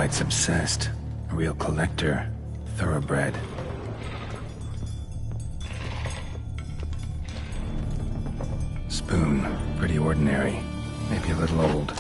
White's obsessed. A real collector. Thoroughbred. Spoon. Pretty ordinary. Maybe a little old.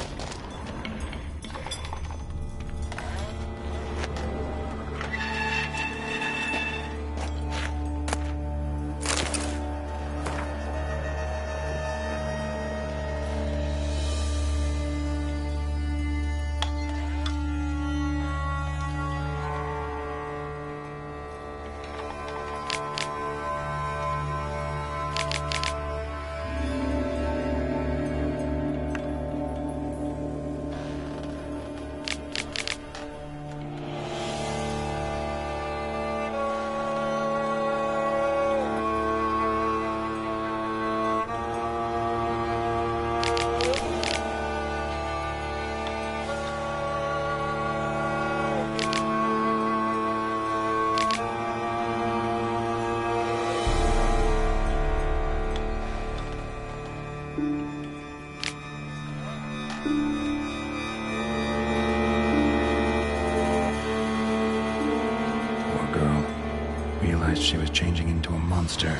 She was changing into a monster,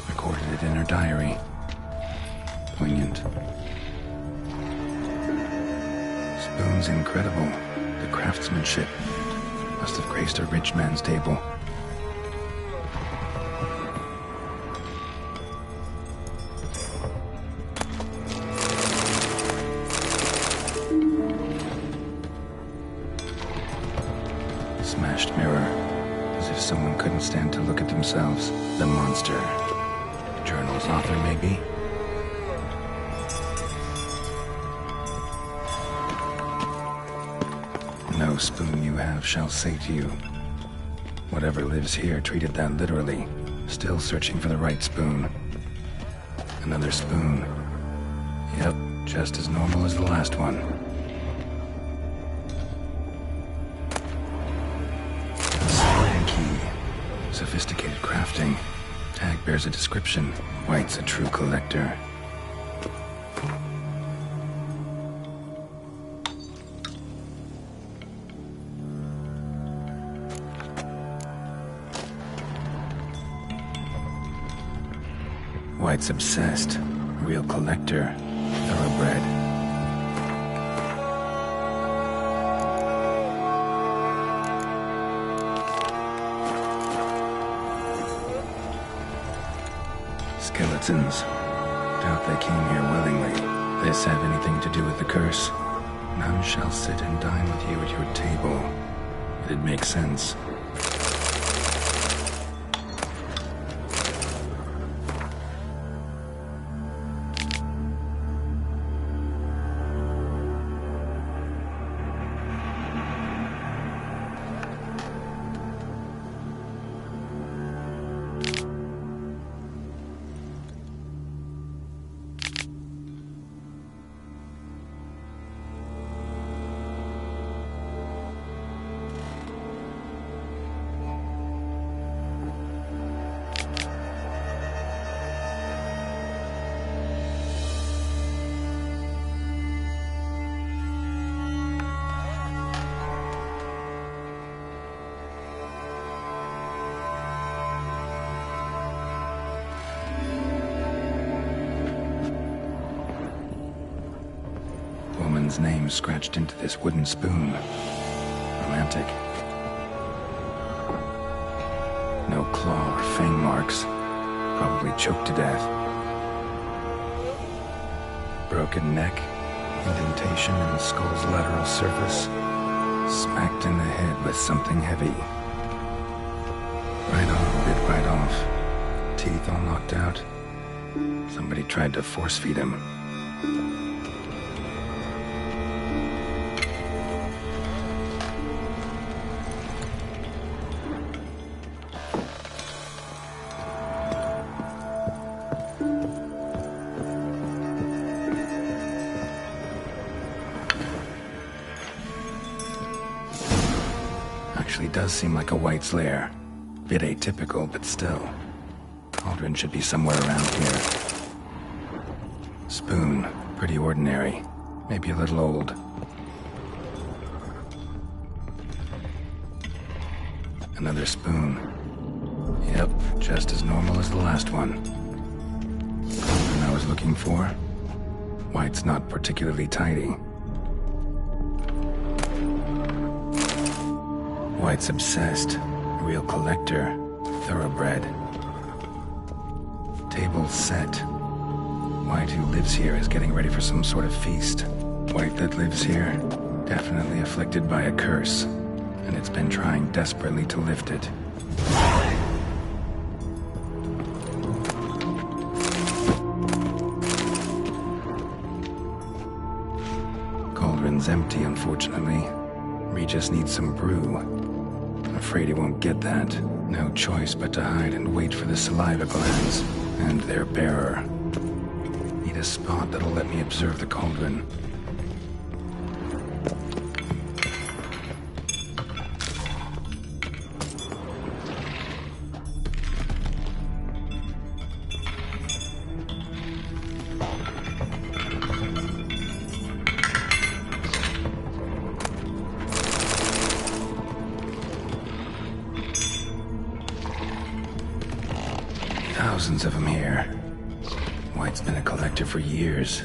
recorded it in her diary. Poignant. Spoon's incredible. The craftsmanship must have graced a rich man's table. Smashed mirror. As if someone couldn't stand to look at themselves. The monster. Journal's author, maybe? No spoon you have shall say to you. Whatever lives here treated that literally. Still searching for the right spoon. Another spoon. Yep, just as normal as the last one. Sophisticated crafting. Tag bears a description. White's a true collector. White's obsessed. A real collector. Thoroughbred. Skeletons. Doubt they came here willingly. This have anything to do with the curse? None shall sit and dine with you at your table. It'd make sense. Woman's name scratched into this wooden spoon. Romantic. No claw or fang marks. Probably choked to death. Broken neck. Indentation in the skull's lateral surface. Smacked in the head with something heavy. Right on, bit right off. Teeth all knocked out. Somebody tried to force feed him. Actually does seem like a White's lair. Bit atypical, but still. Cauldron should be somewhere around here. Spoon, pretty ordinary. Maybe a little old. Another spoon. Yep, just as normal as the last one. Cauldron I was looking for? White's not particularly tidy. White's obsessed. Real collector. Thoroughbred. Table set. White, who lives here, is getting ready for some sort of feast. White that lives here, definitely afflicted by a curse, and it's been trying desperately to lift it. Cauldron's empty, unfortunately. Regis needs some brew. I'm afraid he won't get that. No choice but to hide and wait for the saliva glands and their bearer. Need a spot that'll let me observe the cauldron. Thousands of them here. White's been a collector for years.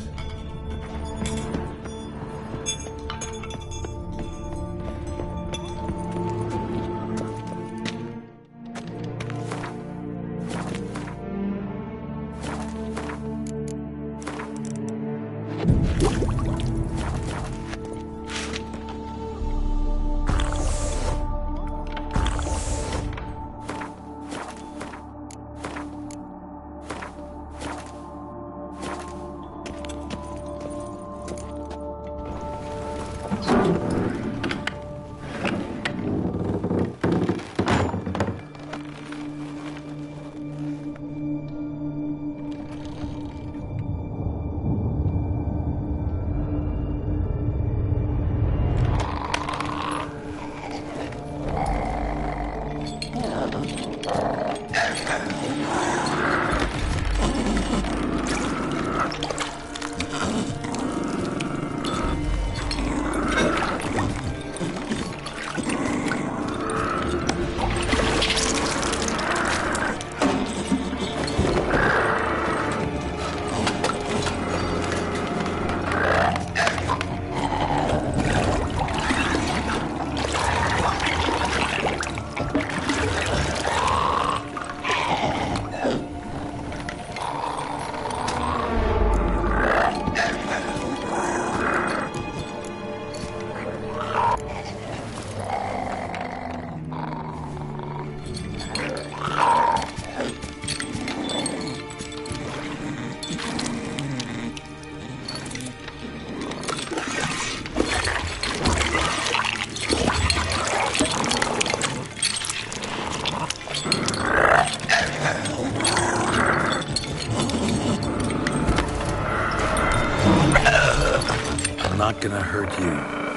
Not gonna hurt you.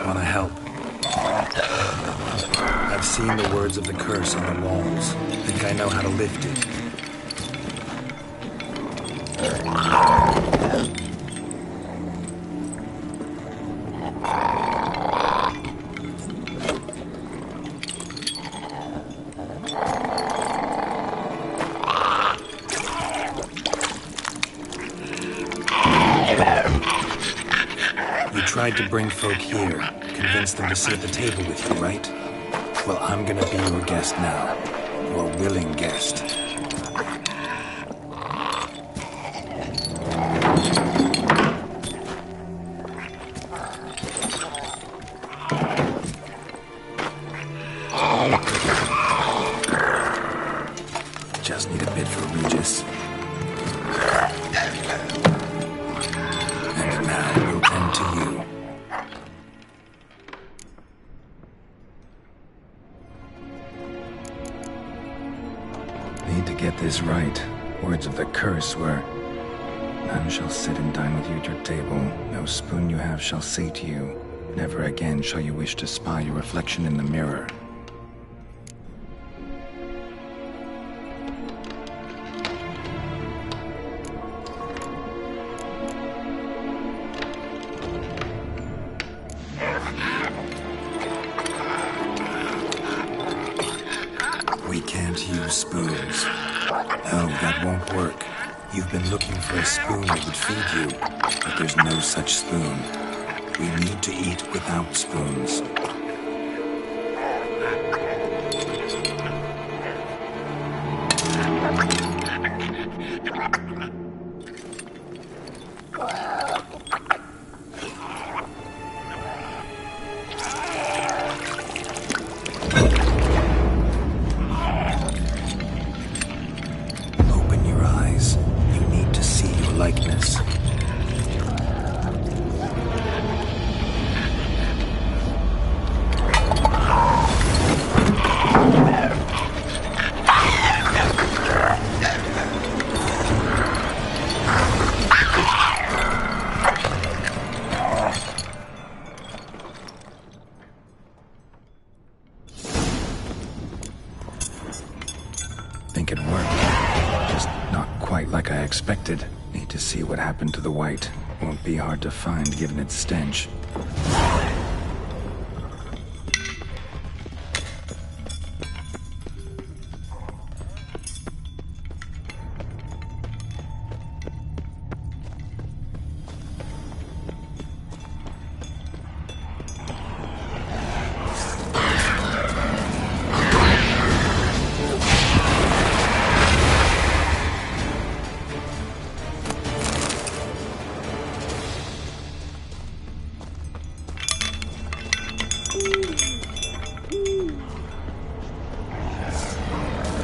Wanna help? I've seen the words of the curse on the walls. Think I know how to lift it. Tried to bring folk here, convince them to sit at the table with you, right? Well, I'm gonna be your guest now. Your willing guest. Just need a bit for Regis. And now we'll tend to you. Need to get this right. Words of the curse were, none shall sit and dine with you at your table. No spoon you have shall say to you, never again shall you wish to spy your reflection in the mirror. spoons. No, that won't work. You've been looking for a spoon that would feed you, but there's no such spoon. We need to eat without spoons. Likeness. Think it worked. Just not quite like I expected. Need to see what happened to the white. Won't be hard to find given its stench.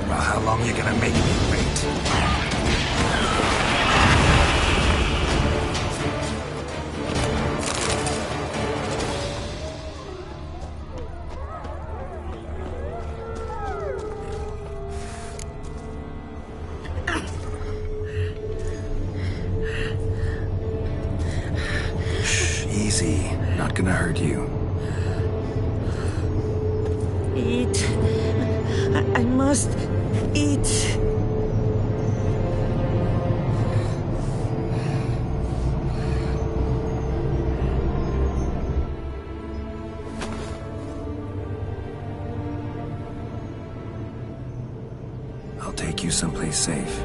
Well, how long are you gonna make me wait? Shh, easy. Not gonna hurt you. Eat. I must eat. I'll take you someplace safe.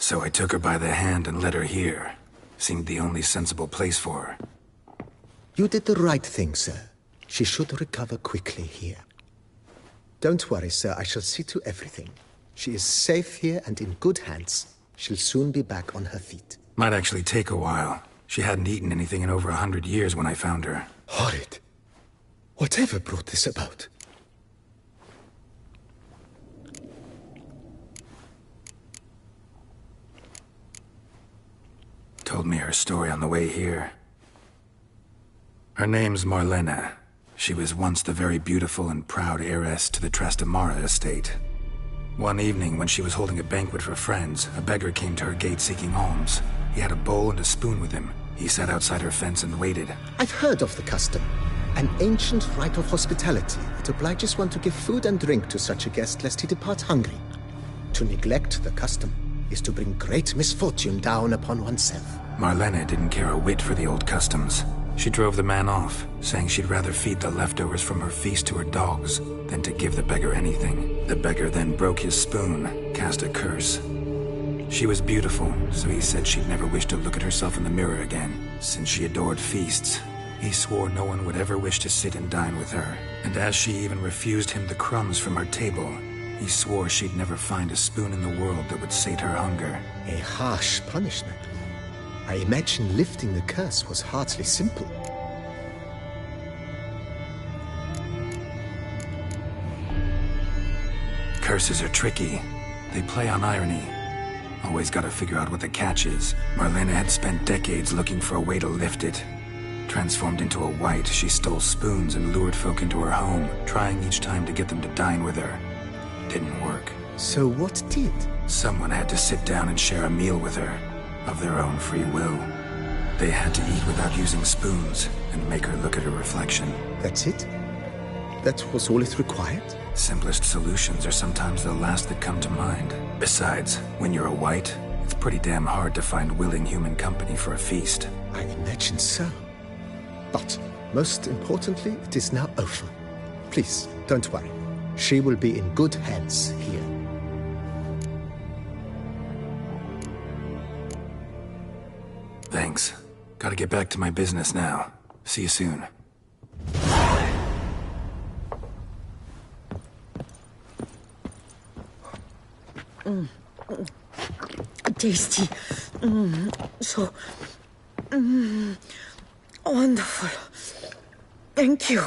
So I took her by the hand and led her here. Seemed the only sensible place for her. You did the right thing, sir. She should recover quickly here. Don't worry, sir. I shall see to everything. She is safe here and in good hands. She'll soon be back on her feet. Might actually take a while. She hadn't eaten anything in over 100 years when I found her. Horrid. Whatever brought this about? Told me her story on the way here. Her name's Marlena. She was once the very beautiful and proud heiress to the Trastamara estate. One evening, when she was holding a banquet for friends, a beggar came to her gate seeking alms. He had a bowl and a spoon with him. He sat outside her fence and waited. I've heard of the custom. An ancient rite of hospitality that obliges one to give food and drink to such a guest lest he depart hungry. To neglect the custom is to bring great misfortune down upon oneself. Marlena didn't care a whit for the old customs. She drove the man off, saying she'd rather feed the leftovers from her feast to her dogs than to give the beggar anything. The beggar then broke his spoon, cast a curse. She was beautiful, so he said she'd never wish to look at herself in the mirror again. Since she adored feasts, he swore no one would ever wish to sit and dine with her. And as she even refused him the crumbs from her table, he swore she'd never find a spoon in the world that would sate her hunger. A harsh punishment. I imagine lifting the curse was hardly simple. Curses are tricky. They play on irony. Always gotta figure out what the catch is. Marlena had spent decades looking for a way to lift it. Transformed into a white, she stole spoons and lured folk into her home, trying each time to get them to dine with her. Didn't work. So what did? Someone had to sit down and share a meal with her, of their own free will. They had to eat without using spoons, and make her look at her reflection. That's it? That was all it required? Simplest solutions are sometimes the last that come to mind. Besides, when you're a white, it's pretty damn hard to find willing human company for a feast. I imagine so. But, most importantly, it is now over. Please, don't worry. She will be in good hands here. Thanks. Gotta get back to my business now. See you soon. Tasty. So wonderful. Thank you.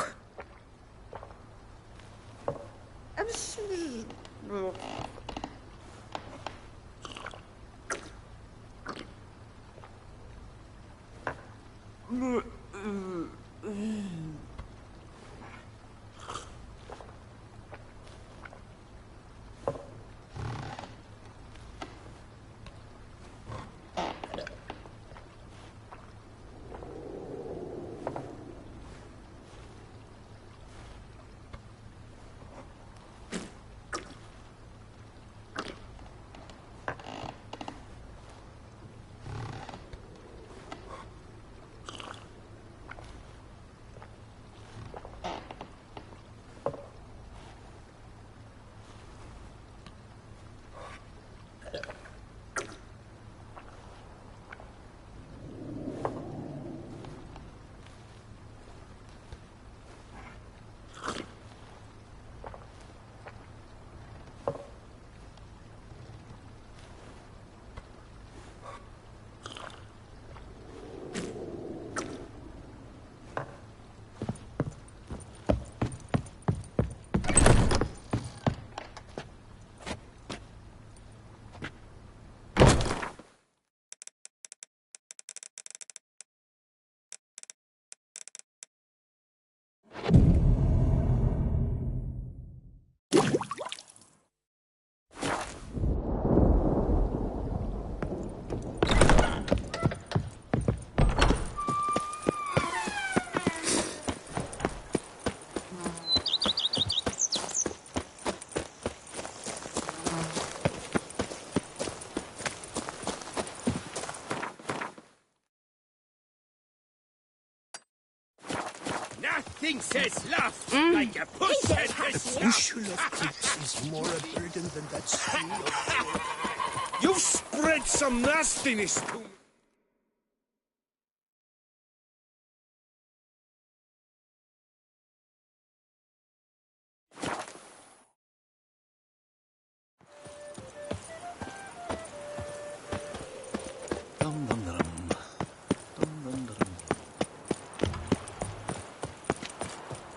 Nothing says love like a push that has Bushel of clips is more a burden than that sea of... You've spread some nastiness to me.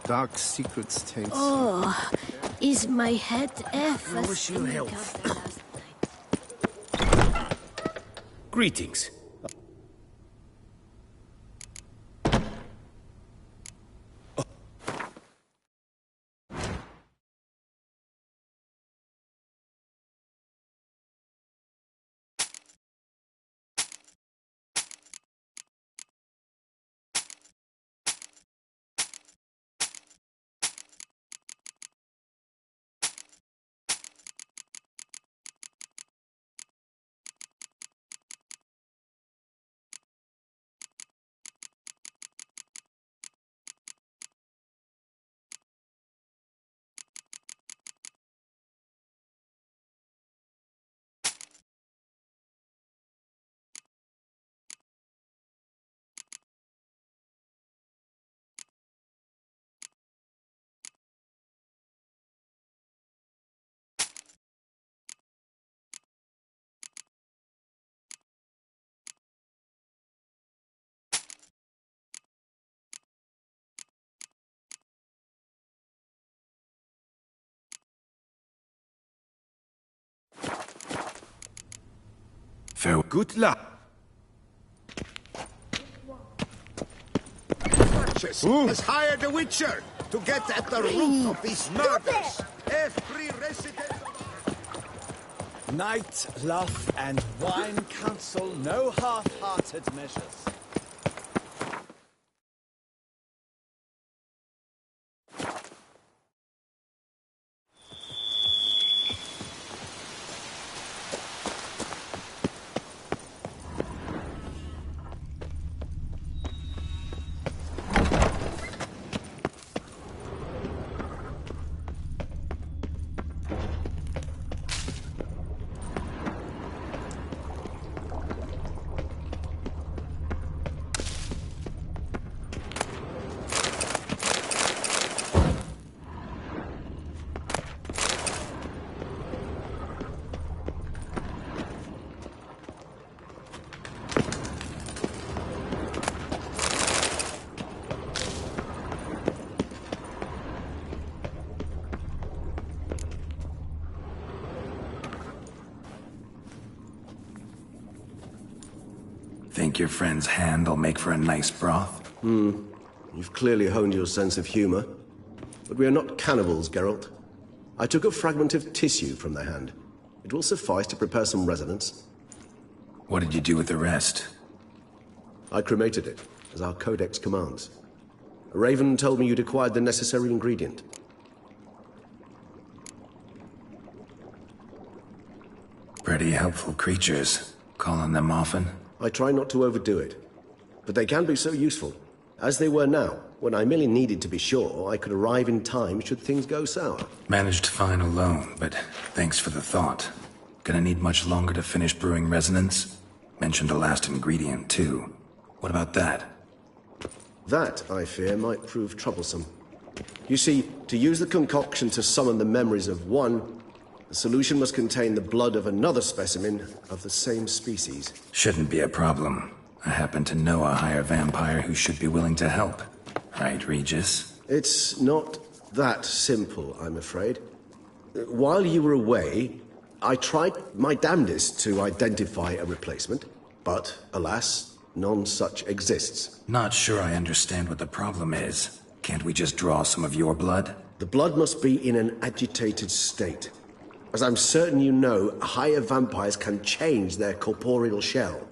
Dark secrets taste. Oh, is my head ever wish you stinking health. after last night? Greetings. Farewell. Good luck. Has hired a witcher to get at the root of these murders. Every resident... Night, love, and wine counsel no half-hearted measures. Think your friend's hand will make for a nice broth? You've clearly honed your sense of humor. But we are not cannibals, Geralt. I took a fragment of tissue from their hand. It will suffice to prepare some resonance. What did you do with the rest? I cremated it, as our codex commands. A raven told me you'd acquired the necessary ingredient. Pretty helpful creatures. Call on them often? I try not to overdo it. But they can be so useful. As they were now, when I merely needed to be sure I could arrive in time should things go sour. Managed fine alone, but thanks for the thought. Gonna need much longer to finish brewing resonance? Mentioned the last ingredient, too. What about that? That, I fear, might prove troublesome. You see, to use the concoction to summon the memories of one, the solution must contain the blood of another specimen of the same species. Shouldn't be a problem. I happen to know a higher vampire who should be willing to help. Right, Regis? It's not that simple, I'm afraid. While you were away, I tried my damnedest to identify a replacement, but alas, none such exists. Not sure I understand what the problem is. Can't we just draw some of your blood? The blood must be in an agitated state. As I'm certain you know, higher vampires can change their corporeal shell.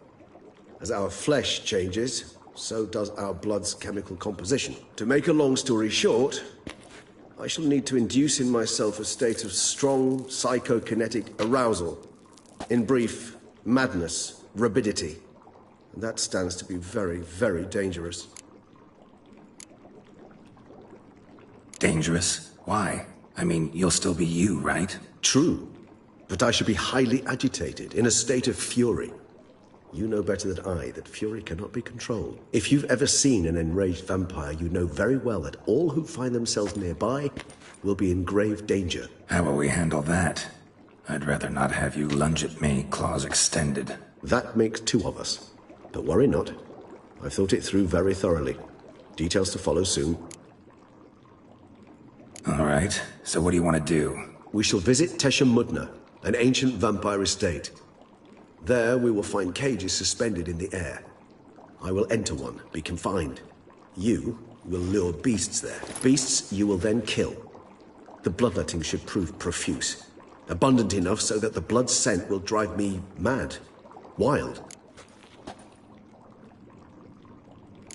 As our flesh changes, so does our blood's chemical composition. To make a long story short, I shall need to induce in myself a state of strong psychokinetic arousal. In brief, madness, rabidity. And that stands to be very, very dangerous. Dangerous? Why? I mean, you'll still be you, right? True. But I should be highly agitated, in a state of fury. You know better than I that fury cannot be controlled. If you've ever seen an enraged vampire, you know very well that all who find themselves nearby will be in grave danger. How will we handle that? I'd rather not have you lunge at me, claws extended. That makes two of us. But worry not. I've thought it through very thoroughly. Details to follow soon. All right, so what do you want to do? We shall visit Teshem Mudna, an ancient vampire estate. There we will find cages suspended in the air. I will enter one, be confined. You will lure beasts there. Beasts you will then kill. The bloodletting should prove profuse. Abundant enough so that the blood scent will drive me mad. Wild.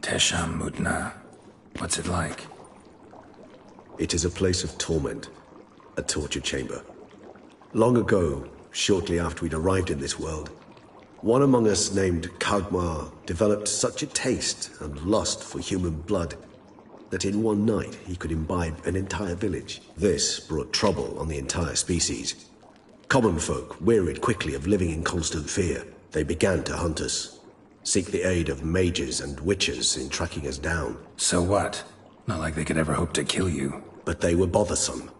Teshem Mudna. What's it like? It is a place of torment. A torture chamber. Long ago, shortly after we'd arrived in this world, one among us named Kagmar developed such a taste and lust for human blood that in one night he could imbibe an entire village. This brought trouble on the entire species. Common folk wearied quickly of living in constant fear. They began to hunt us, seek the aid of mages and witches in tracking us down. So what? Not like they could ever hope to kill you. But they were bothersome.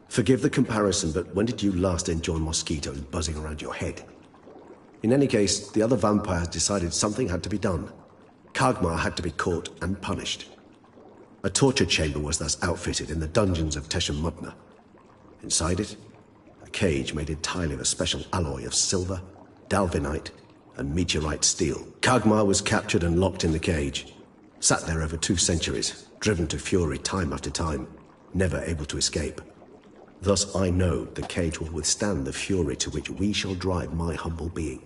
Forgive the comparison, but when did you last enjoy mosquitoes buzzing around your head? In any case, the other vampires decided something had to be done. Kagmar had to be caught and punished. A torture chamber was thus outfitted in the dungeons of Teshem Mudna. Inside it, a cage made entirely of a special alloy of silver, dalvinite, and meteorite steel. Kagmar was captured and locked in the cage. Sat there over 2 centuries, driven to fury time after time, never able to escape. Thus I know the cage will withstand the fury to which we shall drive my humble being.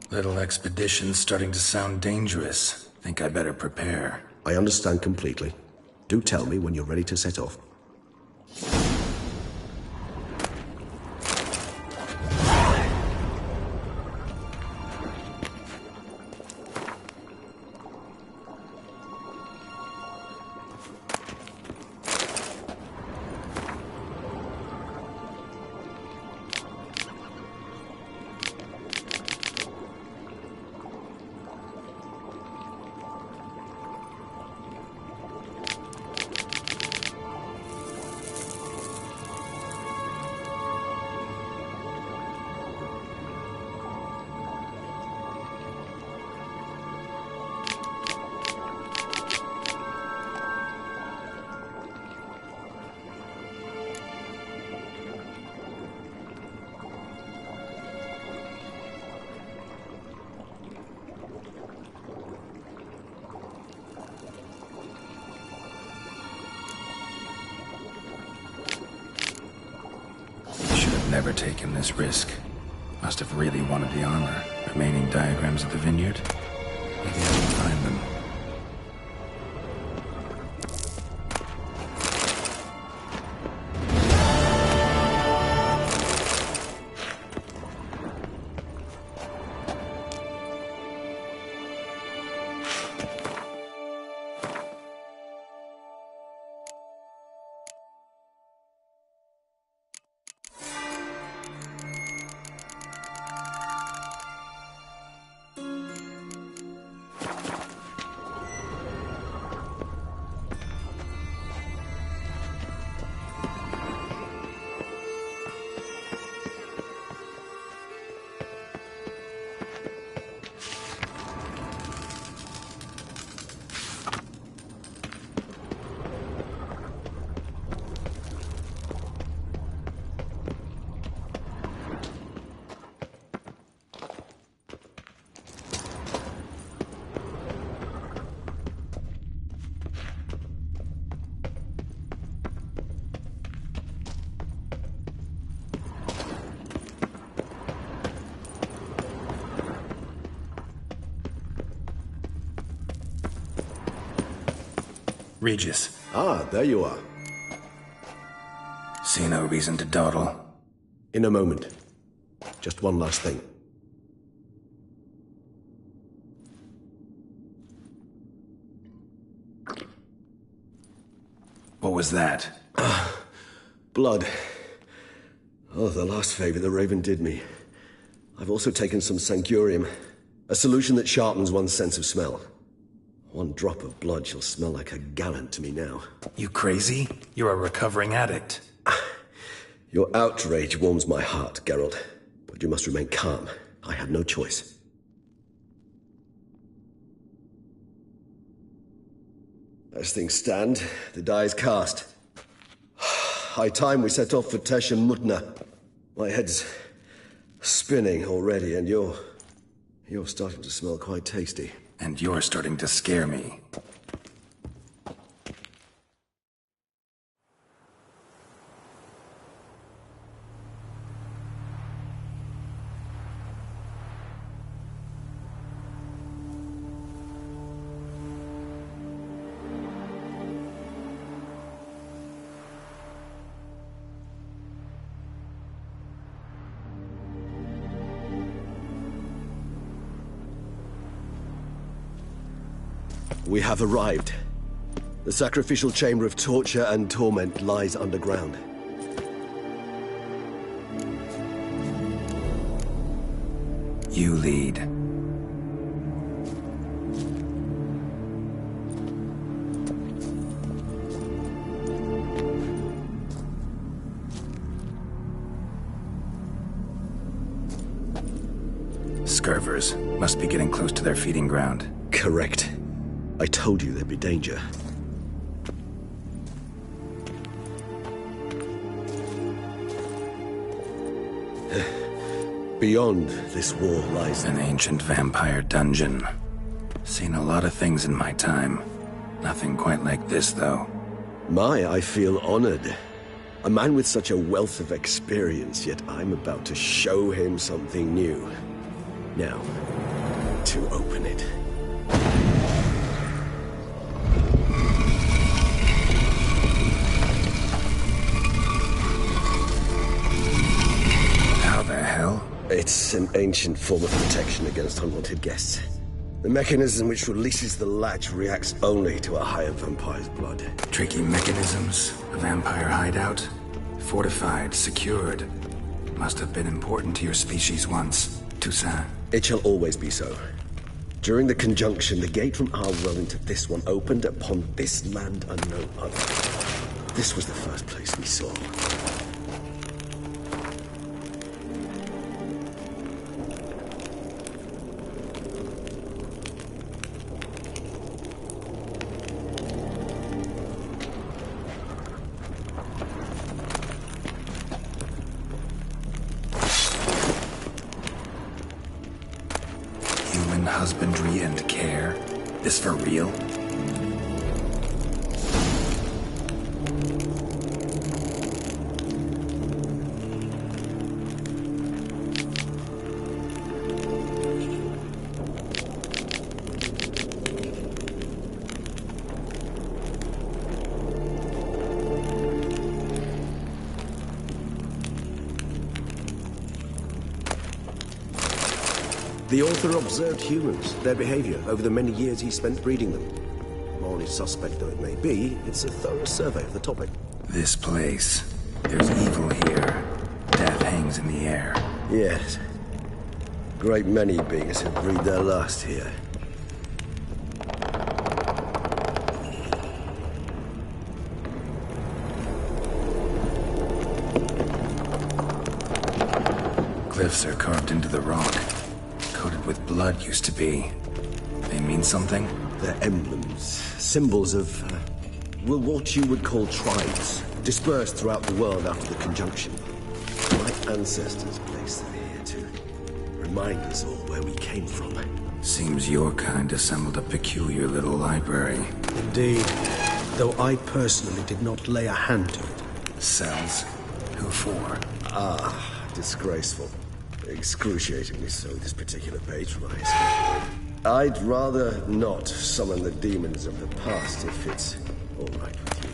Little expedition's starting to sound dangerous. Think I better prepare. I understand completely. Do tell me when you're ready to set off. never taken this risk. Must have really wanted the armor. Remaining diagrams of the vineyard? Maybe I can find them. Regis. Ah, there you are. See no reason to dawdle. In a moment. Just one last thing. What was that? Blood. Oh, the last favor the Raven did me. I've also taken some Sancurium, a solution that sharpens one's sense of smell. One drop of blood shall smell like a gallon to me now. You crazy? You're a recovering addict. Your outrage warms my heart, Geralt. But you must remain calm. I had no choice. As things stand, the die is cast. High time we set off for Tesh and Mutna. My head's spinning already, and you're starting to smell quite tasty. And you're starting to scare me. We have arrived. The sacrificial chamber of torture and torment lies underground. You lead. Scurvers must be getting close to their feeding ground. Correct. I told you there'd be danger. Beyond this wall lies An ancient vampire dungeon. Seen a lot of things in my time. Nothing quite like this, though. I feel honored. A man with such a wealth of experience, yet I'm about to show him something new. Now, to open it. It's an ancient form of protection against unwanted guests. The mechanism which releases the latch reacts only to a higher vampire's blood. Tricky mechanisms, a vampire hideout. Fortified, secured. Must have been important to your species once, Toussaint. It shall always be so. During the conjunction, the gate from our world into this one opened upon this land and no other. This was the first place we saw. Husbandry and care. This for real? The author observed humans, their behavior, over the many years he spent breeding them. Morally suspect though it may be, it's a thorough survey of the topic. This place. There's evil here. Death hangs in the air. Yes. Great many beings have breathed their last here. Glyphs are carved into the rock. Coated with blood used to be. They mean something? They're emblems, symbols of, well, what you would call tribes, dispersed throughout the world after the conjunction. My ancestors placed them here to remind us all where we came from. Seems your kind assembled a peculiar little library. Indeed, though I personally did not lay a hand to it. Cells? Who for? Disgraceful. Excruciatingly so, this particular page from my history. I'd rather not summon the demons of the past if it's all right with you.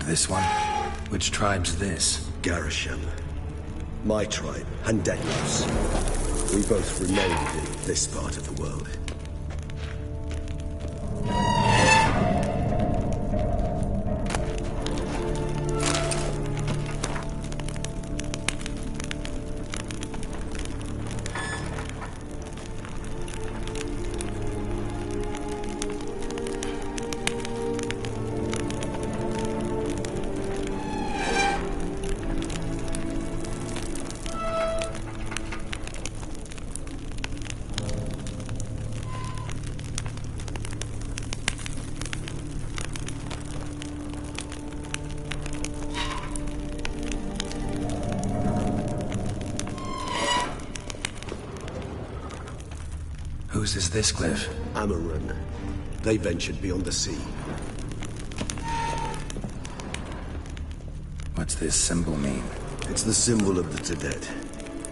This one? Which tribe's this? Garisham. My tribe, and Delos. We both remained in this part of the world. Whose is this glyph? Amarun. They ventured beyond the sea. What's this symbol mean? It's the symbol of the Tedet.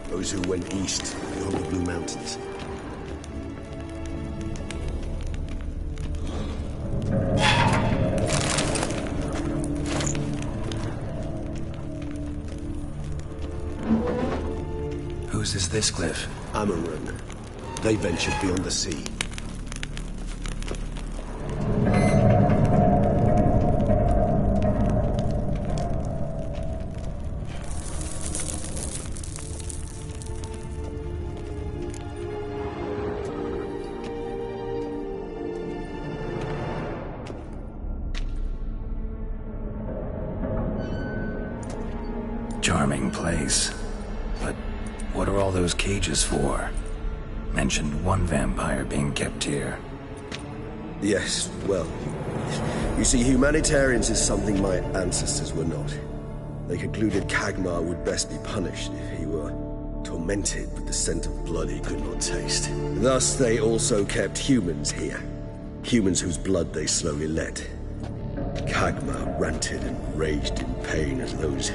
Those who went east beyond the Blue Mountains. Whose is this glyph? Amarun. They ventured beyond the sea. Charming place. But what are all those cages for? Mentioned one vampire being kept here. Yes, well, you see, humanitarians is something my ancestors were not. They concluded Kagmar would best be punished if he were tormented with the scent of blood he could not taste. Thus, they also kept humans here. Humans whose blood they slowly let. Kagmar ranted and raged in pain as those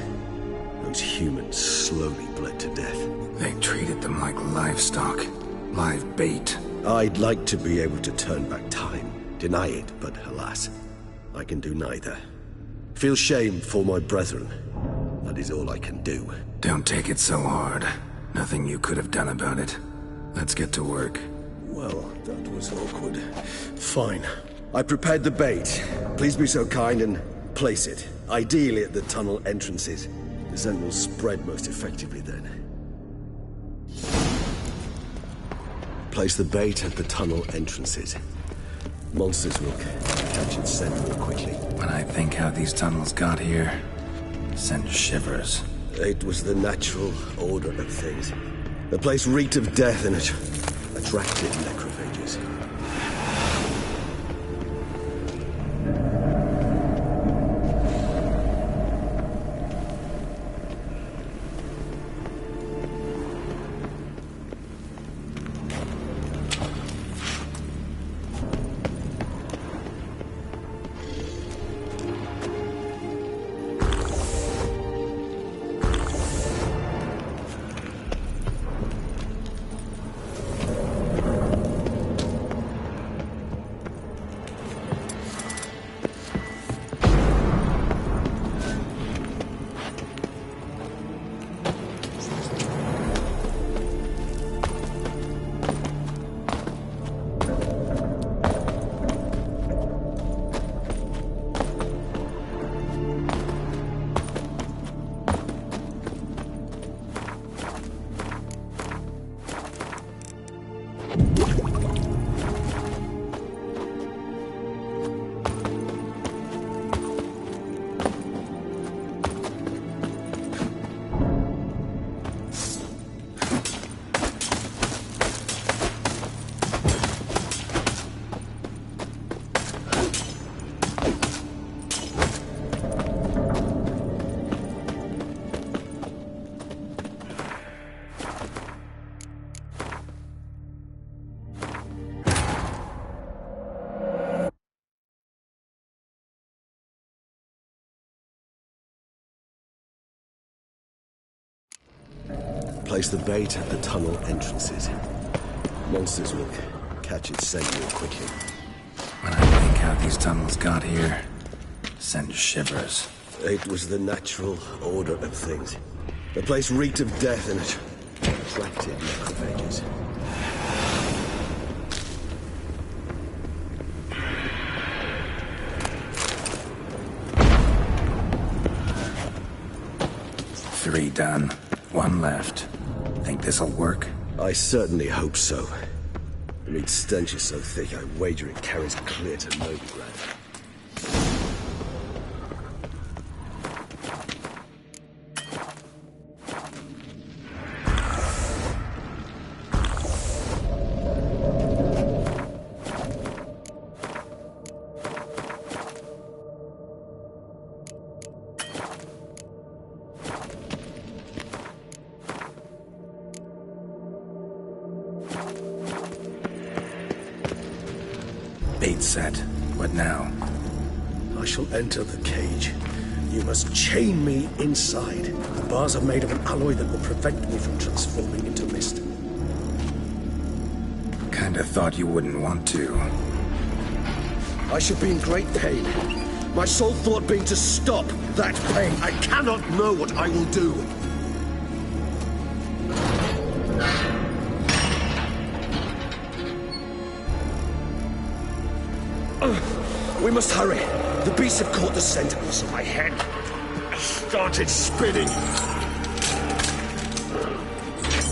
humans slowly bled to death. They treated them like livestock. Live bait. I'd like to be able to turn back time, deny it, but alas, I can do neither. Feel shame for my brethren. That is all I can do. Don't take it so hard. Nothing you could have done about it. Let's get to work. Well, that was awkward. Fine. I prepared the bait. Please be so kind and place it. Ideally at the tunnel entrances. The scent will spread most effectively then. Place the bait at the tunnel entrances. Monsters will catch its scent more quickly. When I think how these tunnels got here, send shivers. It was the natural order of things. The place reeked of death and it attracted necrophages. Place the bait at the tunnel entrances. Monsters will catch its scent more quickly. When I think how these tunnels got here, send shivers. It was the natural order of things. The place reeked of death and it attracted necrophages. Three done. One left. Think this'll work? I certainly hope so. The meat stench is so thick, I wager it carries clear to Novigrad. Bait set. What now? I shall enter the cage. You must chain me inside. The bars are made of an alloy that will prevent me from transforming into mist. Kinda thought you wouldn't want to. I should be in great pain. My sole thought being to stop that pain. I cannot know what I will do. We must hurry. The beasts have caught the scent, so my head started spinning.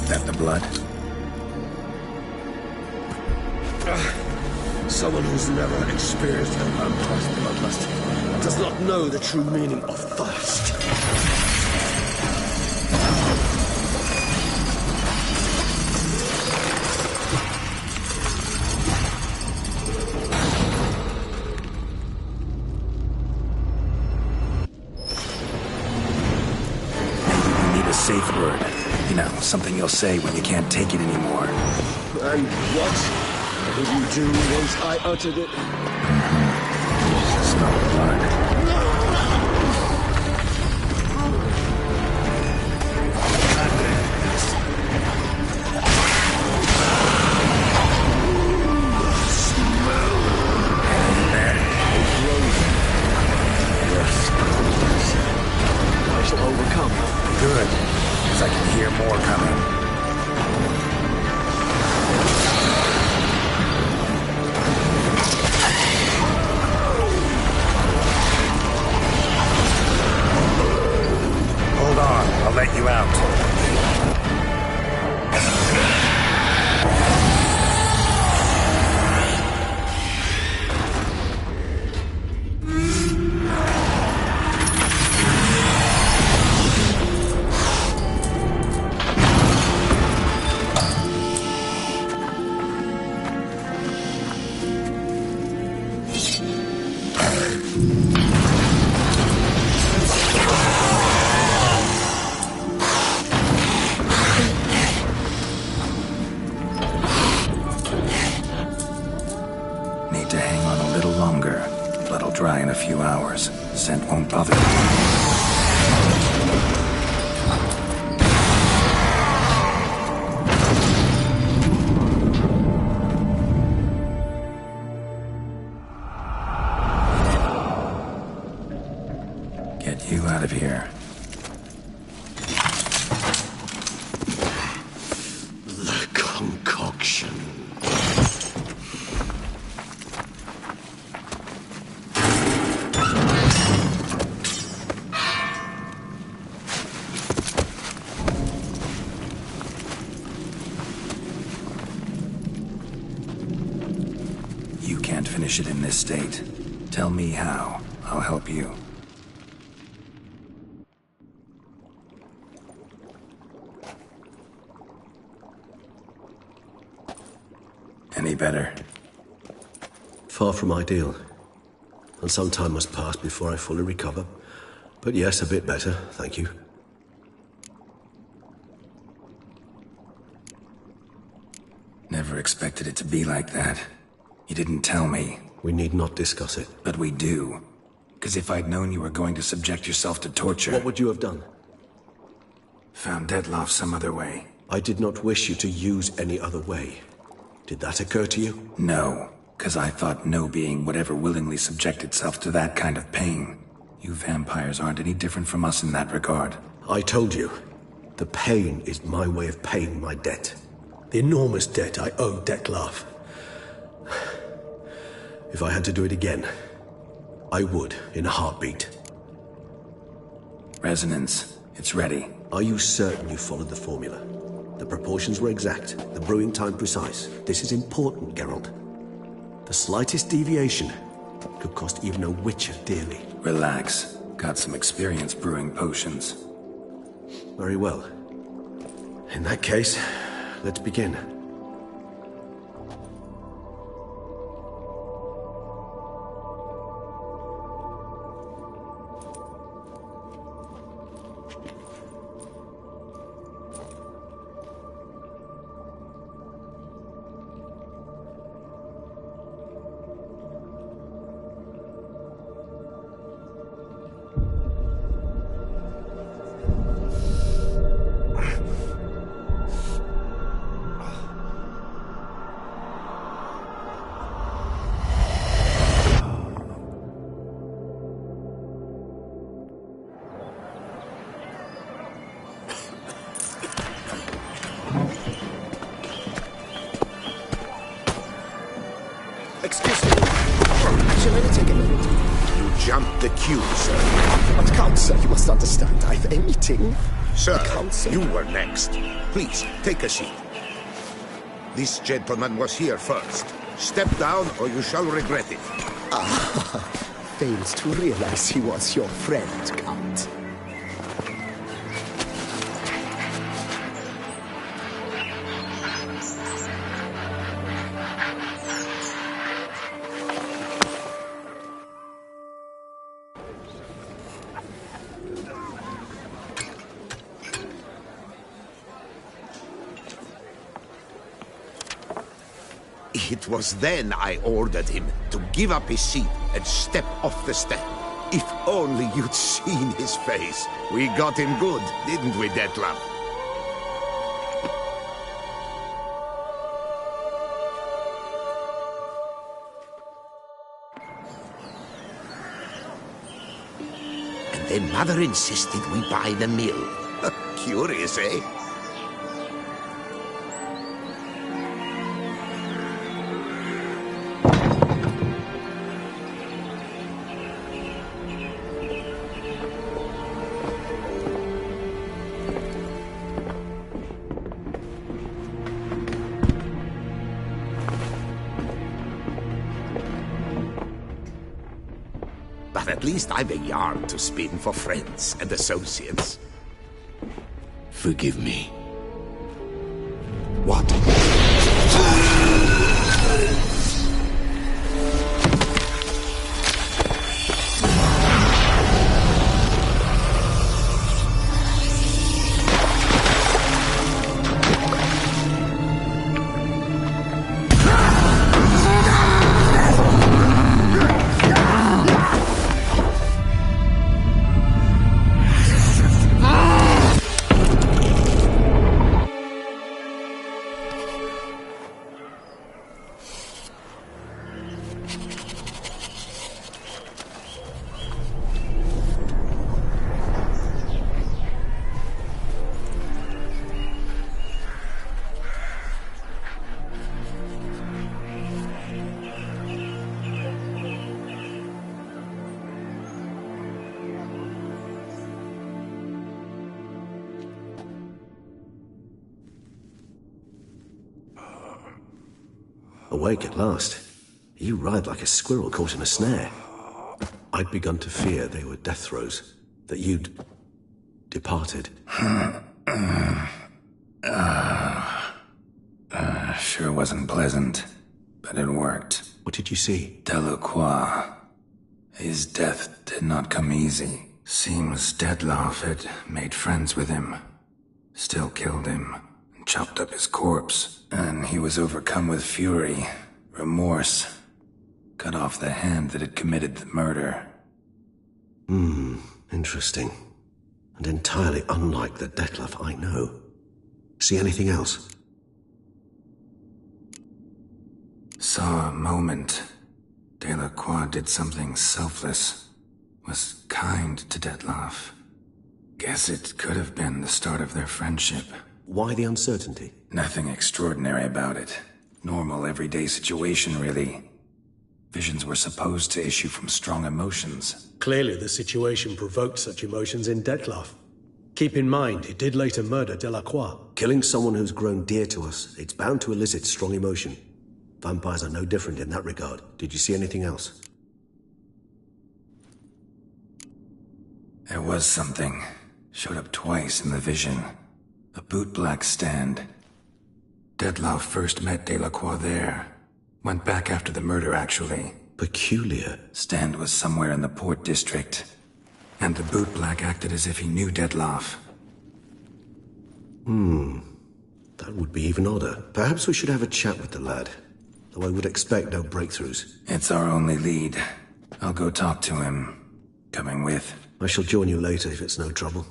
That the blood? Someone who's never experienced a vampire's bloodlust does not know the true meaning of thirst. Safe word. You know, something you'll say when you can't take it anymore. And what would you do once I uttered it? Smell the blood. I shall overcome. Good. Because I can hear more coming. Hold on, I'll let you out. scent won't bother me. Get you out of here. The concoction. You can't finish it in this state. Tell me how. I'll help you. Any better? Far from ideal. And some time must pass before I fully recover. But yes, a bit better, thank you. Never expected it to be like that. You didn't tell me. We need not discuss it. But we do. Because if I'd known you were going to subject yourself to torture... What would you have done? Found Dettlaff some other way. I did not wish you to use any other way. Did that occur to you? No, because I thought no being would ever willingly subject itself to that kind of pain. You vampires aren't any different from us in that regard. I told you. The pain is my way of paying my debt. The enormous debt I owe Dettlaff. If I had to do it again, I would, in a heartbeat. Resonance. It's ready. Are you certain you followed the formula? The proportions were exact, the brewing time precise. This is important, Geralt. The slightest deviation could cost even a witcher dearly. Relax. Got some experience brewing potions. Very well. In that case, let's begin. Excuse me. Shall I take a minute? You jumped the queue, sir. But Count, sir, you must understand. I've a meeting. Sir, Count, you were next. Please, take a seat. This gentleman was here first. Step down or you shall regret it. Failed to realize he was your friend, Count. It was then I ordered him to give up his seat and step off the step. If only you'd seen his face. We got him good, didn't we, Dettlaff? And then Mother insisted we buy the mill. Curious, eh? But at least I've a yarn to spin for friends and associates. Forgive me. What? Awake at last. You ride like a squirrel caught in a snare. I'd begun to fear they were death throes, that you'd departed. Sure wasn't pleasant, but it worked. What did you see? Delacroix. His death did not come easy. Seems Dettlaff had made friends with him. Still killed him, and chopped up his corpse. And he was overcome with fury, remorse. Cut off the hand that had committed the murder. Interesting. And entirely unlike the Dettlaff I know. See anything else? Saw a moment. Delacroix did something selfless. Was kind to Dettlaff. Guess it could have been the start of their friendship. Why the uncertainty? Nothing extraordinary about it. Normal, everyday situation, really. Visions were supposed to issue from strong emotions. Clearly the situation provoked such emotions in Dettlaff. Keep in mind, he did later murder Delacroix. Killing someone who's grown dear to us, it's bound to elicit strong emotion. Vampires are no different in that regard. Did you see anything else? There was something. Showed up twice in the vision. A bootblack stand. Dettlaff first met Delacroix there. Went back after the murder, actually. Peculiar. Stand was somewhere in the Port District. And the bootblack acted as if he knew Dettlaff. That would be even odder. Perhaps we should have a chat with the lad. Though I would expect no breakthroughs. It's our only lead. I'll go talk to him. Coming with. I shall join you later if it's no trouble.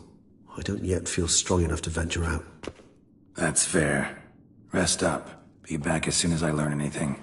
I don't yet feel strong enough to venture out. That's fair. Rest up. Be back as soon as I learn anything.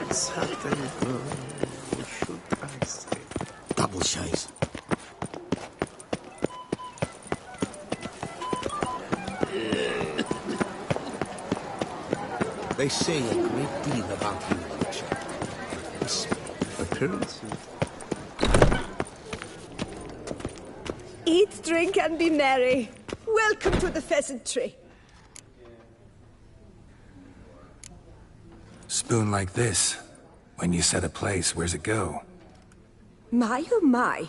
What's happening? Should I say? Double chase. They say a great deal about you, Richard. Appearances. Eat, drink, and be merry. Welcome to the pheasantry. spoon like this, when you set a place, where's it go? My oh my.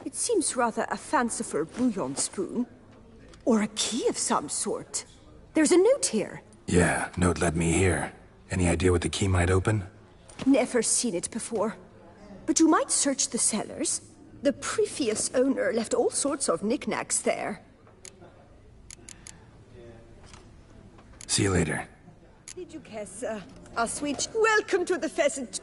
It seems rather a fanciful bouillon spoon. Or a key of some sort. There's a note here. Yeah, note led me here. Any idea what the key might open? Never seen it before. But you might search the cellars. The previous owner left all sorts of knickknacks there. See you later. Did you guess, a switch? Welcome to the Pheasant.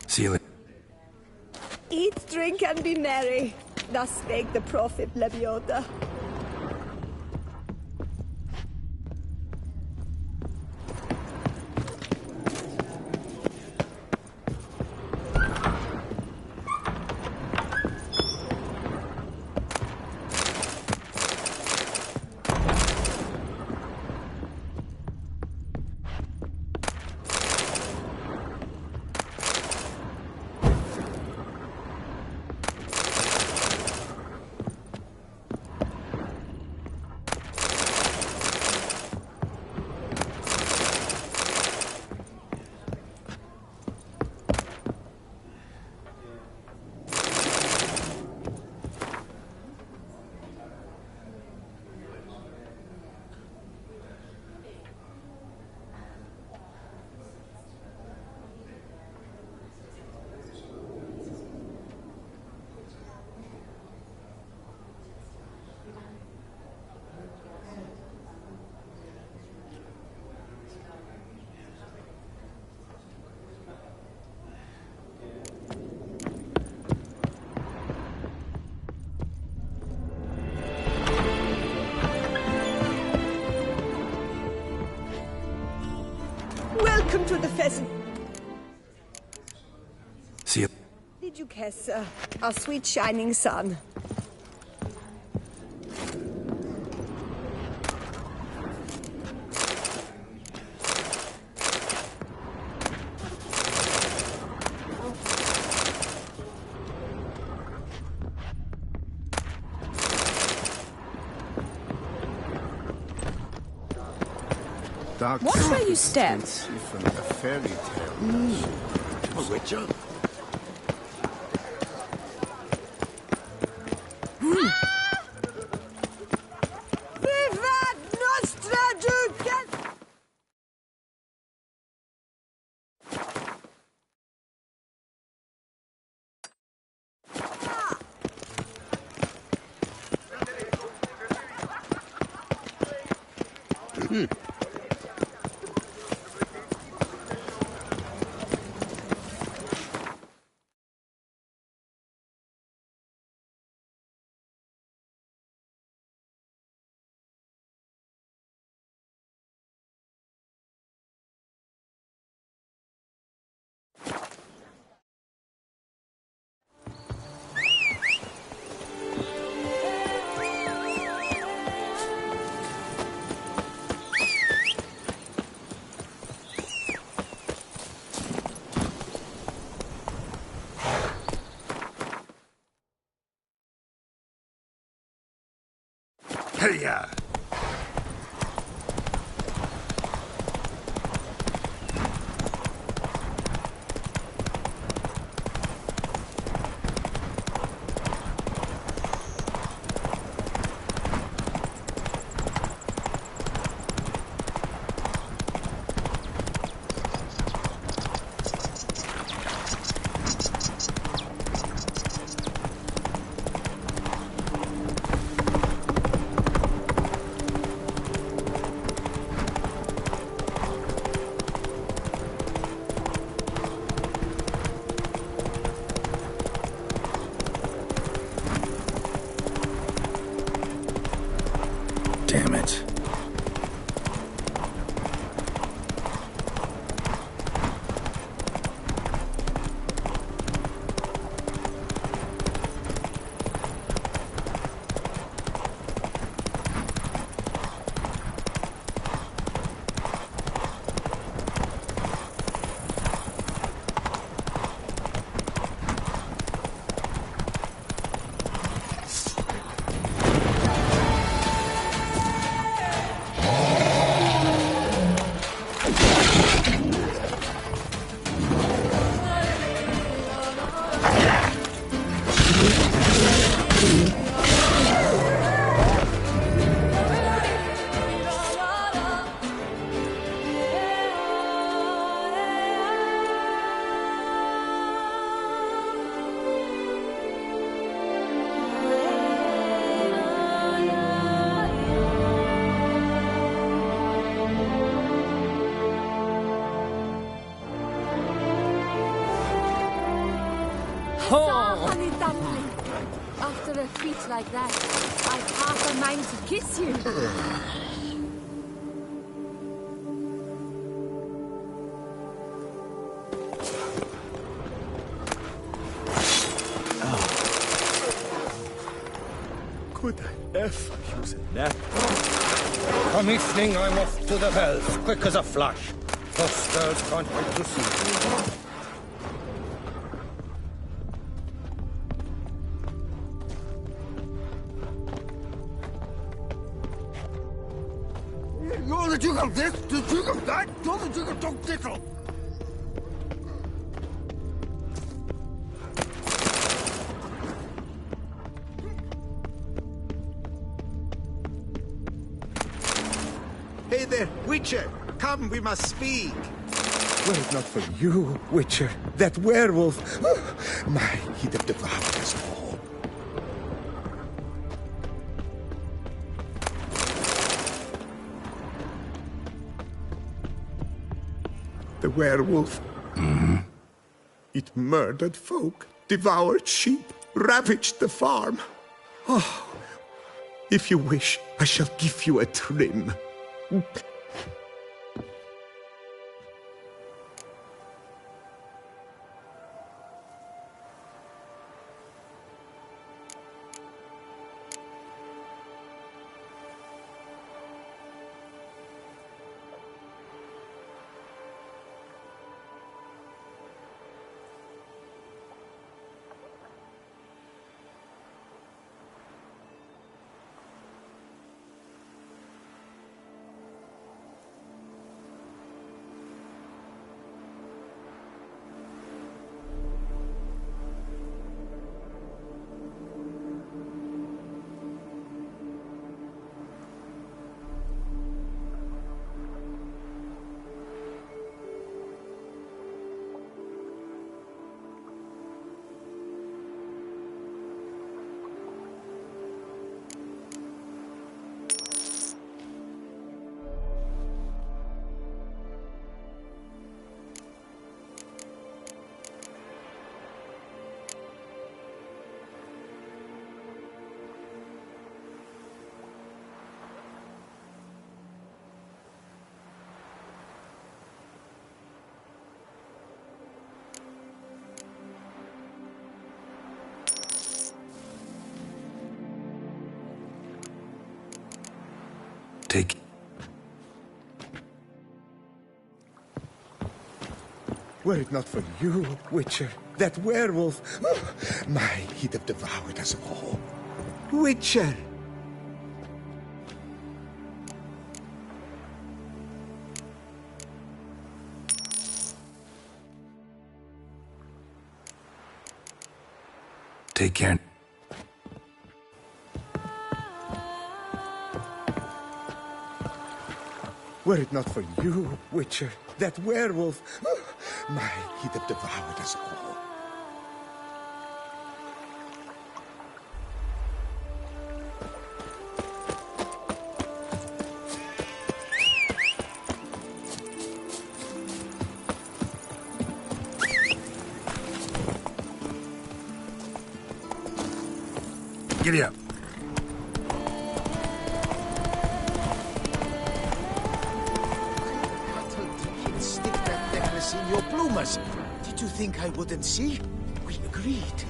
See you later. Eat, drink, and be merry. Thus spake the prophet Lebioda. Welcome to the Pheasant. See you. Did you guess, a sweet shining sun? Watch where you step. From a fairy tale. A witcher? Vivat Nostra Ducat! Hey-ya! Honey dumpling. After a treat like that, I've half a mind to kiss you. Could I ever use a nap? Commissioning, I'm off to the bells, quick as a flash. Those girls can't wait to see me. You're the Duke of this, the Duke of that, you're the Duke of Dog Dickle. Hey there, Witcher! Come, we must speak! Were it not for you, Witcher, that werewolf, he'd have devoured us all. The werewolf. It murdered folk, devoured sheep, ravaged the farm. Oh, if you wish, I shall give you a trim. Take... Were it not for you, Witcher, that werewolf, he'd have devoured us all. Witcher! Take care. Were it not for you, Witcher, that werewolf, he'd have devoured us all. Giddy up. Stick that necklace in your bloomers. Did you think I wouldn't see? We agreed.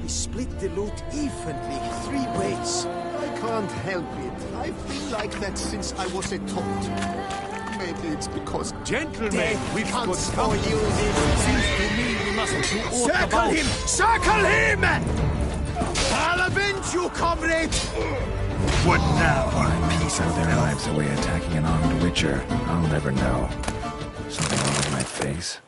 We split the loot evenly, 3 ways. I can't help it. I've been like that since I was a tot. Maybe it's because... Gentlemen, we've got for you. Seems to me we mustn't do all Circle about... him! Circle him! I'll avenge you, comrade! What now? Why piece out their lives away attacking an armed Witcher? I'll never know. Something wrong with my face?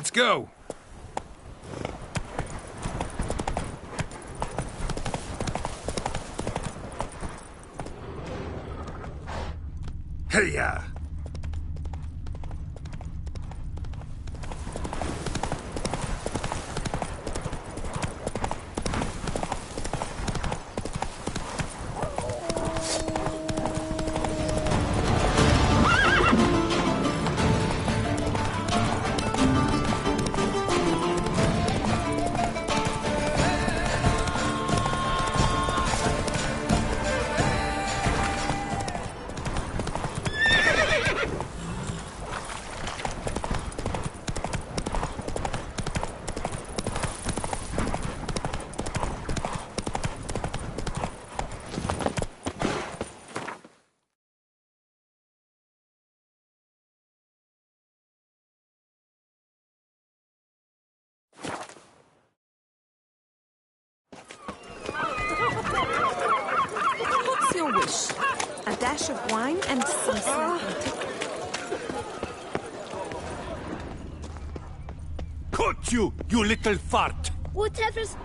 Let's go. Hey-ya! What's your wish? A dash of wine and some snapping. Caught you, you little fart! Whatever's...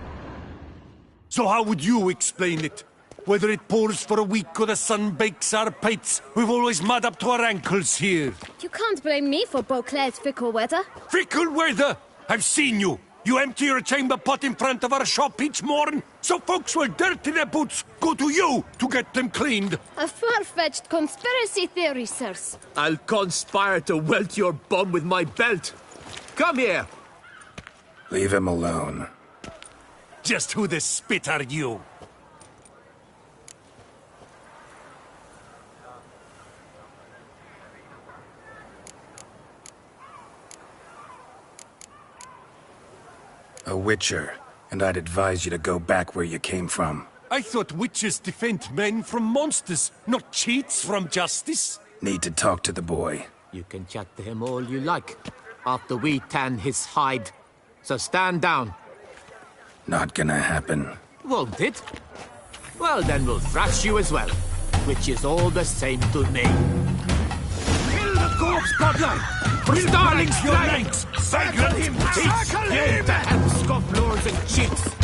So how would you explain it? Whether it pours for a week or the sun bakes our pates, we've always mud up to our ankles here. You can't blame me for Beauclair's fickle weather. Fickle weather! I've seen you! You empty your chamber pot in front of our shop each morn, so folks will dirty their boots, go to you to get them cleaned. A far-fetched conspiracy theory, sirs. I'll conspire to welt your bum with my belt. Come here. Leave him alone. Just who the spit are you? A witcher, and I'd advise you to go back where you came from. I thought witches defend men from monsters, not cheats from justice. Need to talk to the boy. You can chat to him all you like, after we tan his hide. So stand down. Not gonna happen. Won't it? Well, then we'll thrash you as well, which is all the same to me. Kill the corpse, Godlike! Starling your legs! Cycle him! Cycle him! To help scofflords and cheats!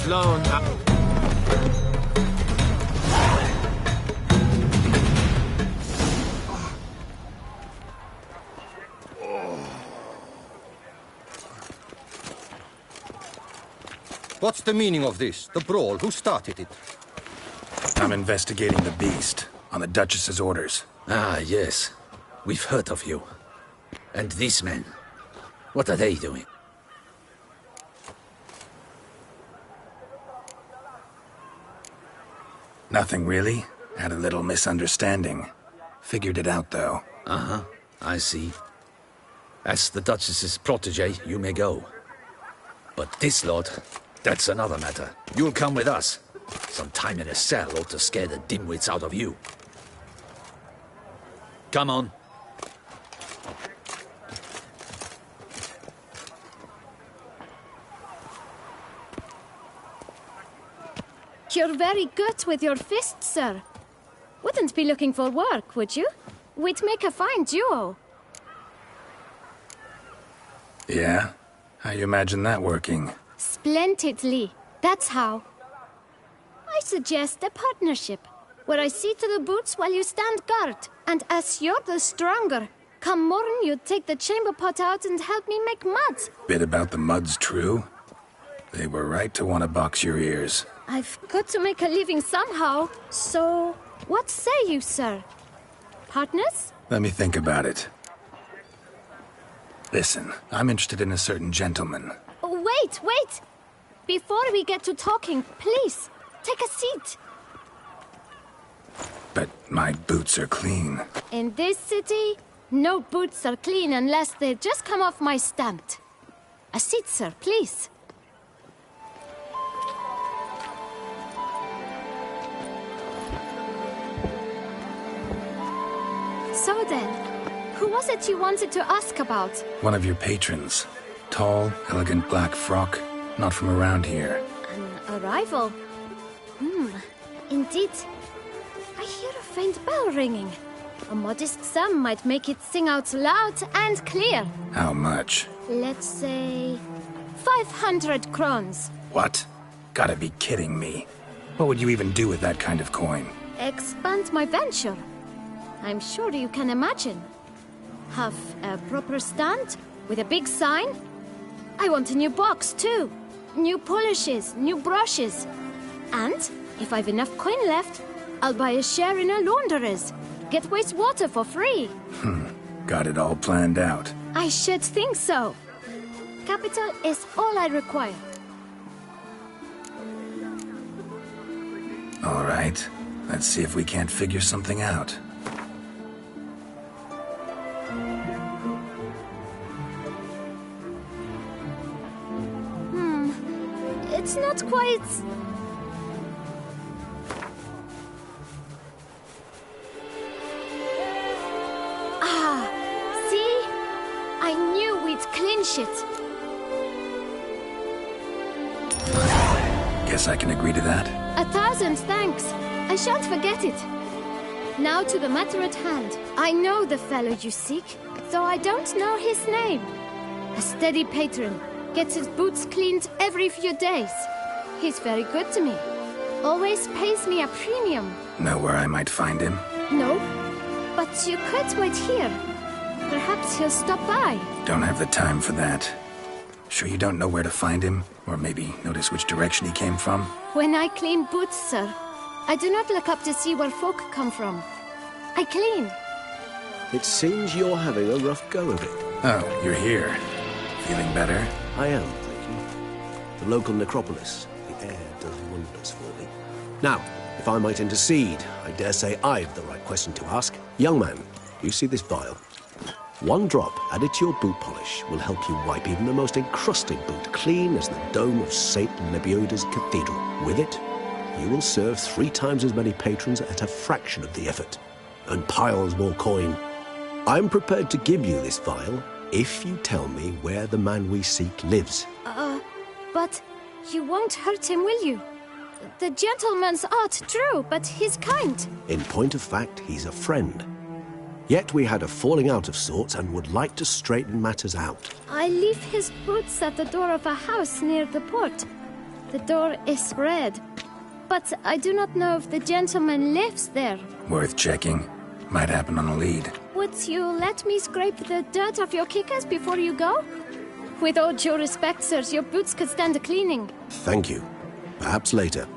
Sloan up. What's the meaning of this? The brawl? Who started it? I'm investigating the beast, on the Duchess's orders. Ah, yes. We've heard of you. And these men, what are they doing? Nothing really. Had a little misunderstanding. Figured it out, though. Uh-huh. I see. As the Duchess's protege, you may go. But this lot, that's another matter. You'll come with us. Some time in a cell ought to scare the dimwits out of you. Come on. You're very good with your fists, sir. Wouldn't be looking for work, would you? We'd make a fine duo. Yeah? How you imagine that working? Splendidly. That's how. I suggest a partnership, where I see to the boots while you stand guard. And as you're the stronger, come morn you take the chamber pot out and help me make mud. Bit about the mud's true? They were right to want to box your ears. I've got to make a living somehow, so what say you, sir? Partners? Let me think about it. Listen, I'm interested in a certain gentleman. Oh, wait! Before we get to talking, please, take a seat. But my boots are clean. In this city, no boots are clean unless they just come off my stand. A seat, sir, please. So then, who was it you wanted to ask about? One of your patrons. Tall, elegant black frock. Not from around here. An arrival? Indeed. I hear a faint bell ringing. A modest sum might make it sing out loud and clear. How much? Let's say 500 crowns. What? Gotta be kidding me. What would you even do with that kind of coin? Expand my venture. I'm sure you can imagine. Have a proper stand with a big sign. I want a new box too. New polishes, new brushes. And if I've enough coin left, I'll buy a share in a launderer's. Get wastewater for free. Got it all planned out. I should think so. Capital is all I require. All right. Let's see if we can't figure something out. It's not quite... See? I knew we'd clinch it. Guess I can agree to that. 1,000 thanks. I shan't forget it. Now to the matter at hand. I know the fellow you seek, though I don't know his name. A steady patron. Gets his boots cleaned every few days. He's very good to me. Always pays me a premium. Know where I might find him? No, but you could wait here. Perhaps he'll stop by. Don't have the time for that. Sure you don't know where to find him? Or maybe notice which direction he came from? When I clean boots, sir, I do not look up to see where folk come from. I clean. It seems you're having a rough go of it. Oh, you're here. Feeling better? I am, thank you. The local necropolis. The air does wonders for me. Now, if I might intercede, I dare say I've the right question to ask. Young man, you see this vial? One drop added to your boot polish will help you wipe even the most encrusted boot clean as the dome of St. Lebioda's cathedral. With it, you will serve 3 times as many patrons at a fraction of the effort, and piles more coin. I'm prepared to give you this vial if you tell me where the man we seek lives. But you won't hurt him, will you? The gentleman's art, true, but he's kind. In point of fact, he's a friend. Yet we had a falling out of sorts and would like to straighten matters out. I leave his boots at the door of a house near the port. The door is red, but I do not know if the gentleman lives there. Worth checking. Might happen on a lead. Would you let me scrape the dirt off your kickers before you go? With all due respect, sirs, your boots could stand a cleaning. Thank you. Perhaps later.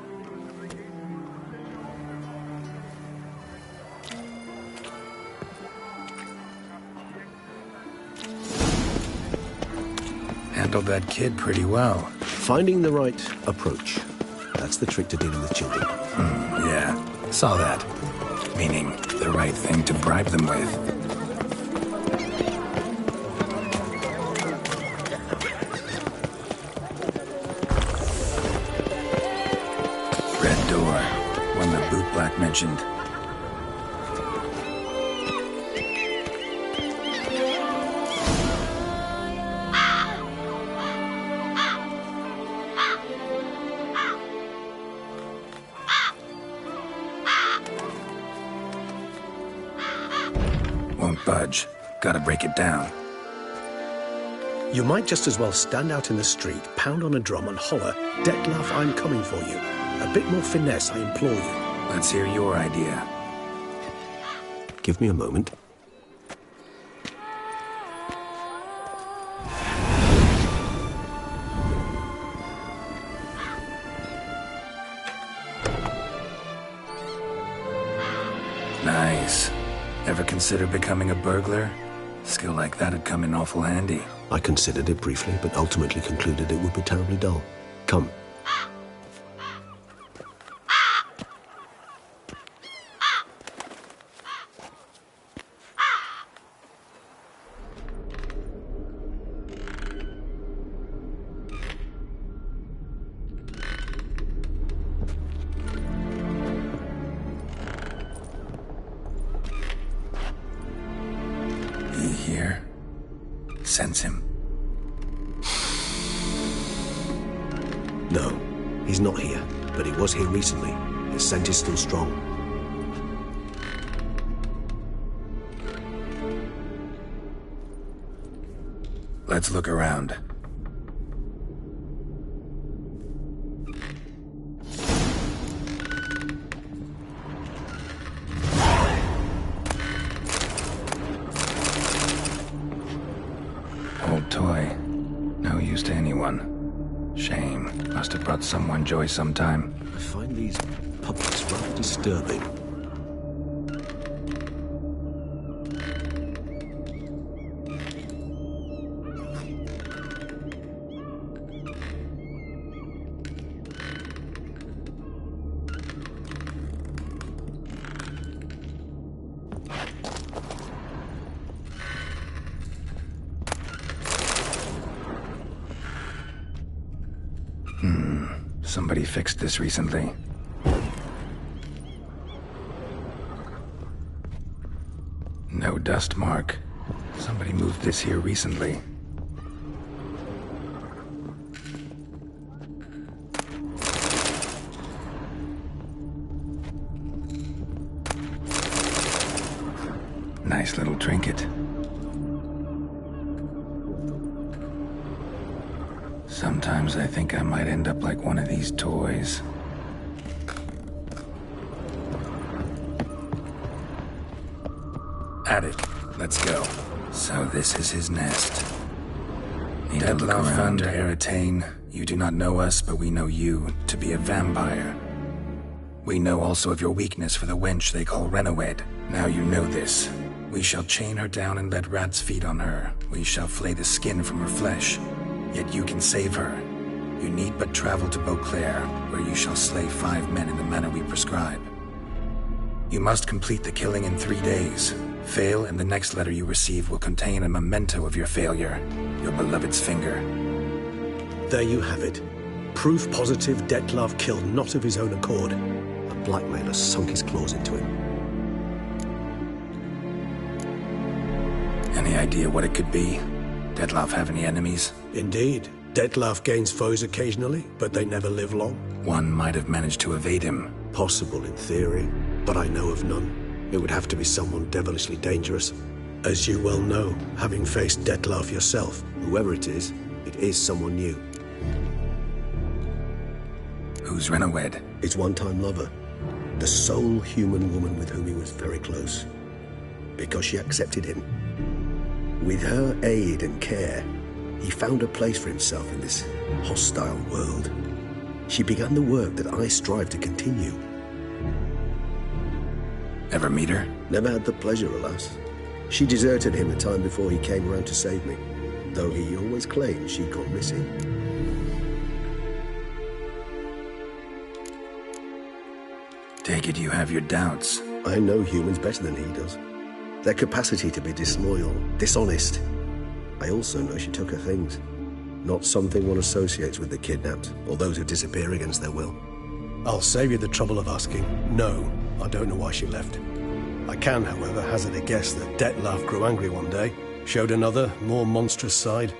Handled that kid pretty well. Finding the right approach. That's the trick to dealing with children. Yeah, saw that. Meaning, the right thing to bribe them with. Red door. One the bootblack mentioned. Budge. Gotta break it down. You might just as well stand out in the street, pound on a drum and holler, "Detlef, I'm coming for you." A bit more finesse, I implore you. Let's hear your idea. Give me a moment. Nice. Ever consider becoming a burglar? Skill like that'd come in awful handy. I considered it briefly, but ultimately concluded it would be terribly dull. Come. sense him? No, he's not here, but he was here recently. His scent is still strong. Let's look around. Old toy. No use to anyone. Shame. Must have brought someone joy sometime. I find these puppets rather disturbing. Somebody fixed this recently. No dust mark. Somebody moved this here recently. Nice little trinket. Sometimes I think I might end up like one of these toys. Attic. Let's go. So this is his nest. Need to look Dettlaff around. van der Eretain, you do not know us, but we know you to be a vampire. We know also of your weakness for the wench they call Renawed. Now you know this. We shall chain her down and let rats feed on her. We shall flay the skin from her flesh. Yet you can save her. You need but travel to Beauclair, where you shall slay 5 men in the manner we prescribe. You must complete the killing in 3 days. Fail, and the next letter you receive will contain a memento of your failure. Your beloved's finger. There you have it. Proof positive Dettlaff killed not of his own accord. A blackmailer sunk his claws into him. Any idea what it could be? Dettlaff have any enemies? Indeed. Dettlaff gains foes occasionally, but they never live long. One might have managed to evade him. Possible in theory, but I know of none. It would have to be someone devilishly dangerous. As you well know, having faced Dettlaff yourself. Whoever it is someone new. Who's Renawed? His one-time lover. The sole human woman with whom he was very close. Because she accepted him. With her aid and care, he found a place for himself in this hostile world. She began the work that I strive to continue. Ever meet her? Never had the pleasure, alas. She deserted him a time before he came around to save me, though he always claimed she'd gone missing. Take it you have your doubts. I know humans better than he does. Their capacity to be disloyal, dishonest. I also know she took her things. Not something one associates with the kidnapped, or those who disappear against their will. I'll save you the trouble of asking. No, I don't know why she left. I can, however, hazard a guess that Dettlaff grew angry one day, showed another, more monstrous side.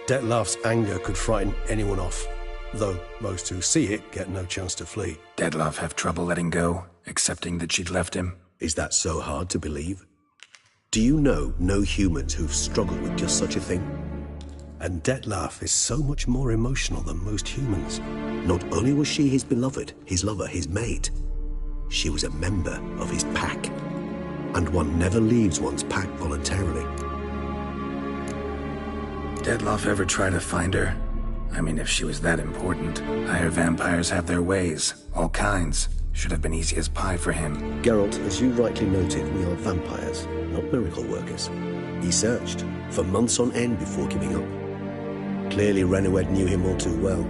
Dettlaff's anger could frighten anyone off, though most who see it get no chance to flee. Dettlaff have trouble letting go, accepting that she'd left him? Is that so hard to believe? Do you know no humans who've struggled with just such a thing? And Dettlaff is so much more emotional than most humans. Not only was she his beloved, his lover, his mate, she was a member of his pack. And one never leaves one's pack voluntarily. Dettlaff ever try to find her? I mean, if she was that important. Higher vampires have their ways, all kinds. Should have been easy as pie for him. Geralt, as you rightly noted, we are vampires, not miracle workers. He searched for months on end before giving up. Clearly Renawed knew him all too well.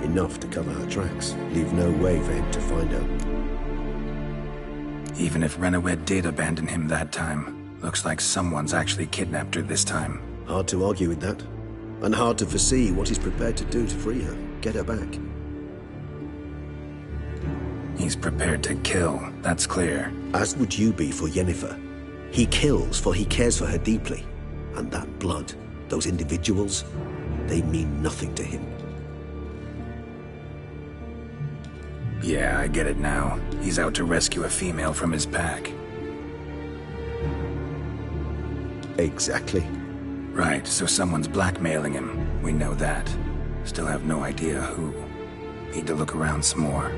Enough to cover her tracks, leave no way for him to find her. Even if Renawed did abandon him that time, looks like someone's actually kidnapped her this time. Hard to argue with that. And hard to foresee what he's prepared to do to free her, get her back. He's prepared to kill, that's clear. As would you be for Yennefer. He kills for he cares for her deeply. And that blood, those individuals, they mean nothing to him. Yeah, I get it now. He's out to rescue a female from his pack. Exactly. Right, so someone's blackmailing him. We know that. Still have no idea who. Need to look around some more.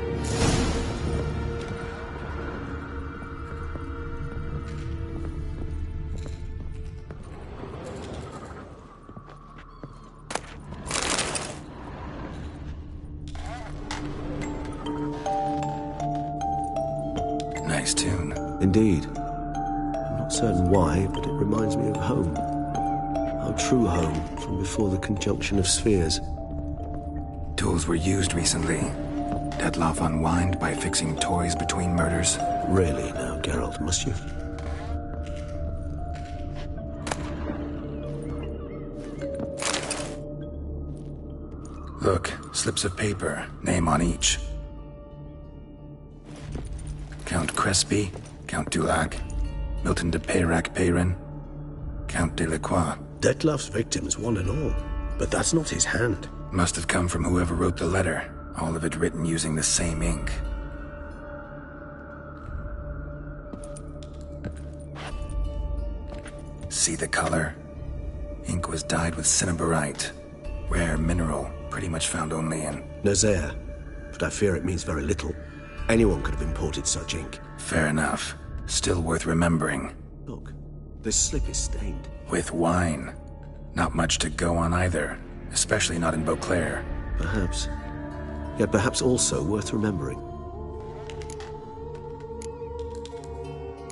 Nice tune. Indeed. I'm not certain why, but it reminds me of home. Our true home from before the conjunction of spheres. Tools were used recently. Dettlaff unwind by fixing toys between murders. Really now, Geralt, must you? Look, slips of paper, name on each. Count Crespi, Count Dulac, Milton de Peyrac-Peyrin, Count Delacroix. Dettlaff's victims, one and all. But that's not his hand. Must have come from whoever wrote the letter. All of it written using the same ink. See the color? Ink was dyed with cinnabarite. Rare mineral, pretty much found only in Nazaire. But I fear it means very little. Anyone could have imported such ink. Fair enough. Still worth remembering. Look, this slip is stained. With wine. Not much to go on either. Especially not in Beauclair. Perhaps. Yet perhaps also worth remembering.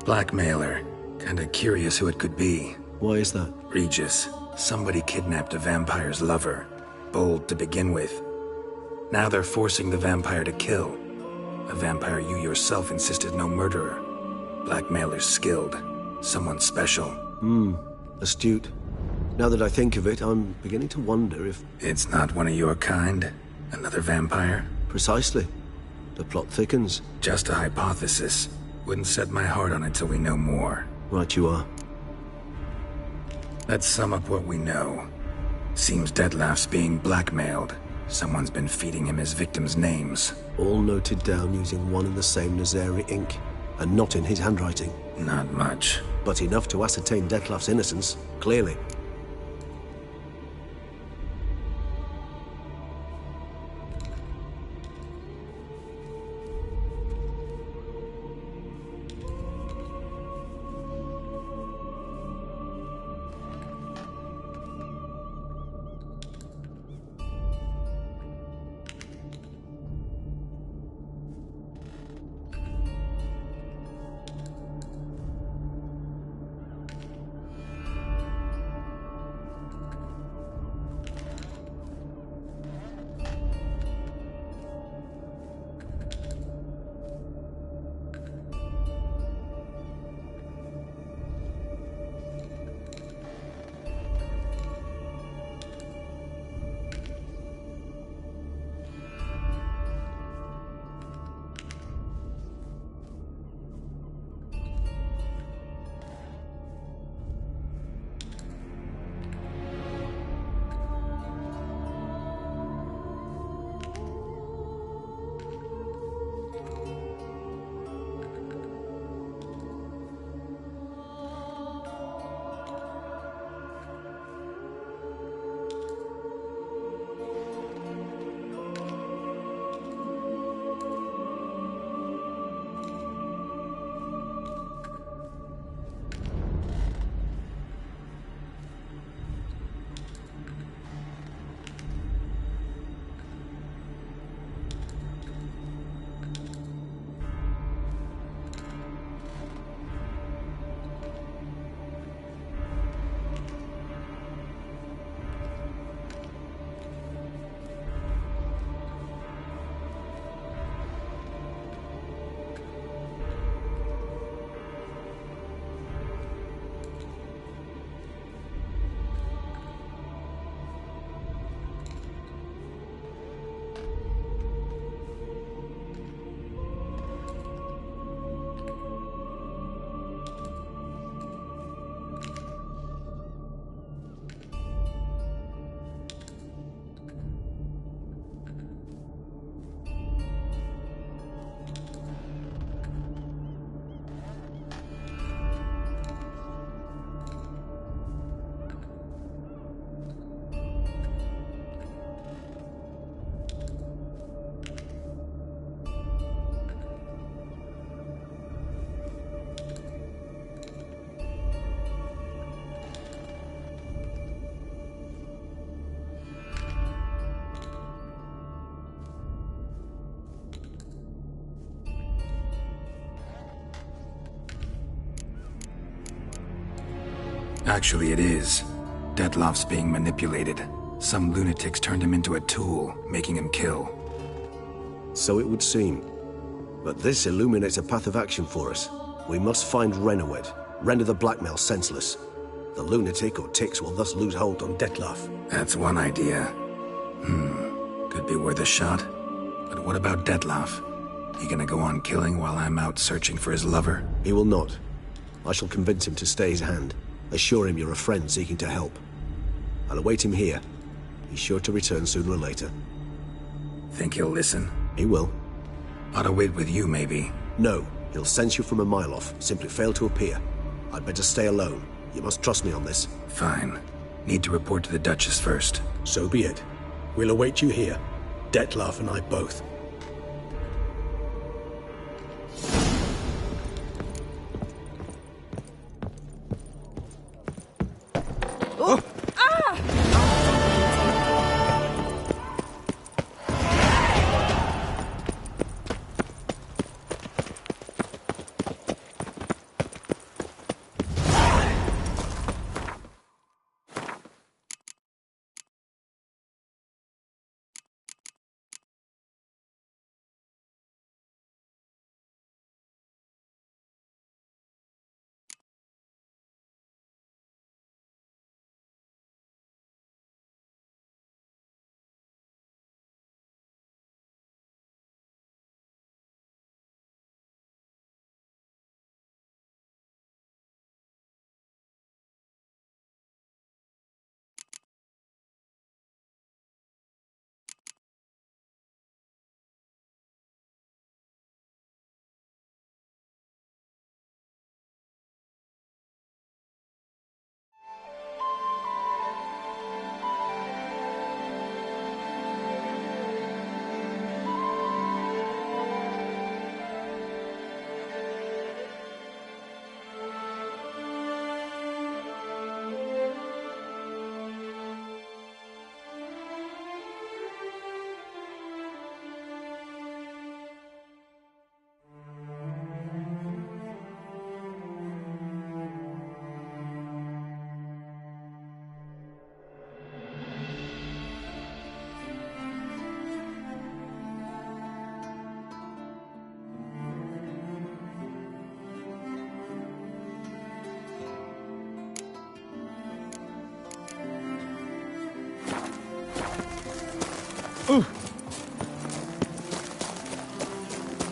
Blackmailer. Kinda curious who it could be. Why is that? Regis. Somebody kidnapped a vampire's lover. Bold to begin with. Now they're forcing the vampire to kill. A vampire you yourself insisted no murderer. Blackmailer's skilled. Someone special. Astute. Now that I think of it, I'm beginning to wonder if... It's not one of your kind? Another vampire? Precisely. The plot thickens. Just a hypothesis. Wouldn't set my heart on it till we know more. Right you are. Let's sum up what we know. Seems Dettlaff's being blackmailed. Someone's been feeding him his victims' names. All noted down using one and the same Nazari ink. And not in his handwriting. Not much. But enough to ascertain Dettlaff's innocence, clearly. Actually, it is. Dettlaff's being manipulated. Some lunatics turned him into a tool, making him kill. So it would seem. But this illuminates a path of action for us. We must find Renowed, render the blackmail senseless. The lunatic or ticks will thus lose hold on Dettlaff. That's one idea. Could be worth a shot. But what about Dettlaff? He gonna go on killing while I'm out searching for his lover? He will not. I shall convince him to stay his hand. Assure him you're a friend seeking to help. I'll await him here. He's sure to return sooner or later. Think he'll listen? He will. Ought to wait with you, maybe. No, he'll sense you from a mile off. Simply fail to appear. I'd better stay alone. You must trust me on this. Fine. Need to report to the Duchess first. So be it. We'll await you here. Dettlaff and I both.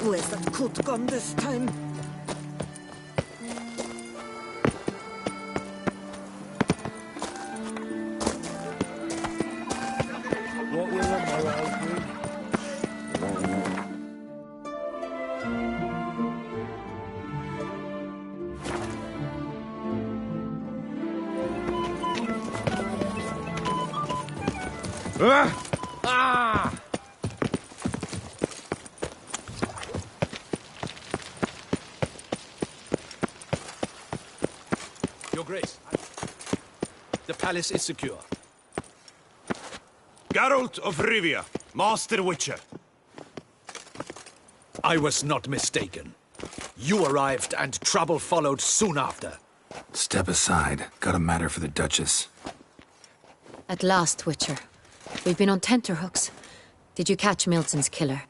Where's that coot gone this time? What will the morale be? Your Grace, the palace is secure. Geralt of Rivia, Master Witcher. I was not mistaken. You arrived and trouble followed soon after. Step aside. Got a matter for the Duchess. At last, Witcher. We've been on tenterhooks. Did you catch Milton's killer?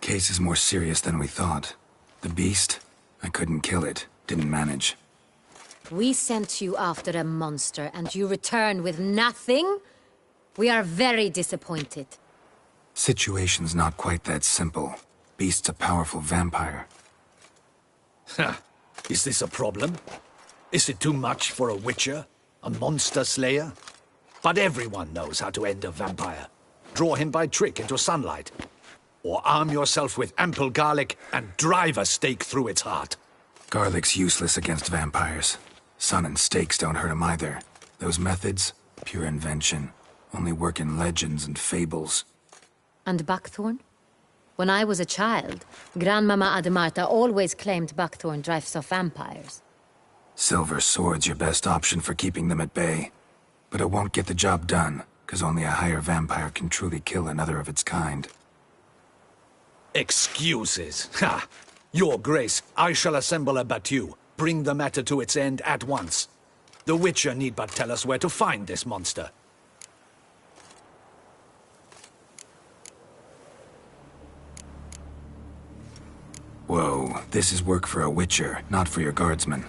Case is more serious than we thought. The beast? I couldn't kill it. Didn't manage. We sent you after a monster, and you return with nothing? We are very disappointed. Situation's not quite that simple. Beast's a powerful vampire. Is this a problem? Is it too much for a Witcher? A monster slayer? But everyone knows how to end a vampire. Draw him by trick into sunlight. Or arm yourself with ample garlic and drive a stake through its heart. Garlic's useless against vampires. Sun and stakes don't hurt him either. Those methods, pure invention. Only work in legends and fables. And Buckthorn? When I was a child, Grandmama Ademarta always claimed buckthorn drives off vampires. Silver Sword's your best option for keeping them at bay. But it won't get the job done, because only a higher vampire can truly kill another of its kind. Excuses. Ha! Your Grace, I shall assemble a battue. Bring the matter to its end at once. The Witcher need but tell us where to find this monster. Whoa, this is work for a Witcher, not for your guardsmen.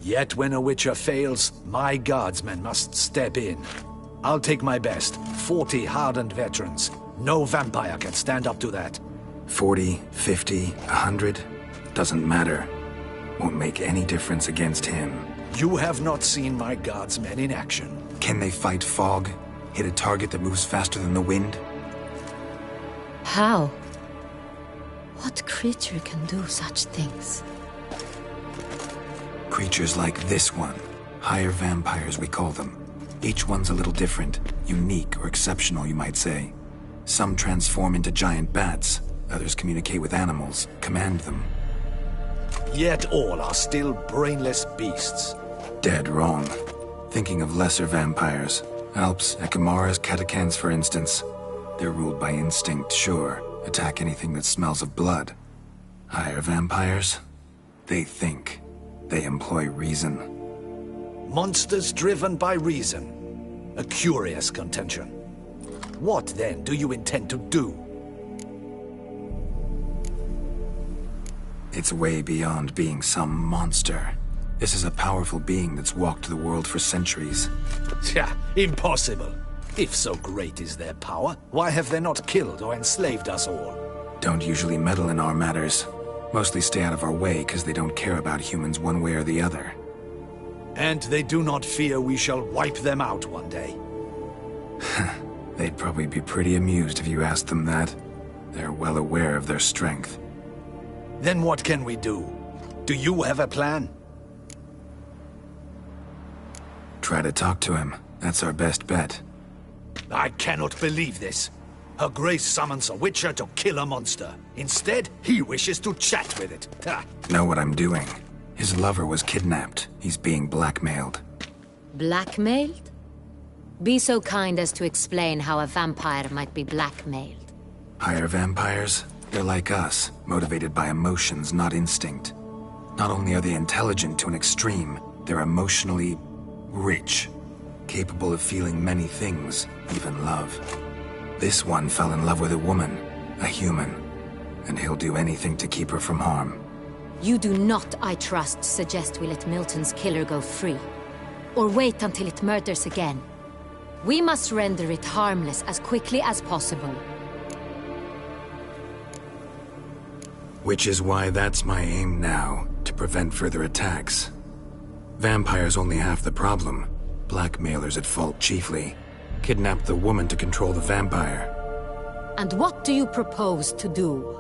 Yet when a Witcher fails, my guardsmen must step in. I'll take my best, 40 hardened veterans. No vampire can stand up to that. 40, 50, 100? Doesn't matter. Won't make any difference against him. You have not seen my guardsmen in action. Can they fight fog? Hit a target that moves faster than the wind? How? What creature can do such things? Creatures like this one. Higher vampires, we call them. Each one's a little different. Unique or exceptional, you might say. Some transform into giant bats. Others communicate with animals, command them. Yet all are still brainless beasts. Dead wrong. Thinking of lesser vampires. Alps, Ekamaras, Catacans, for instance. They're ruled by instinct, sure. Attack anything that smells of blood. Higher vampires? They think. They employ reason. Monsters driven by reason. A curious contention. What, then, do you intend to do? It's way beyond being some monster. This is a powerful being that's walked the world for centuries. Tja, impossible. If so great is their power, why have they not killed or enslaved us all? Don't usually meddle in our matters. Mostly stay out of our way because they don't care about humans one way or the other. And they do not fear we shall wipe them out one day. They'd probably be pretty amused if you asked them that. They're well aware of their strength. Then what can we do? Do you have a plan? Try to talk to him. That's our best bet. I cannot believe this. Her Grace summons a Witcher to kill a monster. Instead, he wishes to chat with it. Ha. Know what I'm doing. His lover was kidnapped. He's being blackmailed. Blackmailed? Be so kind as to explain how a vampire might be blackmailed. Higher vampires? They're like us, motivated by emotions, not instinct. Not only are they intelligent to an extreme, they're emotionally rich. Capable of feeling many things, even love. This one fell in love with a woman, a human, and he'll do anything to keep her from harm. You do not, I trust, suggest we let Milton's killer go free. Or wait until it murders again. We must render it harmless as quickly as possible. Which is why that's my aim now, to prevent further attacks. Vampires only half the problem. Blackmailers at fault chiefly. Kidnap the woman to control the vampire. And what do you propose to do?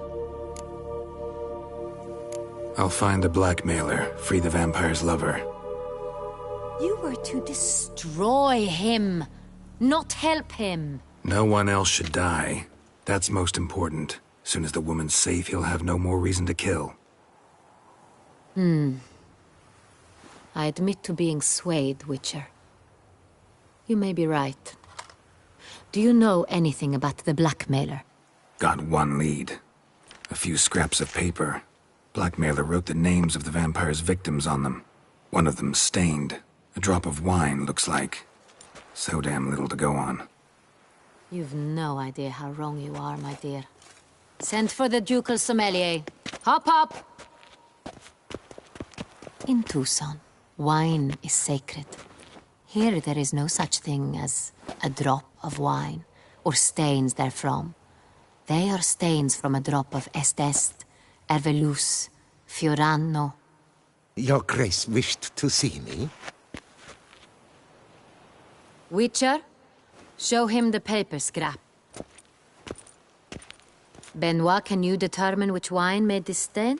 I'll find the blackmailer, free the vampire's lover. You were to destroy him, not help him. No one else should die. That's most important. Soon as the woman's safe, he'll have no more reason to kill. I admit to being swayed, Witcher. You may be right. Do you know anything about the blackmailer? Got one lead. A few scraps of paper. Blackmailer wrote the names of the vampire's victims on them. One of them stained. A drop of wine, looks like. So damn little to go on. You've no idea how wrong you are, my dear. Send for the ducal sommelier. Hop, hop! In Tucson, wine is sacred. Here there is no such thing as a drop of wine, or stains therefrom. They are stains from a drop of Estest, Ervelus, Fiorano. Your Grace wished to see me? Witcher, show him the paper scrap. Benoit, can you determine which wine made this stain?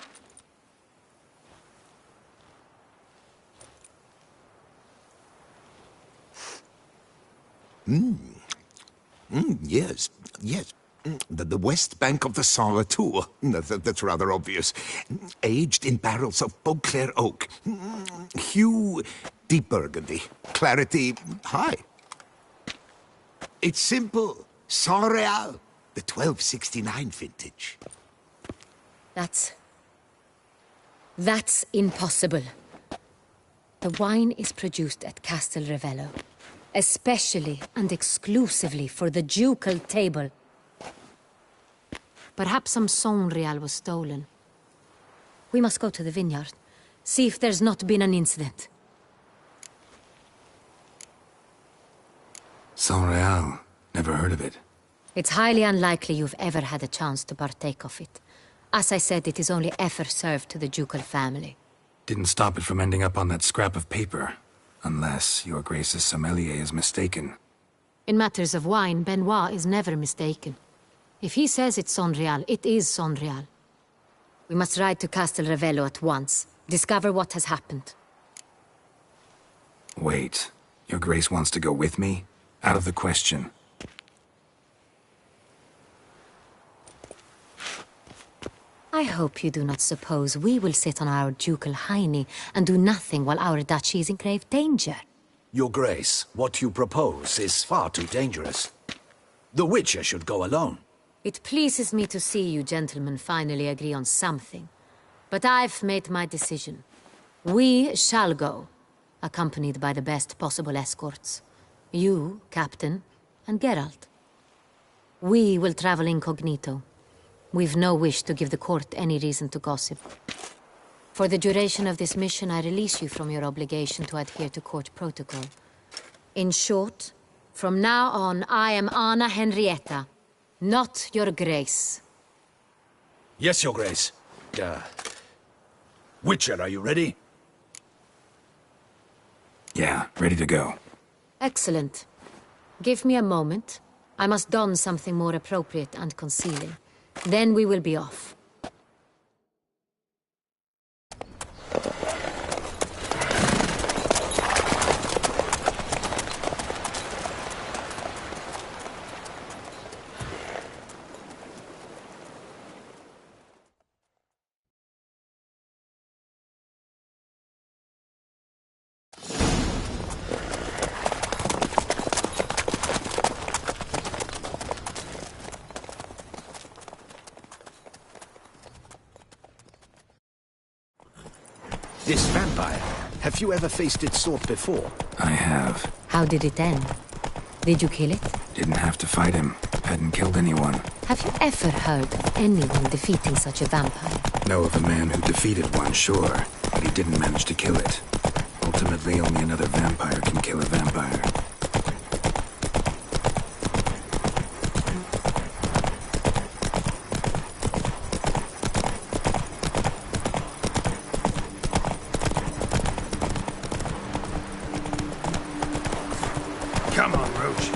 Yes. The west bank of the Saint Retour. That's rather obvious. Aged in barrels of Beauclair oak. Hue, deep burgundy. Clarity, high. It's simple. Saint Real, the 1269 vintage. That's impossible. The wine is produced at Castel Ravello, especially and exclusively for the ducal table. Perhaps some Saint Real was stolen. We must go to the vineyard, see if there's not been an incident. Saint Real. Never heard of it. It's highly unlikely you've ever had a chance to partake of it. As I said, it is only ever served to the ducal family. Didn't stop it from ending up on that scrap of paper. Unless your Grace's sommelier is mistaken. In matters of wine, Benoit is never mistaken. If he says it's Saint Real, it is Saint Real. We must ride to Castel Ravello at once. Discover what has happened. Wait. Your Grace wants to go with me? Out of the question. I hope you do not suppose we will sit on our ducal hiney and do nothing while our duchy is in grave danger. Your Grace, what you propose is far too dangerous. The Witcher should go alone. It pleases me to see you gentlemen finally agree on something. But I've made my decision. We shall go, accompanied by the best possible escorts. You, Captain, and Geralt. We will travel incognito. We've no wish to give the court any reason to gossip. For the duration of this mission, I release you from your obligation to adhere to court protocol. In short, from now on, I am Anna Henrietta, not your Grace. Yes, Your Grace. Witcher, are you ready? Yeah, ready to go. Excellent. Give me a moment. I must don something more appropriate and concealing. Then we will be off. This vampire, have you ever faced its sort before? I have. How did it end? Did you kill it? Didn't have to fight him. Hadn't killed anyone. Have you ever heard of anyone defeating such a vampire? Know of a man who defeated one, sure, but he didn't manage to kill it. Ultimately, only another vampire can kill a vampire. Come on, Roach.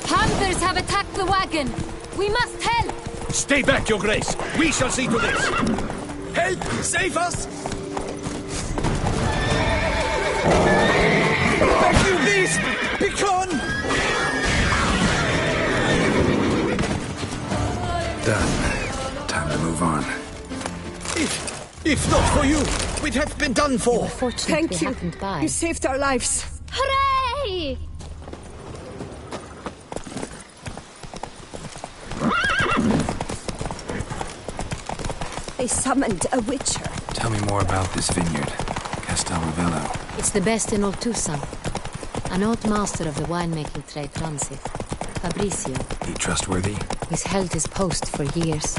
Hunters have attacked the wagon! We must help! Stay back, Your Grace! We shall see to this! Help! Save us! Back, you beast! Begone! Done. Time to move on. If not for you, we'd have been done for. Thank you. You saved our lives. Hooray! They summoned a witcher. Tell me more about this vineyard. Castel Ravello. It's the best in Oltusan. An old master of the winemaking trade runs it. Fabrizio. He trustworthy? He's held his post for years.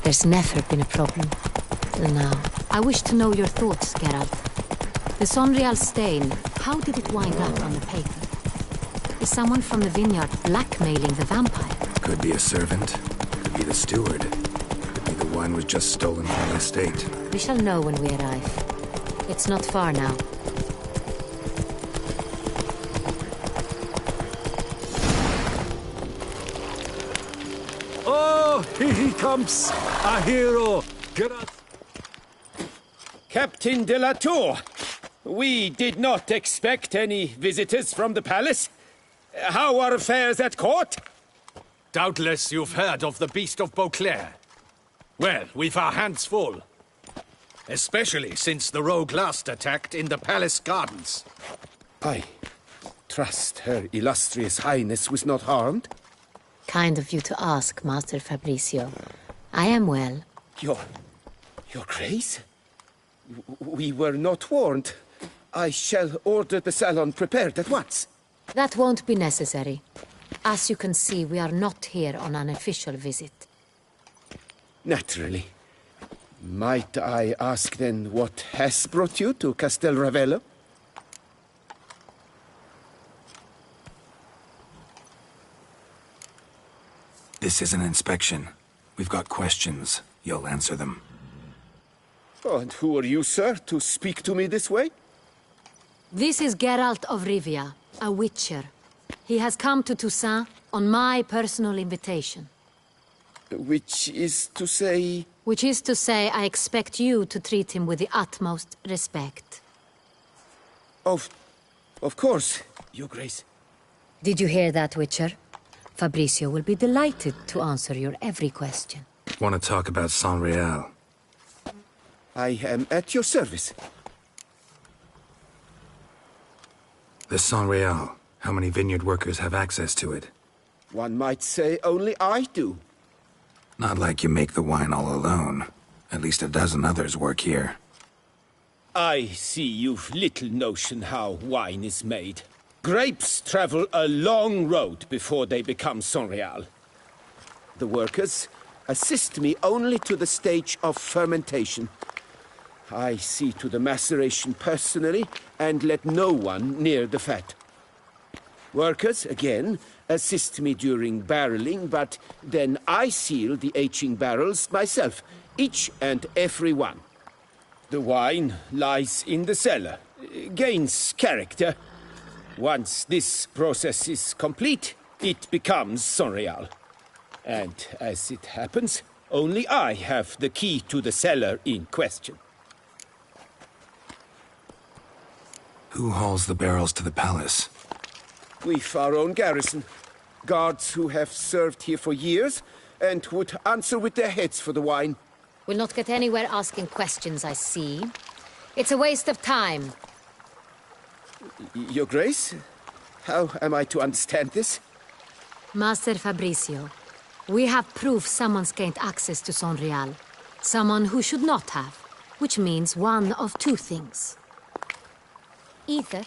There's never been a problem. Till now. I wish to know your thoughts, Geralt. The Saint Real stain, how did it wind up on the paper? Is someone from the vineyard blackmailing the vampire? Could be a servant. Could be the steward. Could be the wine was just stolen from the estate. We shall know when we arrive. It's not far now. Oh, here he comes! A hero! Geralt! Captain de la Tour! We did not expect any visitors from the palace. How are affairs at court? Doubtless you've heard of the Beast of Beauclair. Well, we've our hands full. Especially since the rogue last attacked in the palace gardens. I trust Her Illustrious Highness was not harmed? Kind of you to ask, Master Fabricio. I am well. Your Grace? We were not warned. I shall order the salon prepared at once. That won't be necessary. As you can see, we are not here on an official visit. Naturally. Might I ask then what has brought you to Castel Ravello? This is an inspection. We've got questions. You'll answer them. Oh, and who are you, sir, to speak to me this way? This is Geralt of Rivia, a witcher. He has come to Toussaint on my personal invitation. Which is to say... Which is to say, I expect you to treat him with the utmost respect. Of course, Your Grace. Did you hear that, Witcher? Fabricio will be delighted to answer your every question. Want to talk about Saint-Réal? I am at your service. The Saint-Réal. How many vineyard workers have access to it? One might say only I do. Not like you make the wine all alone. At least a dozen others work here. I see you've little notion how wine is made. Grapes travel a long road before they become Saint-Réal. The workers assist me only to the stage of fermentation. I see to the maceration personally and let no one near the fat. Workers, again, assist me during barreling, but then I seal the aging barrels myself, each and every one. The wine lies in the cellar, gains character. Once this process is complete, it becomes Saint-Réal. And as it happens, only I have the key to the cellar in question. Who hauls the barrels to the palace? We've our own garrison. Guards who have served here for years and would answer with their heads for the wine. We'll not get anywhere asking questions, I see. It's a waste of time. Your Grace? How am I to understand this? Master Fabricio, we have proof someone's gained access to Saint-Réal. Someone who should not have. Which means one of two things. Either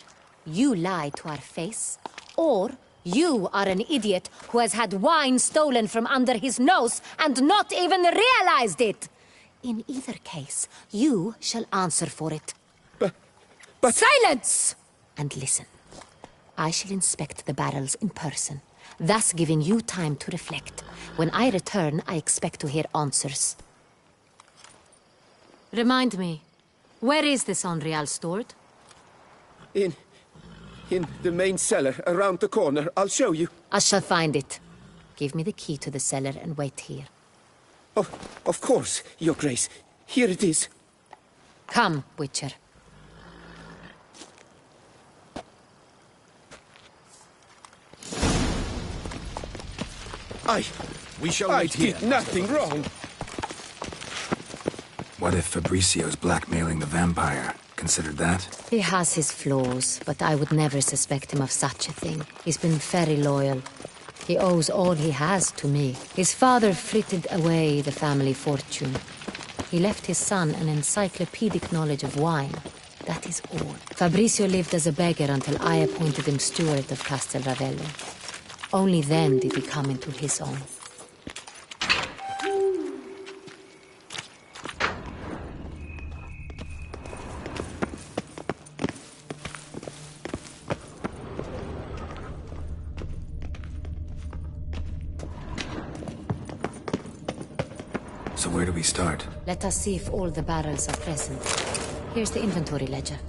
you lie to our face, or you are an idiot who has had wine stolen from under his nose and not even realized it. In either case, you shall answer for it. But... Silence! And listen. I shall inspect the barrels in person, thus giving you time to reflect. When I return, I expect to hear answers. Remind me, where is the Saint-Réal stored? In the main cellar, around the corner. I'll show you. I shall find it. Give me the key to the cellar and wait here. Oh, of course, Your Grace. Here it is. Come, Witcher. We shall wait here. I did nothing wrong. What if Fabricio's blackmailing the vampire? Considered that? He has his flaws, but I would never suspect him of such a thing. He's been very loyal. He owes all he has to me. His father frittered away the family fortune. He left his son an encyclopedic knowledge of wine. That is all. Fabricio lived as a beggar until I appointed him steward of Castel Ravello. Only then did he come into his own. So where do we start? Let us see if all the barrels are present. Here's the inventory ledger.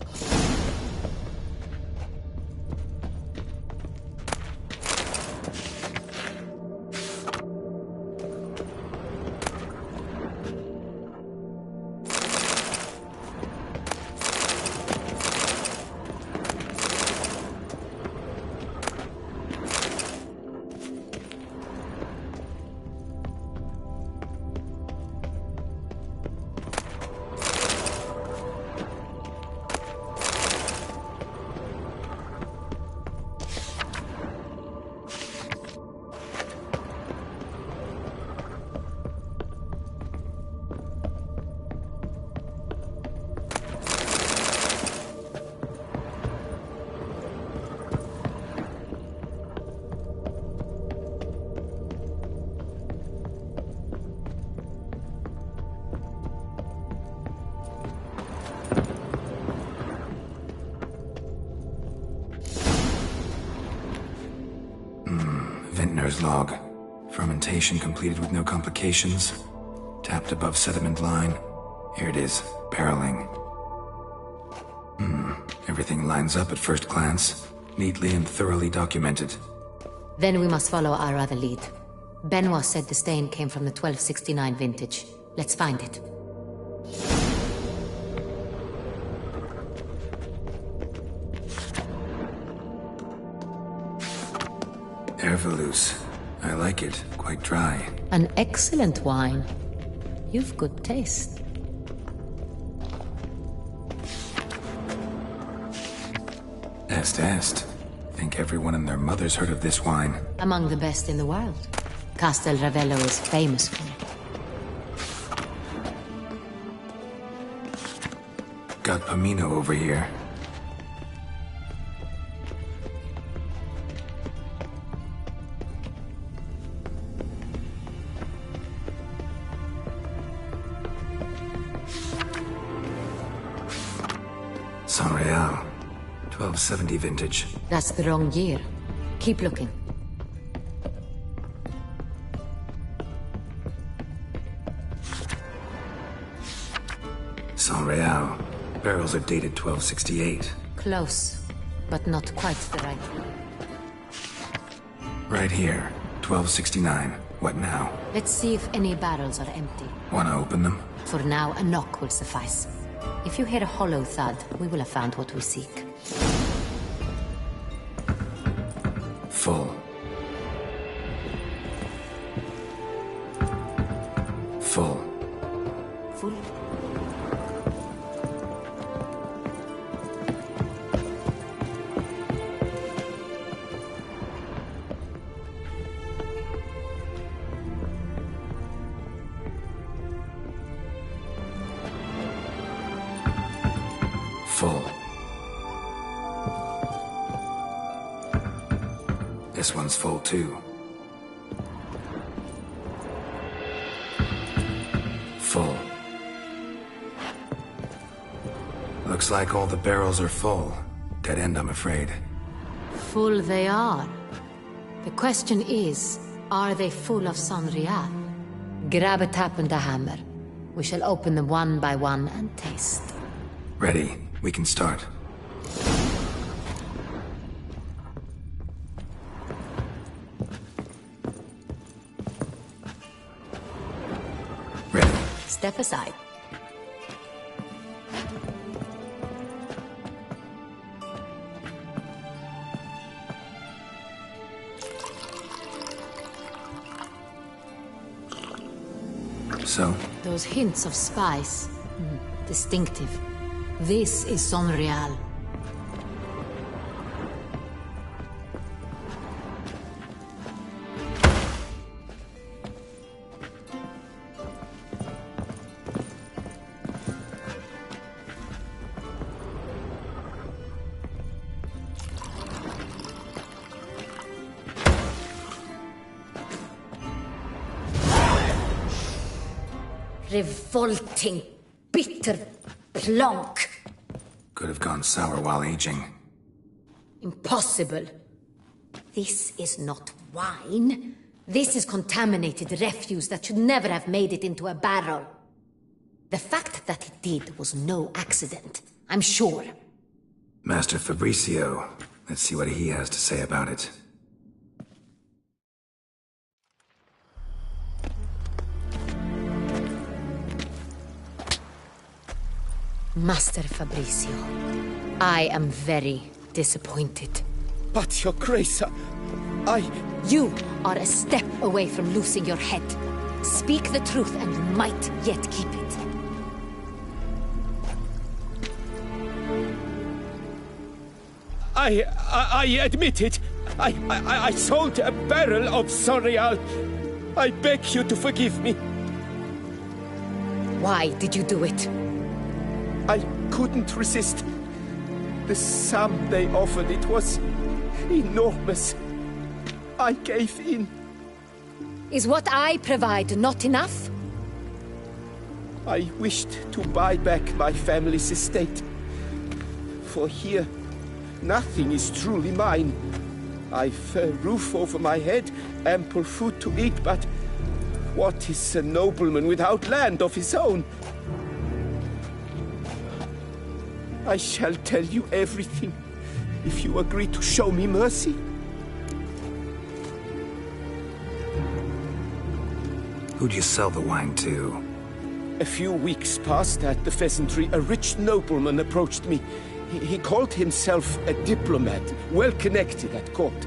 log. Fermentation completed with no complications. Tapped above sediment line. Here it is, barreling. Everything lines up at first glance. Neatly and thoroughly documented. Then we must follow our other lead. Benoit said the stain came from the 1269 vintage. Let's find it. Herveloos. I like it. Quite dry. An excellent wine. You've good taste. Est. Think everyone and their mother's heard of this wine. Among the best in the world. Castel Ravello is famous for it. Got Pomino over here. Saint-Réal. 1270 vintage. That's the wrong year. Keep looking. Saint-Réal. Barrels are dated 1268. Close, but not quite the right one. Right here. 1269. What now? Let's see if any barrels are empty. Wanna open them? For now, a knock will suffice. If you hear a hollow thud, we will have found what we seek. Full. Full. Full? Full. This one's full too. Full. Looks like all the barrels are full. Dead end, I'm afraid. Full they are. The question is, are they full of Saint-Réal? Grab a tap and a hammer. We shall open them one by one and taste. Ready. We can start. Ready. Step aside. So? Those hints of spice. Distinctive. This is Saint-Réal. Revolting, bitter plonk. Could have gone sour while aging. Impossible. This is not wine. This is contaminated refuse that should never have made it into a barrel. The fact that it did was no accident, I'm sure. Master Fabricio. Let's see what he has to say about it. Master Fabricio, I am very disappointed. But, Your Grace, You are a step away from losing your head. Speak the truth and you might yet keep it. I admit it. I sold a barrel of Saint-Réal. I beg you to forgive me. Why did you do it? I couldn't resist. The sum they offered, it was enormous. I gave in. Is what I provide not enough? I wished to buy back my family's estate. For here, nothing is truly mine. I've a roof over my head, ample food to eat, but what is a nobleman without land of his own? I shall tell you everything, if you agree to show me mercy. Who'd you sell the wine to? A few weeks past at the Pheasantry, a rich nobleman approached me. He called himself a diplomat, well connected at court.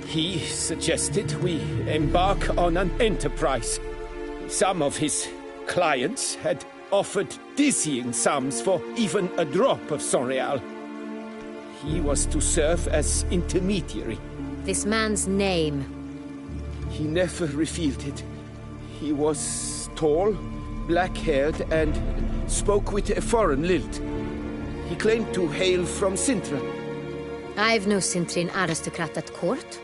He suggested we embark on an enterprise. Some of his clients had offered dizzying sums for even a drop of Sonreal. He was to serve as intermediary. This man's name? He never revealed it. He was tall, black-haired, and spoke with a foreign lilt. He claimed to hail from Sintra. I've no Sintrian aristocrat at court.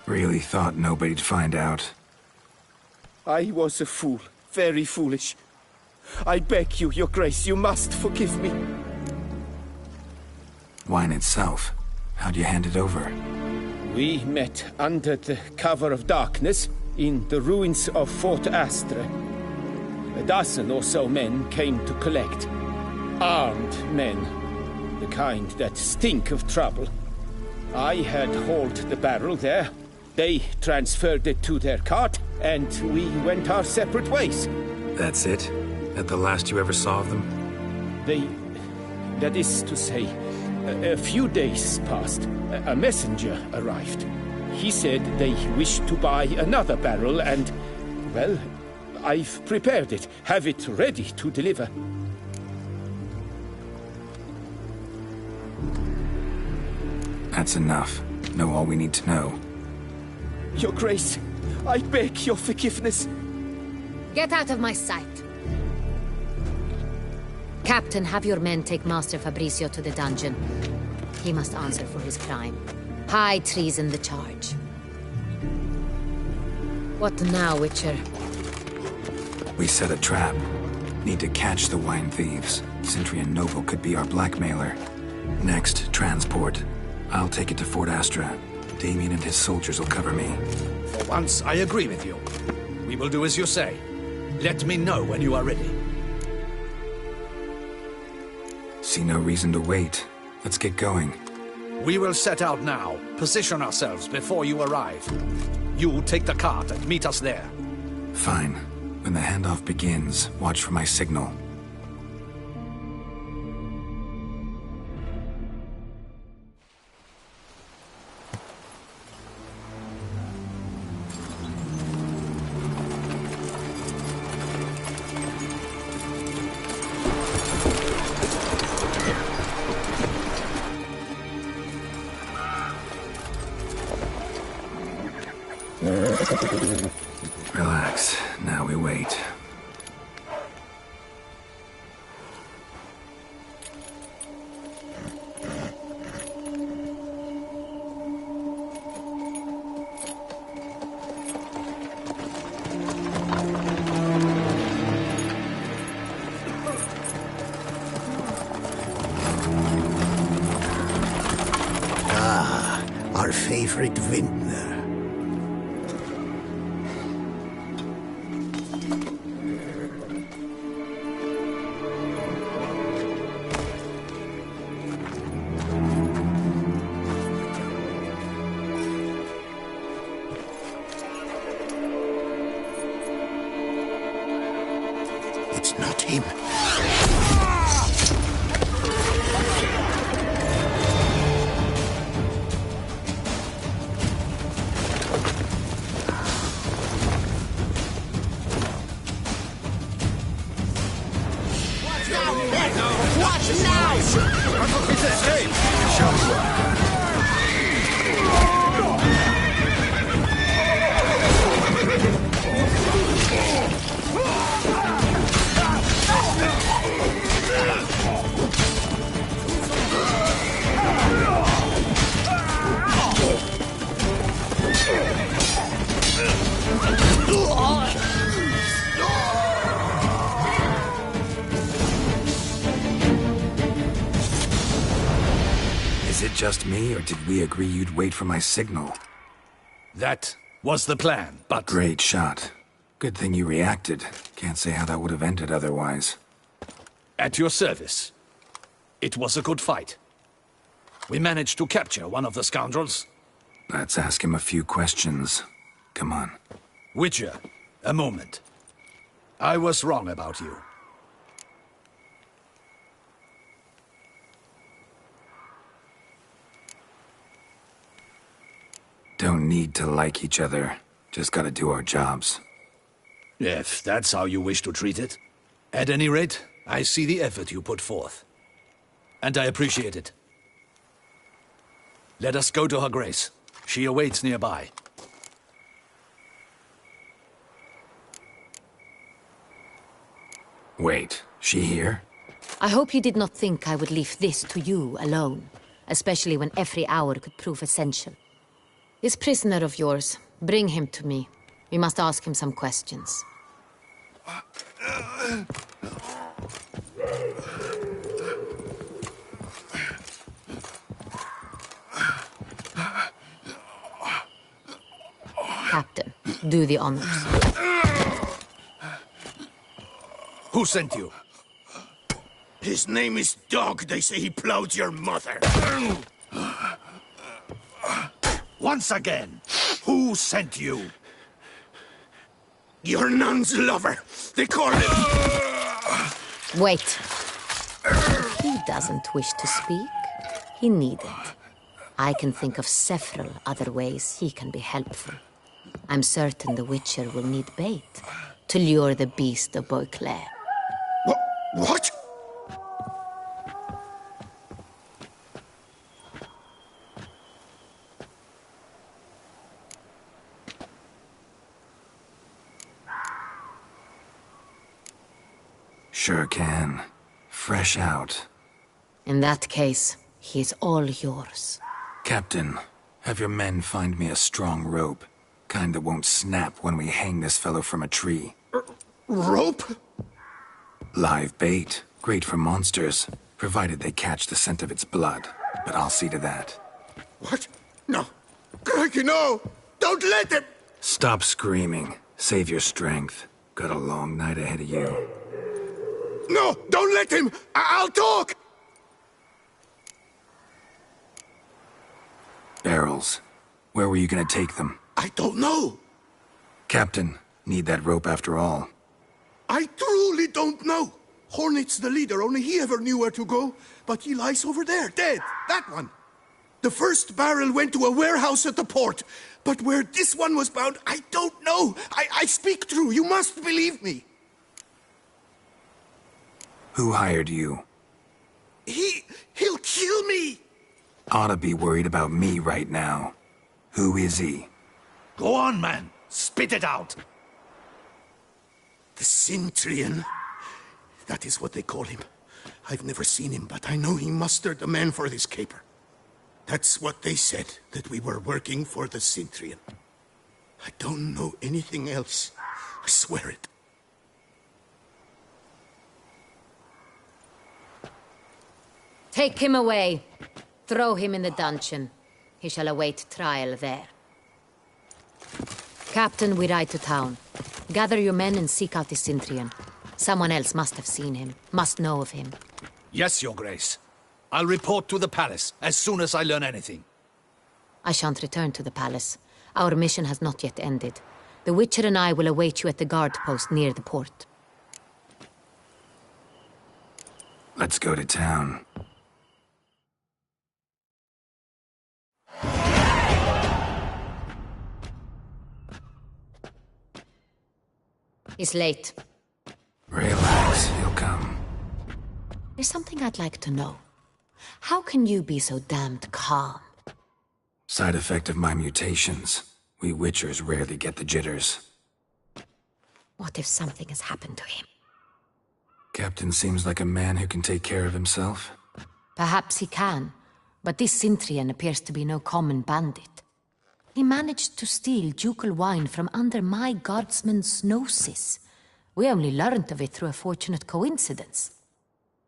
Really thought nobody'd find out. I was a fool, very foolish. I beg you, Your Grace, you must forgive me. Wine itself, how'd you hand it over? We met under the cover of darkness in the ruins of Fort Astre. A dozen or so men came to collect. Armed men. The kind that stink of trouble. I had hauled the barrel there. They transferred it to their cart, and we went our separate ways. That's it? That the last you ever saw of them? That is to say, a few days passed. A messenger arrived. He said they wished to buy another barrel and, well, I've prepared it. Have it ready to deliver. That's enough. Know all we need to know. Your Grace, I beg your forgiveness. Get out of my sight. Captain, have your men take Master Fabrizio to the dungeon. He must answer for his crime. High treason the charge. What now, Witcher? We set a trap. Need to catch the wine thieves. Sintrian Noble could be our blackmailer. Next, transport. I'll take it to Fort Astra. Damien and his soldiers will cover me. For once, I agree with you. We will do as you say. Let me know when you are ready. See no reason to wait. Let's get going. We will set out now. Position ourselves before you arrive. You take the cart and meet us there. Fine. When the handoff begins, watch for my signal. Relax. Now we wait. Ah, our favorite vintner. It's not him. Watch now! just me, or did we agree you'd wait for my signal? That was the plan, but... Great shot. Good thing you reacted. Can't say how that would have ended otherwise. At your service. It was a good fight. We managed to capture one of the scoundrels. Let's ask him a few questions. Come on. Witcher, a moment. I was wrong about you. Don't need to like each other. Just gotta do our jobs. If that's how you wish to treat it. At any rate, I see the effort you put forth. And I appreciate it. Let us go to her grace. She awaits nearby. Wait, she here? I hope you did not think I would leave this to you alone, especially when every hour could prove essential. This prisoner of yours, bring him to me. We must ask him some questions. Captain, do the honors. Who sent you? His name is Dog. They say he plowed your mother. Once again, who sent you? Your nun's lover. They call him... Wait. If he doesn't wish to speak, he needn't. I can think of several other ways he can be helpful. I'm certain the Witcher will need bait to lure the beast of Beauclair. What? Sure can. Fresh out. In that case, he is all yours. Captain, have your men find me a strong rope. Kind that won't snap when we hang this fellow from a tree. Rope? Live bait. Great for monsters, provided they catch the scent of its blood. But I'll see to that. What? No. Crikey, no! Don't let him! Stop screaming. Save your strength. Got a long night ahead of you. No! Don't let him! I'll talk! Barrels. Where were you gonna take them? I don't know. Captain, need that rope after all. I truly don't know. Hornet's the leader, only he ever knew where to go. But he lies over there, dead. That one. The first barrel went to a warehouse at the port. But where this one was bound, I don't know. I speak true. You must believe me. Who hired you? He'll kill me. Oughta be worried about me right now. Who is he? Go on, man. Spit it out. The Cintrian. That is what they call him. I've never seen him, but I know he mustered the men for this caper. That's what they said, that we were working for the Cintrian. I don't know anything else. I swear it. Take him away. Throw him in the dungeon. He shall await trial there. Captain, we ride to town. Gather your men and seek out the Cintrian. Someone else must have seen him, must know of him. Yes, Your Grace. I'll report to the palace as soon as I learn anything. I shan't return to the palace. Our mission has not yet ended. The Witcher and I will await you at the guard post near the port. Let's go to town. It's late. Relax, he'll come. There's something I'd like to know. How can you be so damned calm? Side effect of my mutations. We Witchers rarely get the jitters. What if something has happened to him? Captain seems like a man who can take care of himself. Perhaps he can, but this Cintrian appears to be no common bandit. He managed to steal ducal wine from under my guardsman's noses. We only learned of it through a fortunate coincidence.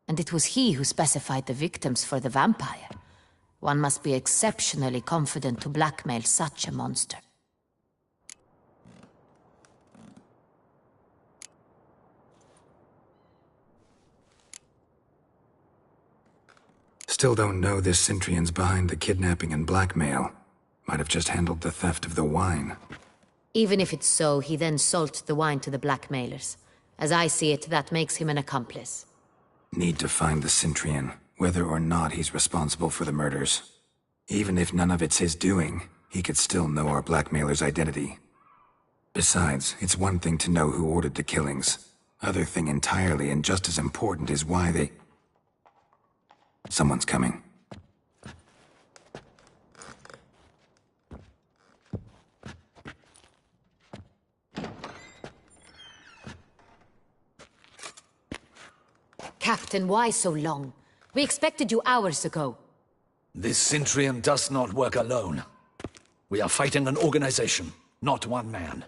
And it was he who specified the victims for the vampire. One must be exceptionally confident to blackmail such a monster. Still don't know this Centrion's behind the kidnapping and blackmail. Might have just handled the theft of the wine. Even if it's so, he then sold the wine to the blackmailers. As I see it, that makes him an accomplice. Need to find the Centrion, whether or not he's responsible for the murders. Even if none of it's his doing, he could still know our blackmailer's identity. Besides, it's one thing to know who ordered the killings. Other thing entirely, and just as important, is why they... Someone's coming. Captain, why so long? We expected you hours ago. This Centrion does not work alone. We are fighting an organization, not one man.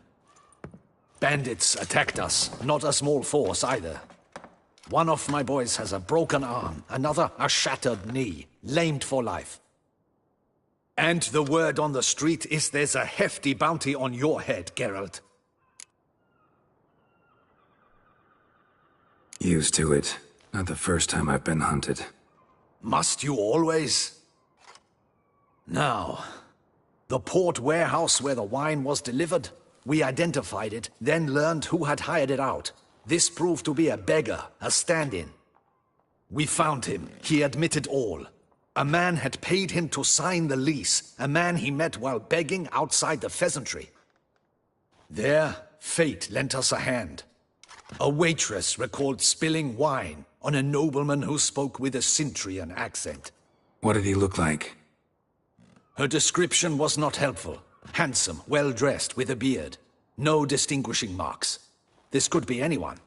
Bandits attacked us, not a small force either. One of my boys has a broken arm, another a shattered knee, lamed for life. And the word on the street is there's a hefty bounty on your head, Geralt. Used to it. Not the first time I've been hunted. Must you always? Now, the port warehouse where the wine was delivered, we identified it, then learned who had hired it out. This proved to be a beggar, a stand-in. We found him. He admitted all. A man had paid him to sign the lease, a man he met while begging outside the pheasantry. There, fate lent us a hand. A waitress recalled spilling wine on a nobleman who spoke with a Centrion accent. What did he look like? Her description was not helpful. Handsome, well-dressed, with a beard. No distinguishing marks. This could be anyone.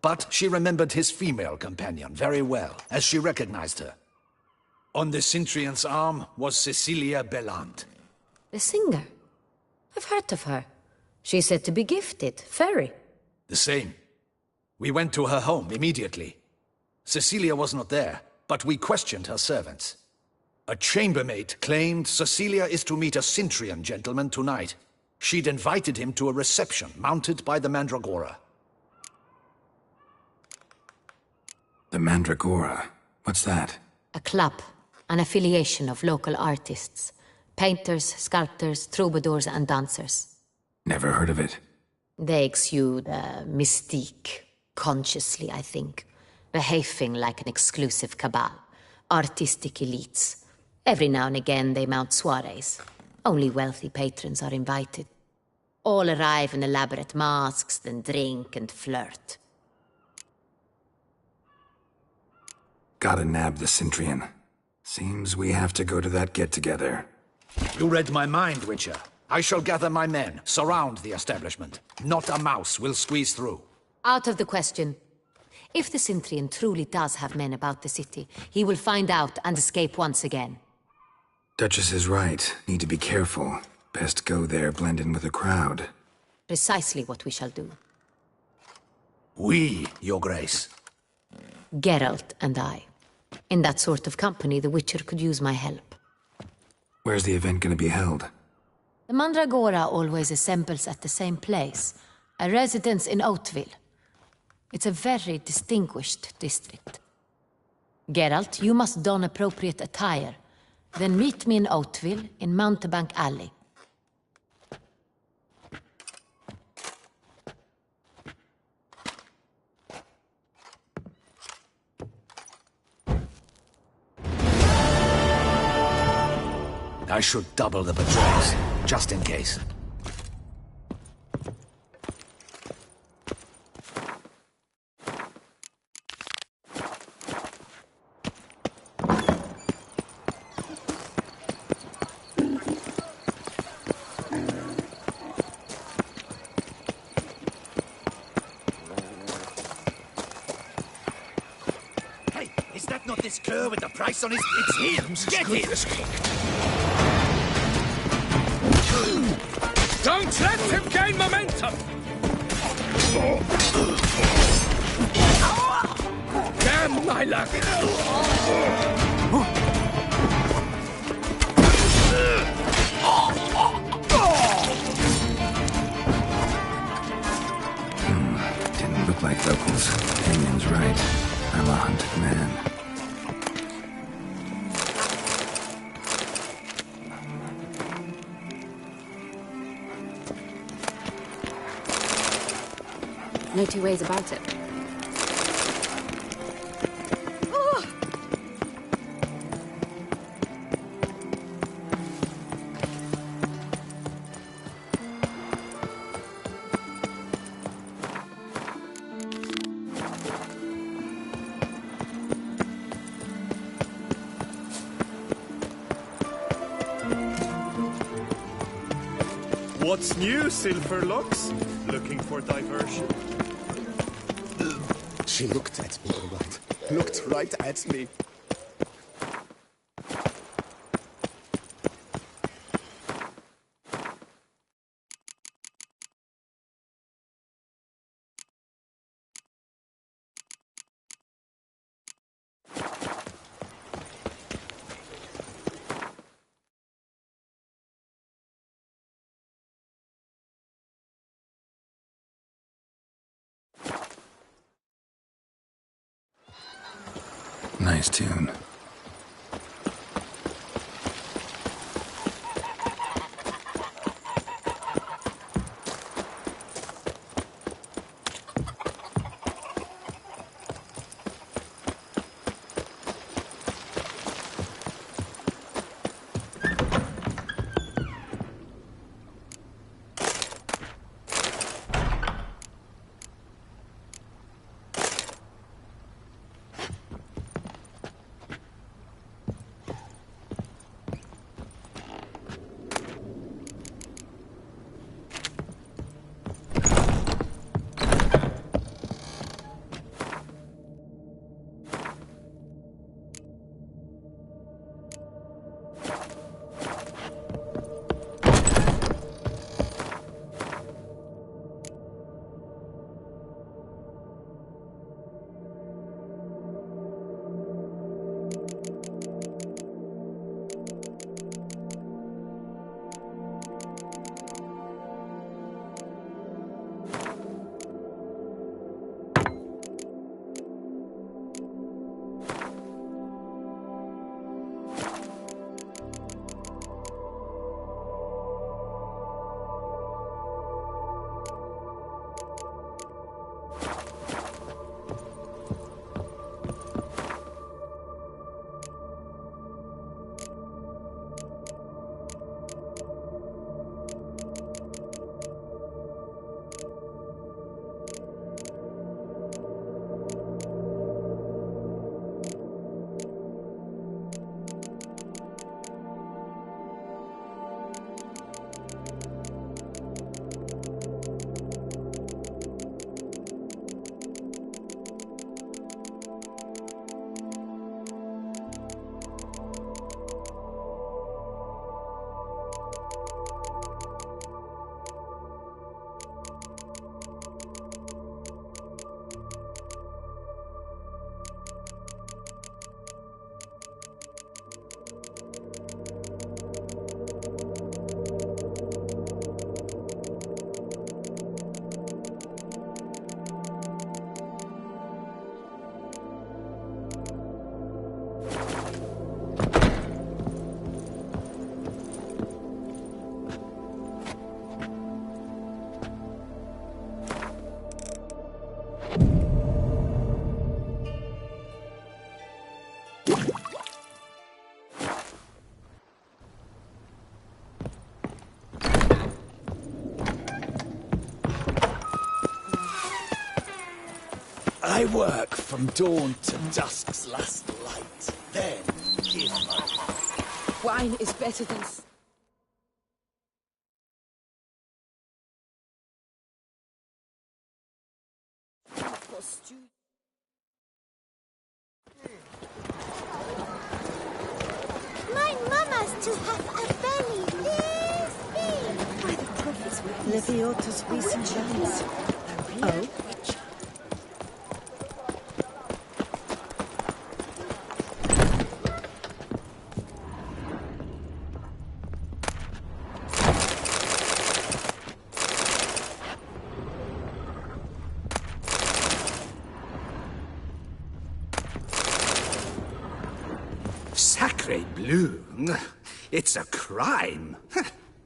But she remembered his female companion very well, as she recognized her. On the Centrion's arm was Cecilia Bellant. The singer? I've heard of her. She's said to be gifted, fairy. The same. We went to her home immediately. Cecilia was not there, but we questioned her servants. A chambermaid claimed Cecilia is to meet a Centrion gentleman tonight. She'd invited him to a reception mounted by the Mandragora. The Mandragora? What's that? A club, an affiliation of local artists. Painters, sculptors, troubadours and dancers. Never heard of it. They exude a mystique, consciously, I think. Behaving like an exclusive cabal. Artistic elites. Every now and again they mount soirees. Only wealthy patrons are invited. All arrive in elaborate masks, then drink and flirt. Gotta nab the Centrion. Seems we have to go to that get-together. You read my mind, Witcher. I shall gather my men, surround the establishment. Not a mouse will squeeze through. Out of the question. If the Centrion truly does have men about the city, he will find out and escape once again. Duchess is right. Need to be careful. Best go there, blend in with the crowd. Precisely what we shall do. We, Your Grace. Geralt and I. In that sort of company, the Witcher could use my help. Where's the event gonna be held? The Mandragora always assembles at the same place, a residence in Oatville. It's a very distinguished district. Geralt, you must don appropriate attire. Then meet me in Oatville, in Mountebank Alley. I should double the patrols, just in case. Hey, is that not this cur with the price on his... It's him! Get it! Don't let him gain momentum! Damn my luck! man. No two ways about it. What's new, Silverlocks? Looking for diversion? She looked at me, all right. Looked right at me. Nice tune. I work from dawn to dusk's last light. Then give my... Wine is better than... My mama's to have a belly this big. By the prophets with Leviotus Wiesenthal's. Oh? Sacre bleu. It's a crime.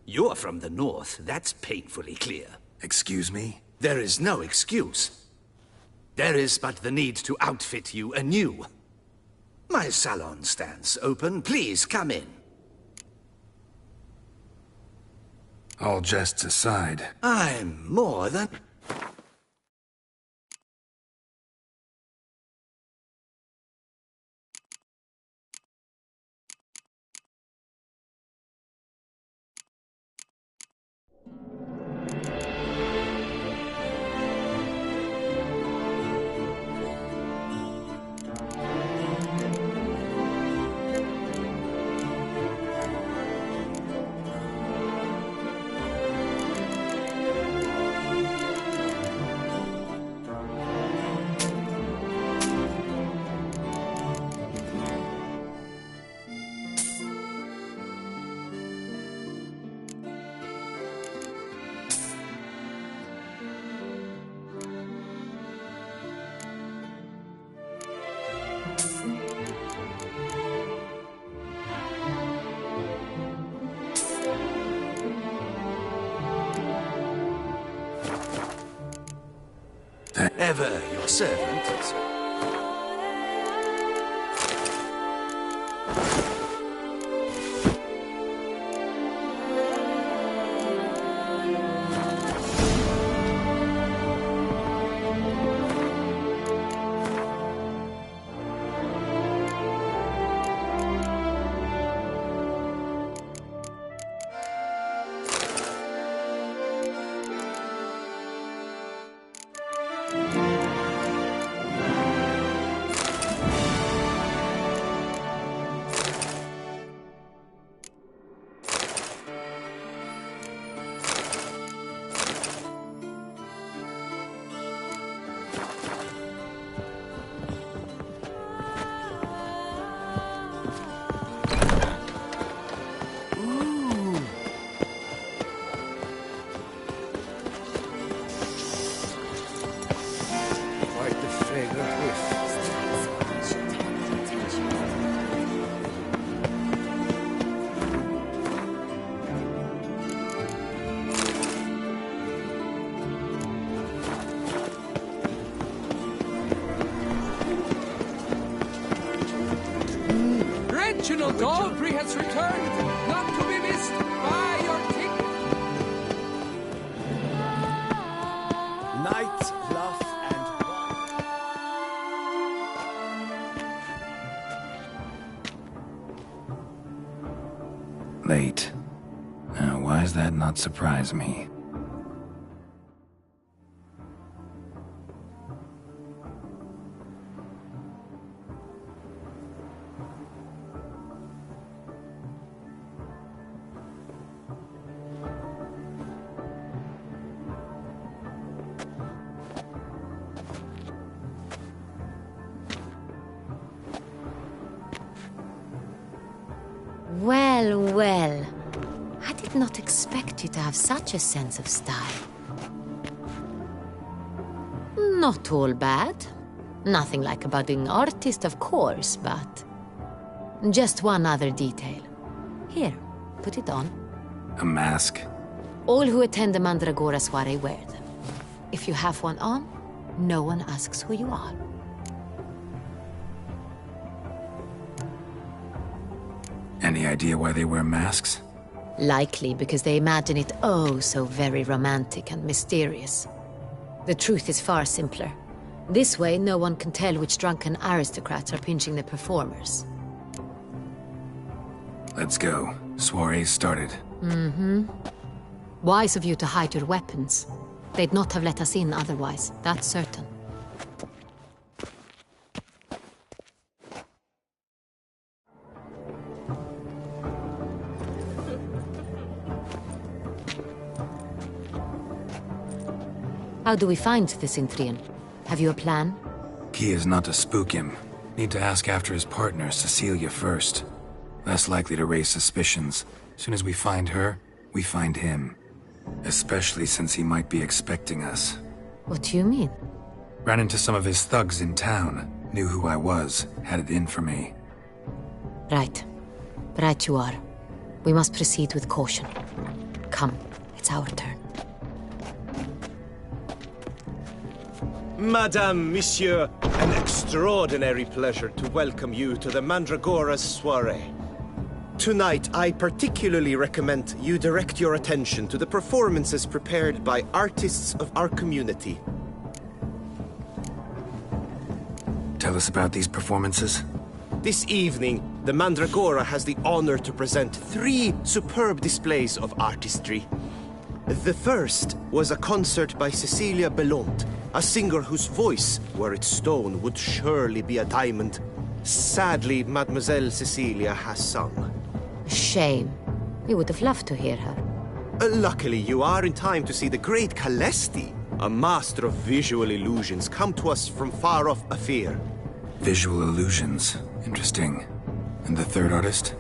You're from the north, that's painfully clear. Excuse me? There is no excuse. There is but the need to outfit you anew. My salon stands open. Please come in. All jests aside. I'm more than... Ever your servant, sir. Reginald Dalbury has returned, not to be missed by your king. Night, laugh, and Late. Now, why does that not surprise me? Well, well. I did not expect you to have such a sense of style. Not all bad. Nothing like a budding artist, of course, but... just one other detail. Here, put it on. A mask? All who attend the Mandragora soiree wear them. If you have one on, no one asks who you are. Any idea why they wear masks? Likely because they imagine it oh so very romantic and mysterious. The truth is far simpler. This way, no one can tell which drunken aristocrats are pinching the performers. Let's go. Soiree's started. Mm-hmm. Wise of you to hide your weapons. They'd not have let us in otherwise, that's certain. How do we find the Cintrian? Have you a plan? Key is not to spook him. Need to ask after his partner, Cecilia, first. Less likely to raise suspicions. Soon as we find her, we find him. Especially since he might be expecting us. What do you mean? Ran into some of his thugs in town. Knew who I was. Had it in for me. Right. Right you are. We must proceed with caution. Come, it's our turn. Madame, Monsieur, an extraordinary pleasure to welcome you to the Mandragora's soiree. Tonight, I particularly recommend you direct your attention to the performances prepared by artists of our community. Tell us about these performances. This evening, the Mandragora has the honor to present 3 superb displays of artistry. The first was a concert by Cecilia Bellont, a singer whose voice, were it stone, would surely be a diamond. Sadly, Mademoiselle Cecilia has sung. Shame. We would have loved to hear her. Luckily, you are in time to see the great Calesti, a master of visual illusions, come to us from far off Afir. Visual illusions. Interesting. And the third artist?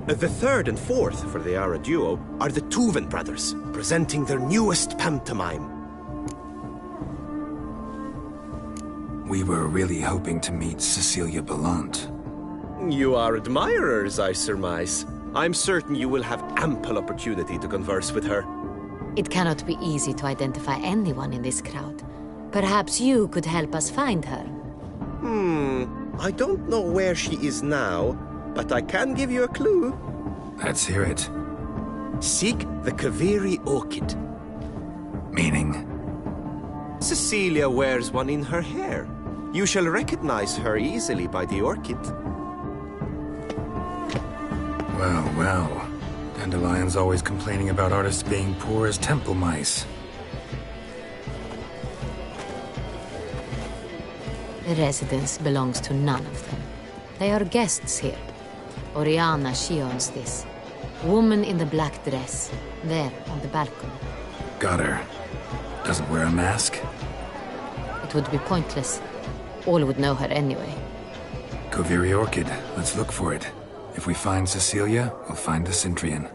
The third and fourth, for they are a duo, are the Tuven brothers, presenting their newest pantomime. We were really hoping to meet Cecilia Bellont. You are admirers, I surmise. I'm certain you will have ample opportunity to converse with her. It cannot be easy to identify anyone in this crowd. Perhaps you could help us find her. I don't know where she is now, but I can give you a clue. Let's hear it. Seek the Kaviri orchid. Meaning? Cecilia wears one in her hair. You shall recognize her easily by the orchid. Well, well. Dandelion's always complaining about artists being poor as temple mice. The residence belongs to none of them. They are guests here. Oriana, she owns this. Woman in the black dress. There, on the balcony. Got her. Doesn't wear a mask? It would be pointless. All would know her anyway. Kaviri Orchid. Let's look for it. If we find Cecilia, we'll find the Cintrian.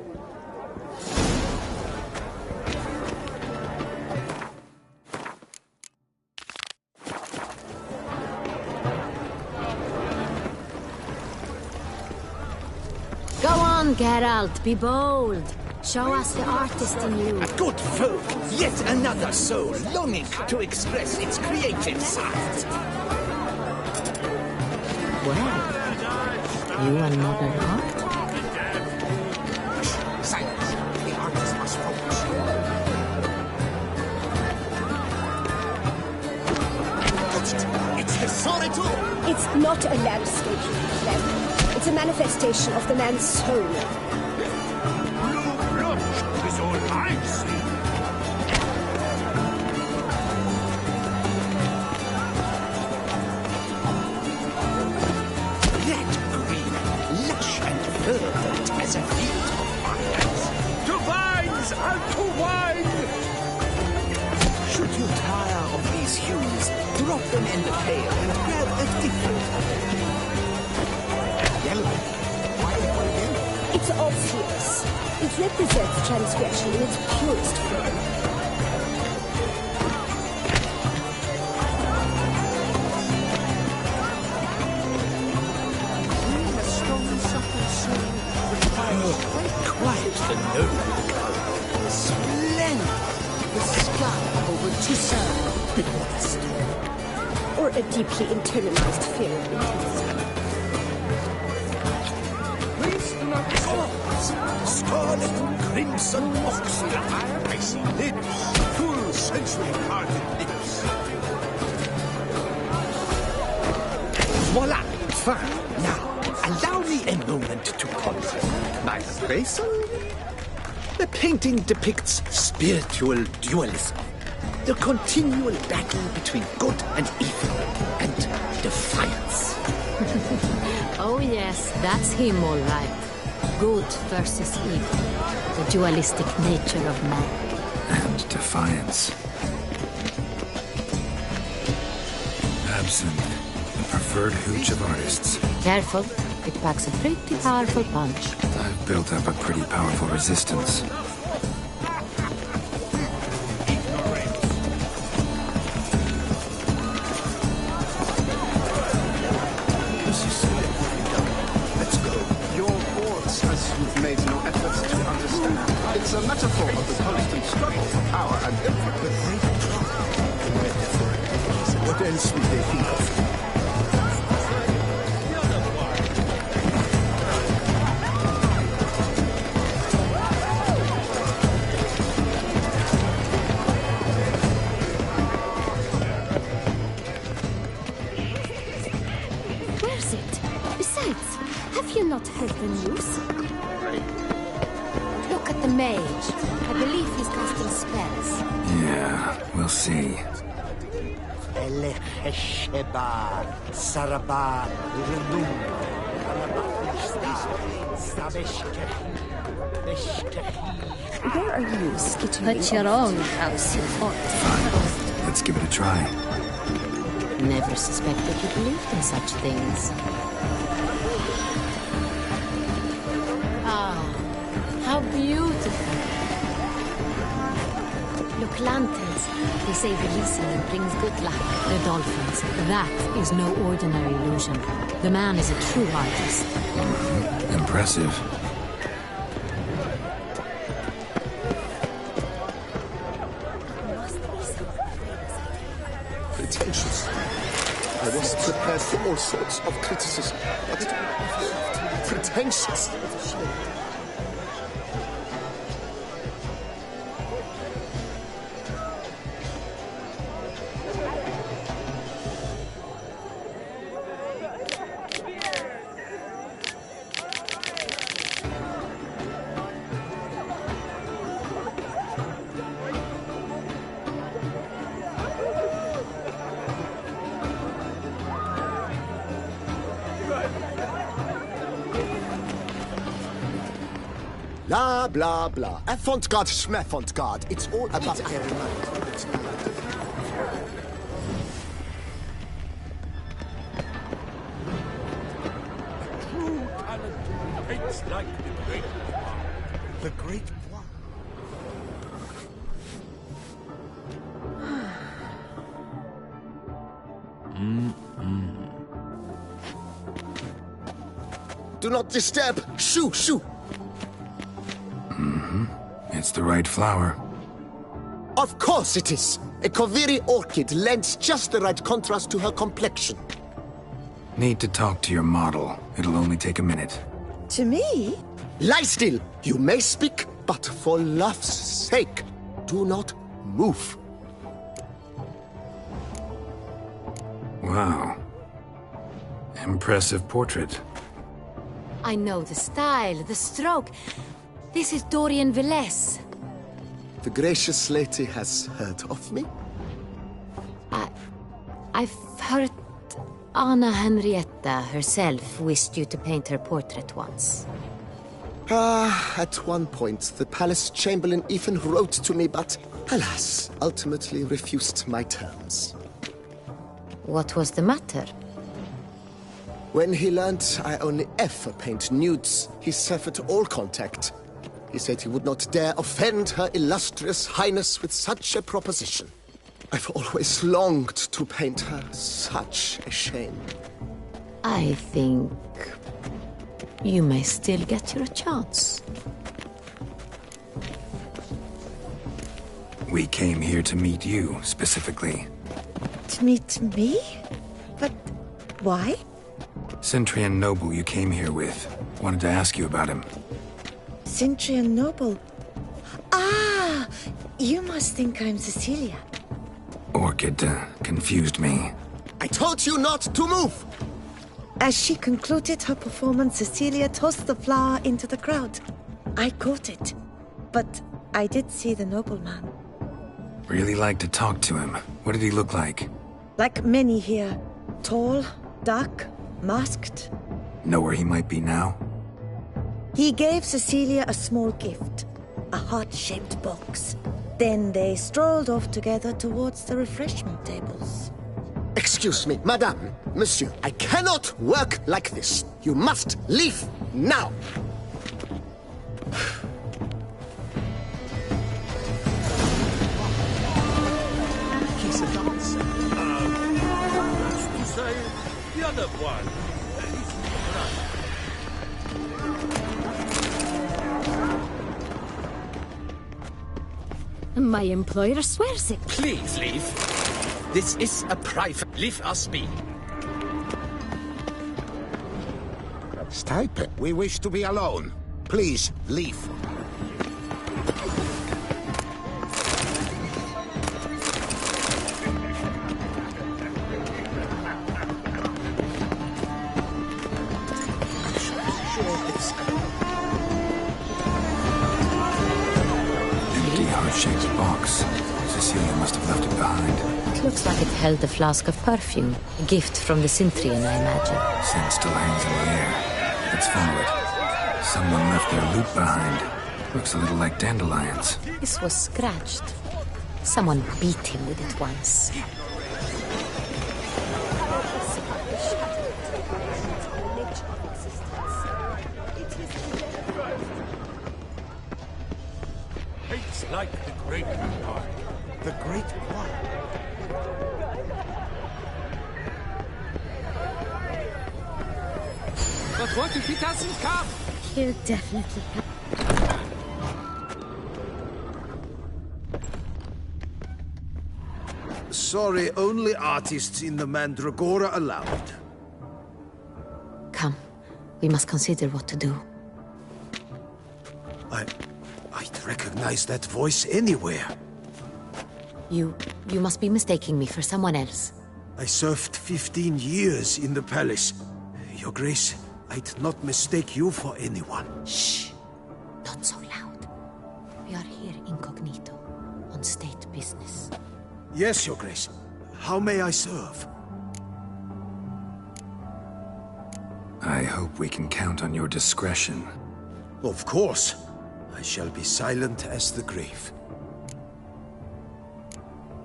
Go on, Geralt, be bold. Show us the artist in you. A good folk, yet another soul longing to express its creative side. Well, you are modern art? Silence. The artist must focus. It's the Soretu! It's not a landscape, Clem. It's a manifestation of the man's soul. Blue blood is all I see. Red green, lush and verdant as a field of violets. To vines and to wine! Should you tire of these hues, drop them in the pail and grab a different color. Yellow. Why again? It's obvious. It represents transgression in its purest form. A strong, supple soul requires quiet the nerve with the color. Splendid. The sky over Tissan before the storm. Or a deeply internalized fear of intensity. Scarlet, crimson, oxfire. I see lips, full, sensually parted lips. Voila! Fine. Now, allow me a moment to compliment my appraisal. The painting depicts spiritual dualism. The continual battle between good and evil, and defiance. Oh yes, that's him all right. Good versus evil. The dualistic nature of man. And defiance. Absinthe, the preferred hooch of artists. Careful, it packs a pretty powerful punch. I've built up a pretty powerful resistance. Let's go. Your board It's a metaphor of the constant struggle for power and influence. What else would they think of? Where's it? Besides, have you not heard the news? Look at the mage. I believe he's casting spells. Yeah, we'll see. Where are you skitching? Put your own house in order. Let's give it a try. Never suspected you believed in such things. Ah, how beautiful. Look, lanterns. They say releasing them brings good luck. The dolphins. That is no ordinary illusion. The man is a true artist. Impressive. Pretentious. I was prepared for all sorts of criticism, but pretentious. Blah, blah, blah. Avant-garde, schmeffant-garde. It's all about their mind. It's not like True talent paints like the great one. the great one. Do not disturb. Shoo, shoo. It's the right flower. Of course it is. A Koviri orchid lends just the right contrast to her complexion. Need to talk to your model. It'll only take a minute. To me? Lie still. You may speak, but for love's sake, do not move. Wow. Impressive portrait. I know the style, the stroke. This is Dorian Velez. The gracious lady has heard of me? I've heard Anna Henrietta herself wished you to paint her portrait once. At one point, the palace chamberlain even wrote to me, but alas, ultimately refused my terms. What was the matter? When he learned I only ever paint nudes, he severed all contact. He said he would not dare offend Her Illustrious Highness with such a proposition. I've always longed to paint her. Such a shame. I think you may still get your chance. We came here to meet you, specifically. To meet me? But why? Centrian noble you came here with. Wanted to ask you about him. Centrian noble. Ah! You must think I'm Cecilia. Orchid confused me. I told you not to move! As she concluded her performance, Cecilia tossed the flower into the crowd. I caught it, but I did see the nobleman. Really like to talk to him. What did he look like? Like many here. Tall, dark, masked. Know where he might be now? He gave Cecilia a small gift, a heart-shaped box. Then they strolled off together towards the refreshment tables. Excuse me, madame, monsieur, I cannot work like this. You must leave now. He's a dance. That's to say, the other one. He's right. My employer swears it. Please leave. This is a private. Leave us be. Stipe, we wish to be alone. Please, leave. Empty, heart-shaped box. Cecilia must have left it behind. It looks like it held a flask of perfume. A gift from the Cintrian, I imagine. Scent still hangs in the air. Let's follow it. Someone left their loot behind. Looks a little like dandelions. This was scratched. Someone beat him with it once. It's like the Great War. The Great War? But what if he doesn't come? He'll definitely come. Sorry, only artists in the Mandragora allowed. Come. We must consider what to do. I'd recognize that voice anywhere. You must be mistaking me for someone else. I served 15 years in the palace. Your Grace, I'd not mistake you for anyone. Shh! Not so loud. We are here incognito, on state business. Yes, Your Grace. How may I serve? I hope we can count on your discretion. Of course. I shall be silent as the grave.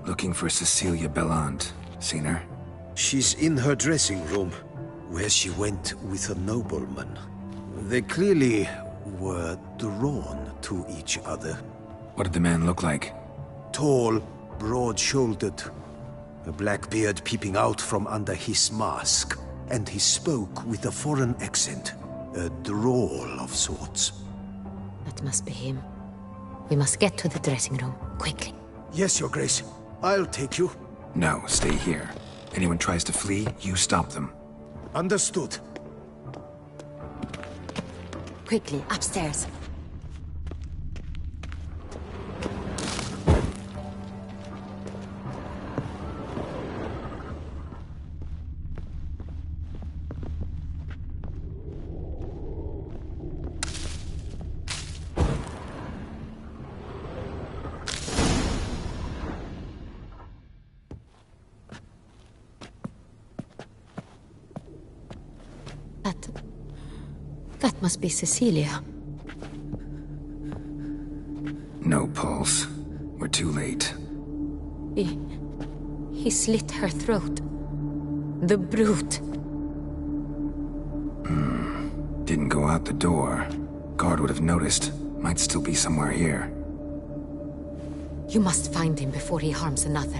Looking for Cecilia Bellant. Seen her? She's in her dressing room, where she went with a nobleman. They clearly were drawn to each other. What did the man look like? Tall, broad-shouldered, a black beard peeping out from under his mask, and he spoke with a foreign accent, a drawl of sorts. That must be him. We must get to the dressing room, quickly. Yes, Your Grace. I'll take you. No, stay here. Anyone tries to flee, you stop them. Understood. Quickly, upstairs. That must be Cecilia. No pulse. We're too late. He slit her throat. The brute. Didn't go out the door. Guard would have noticed. Might still be somewhere here. You must find him before he harms another.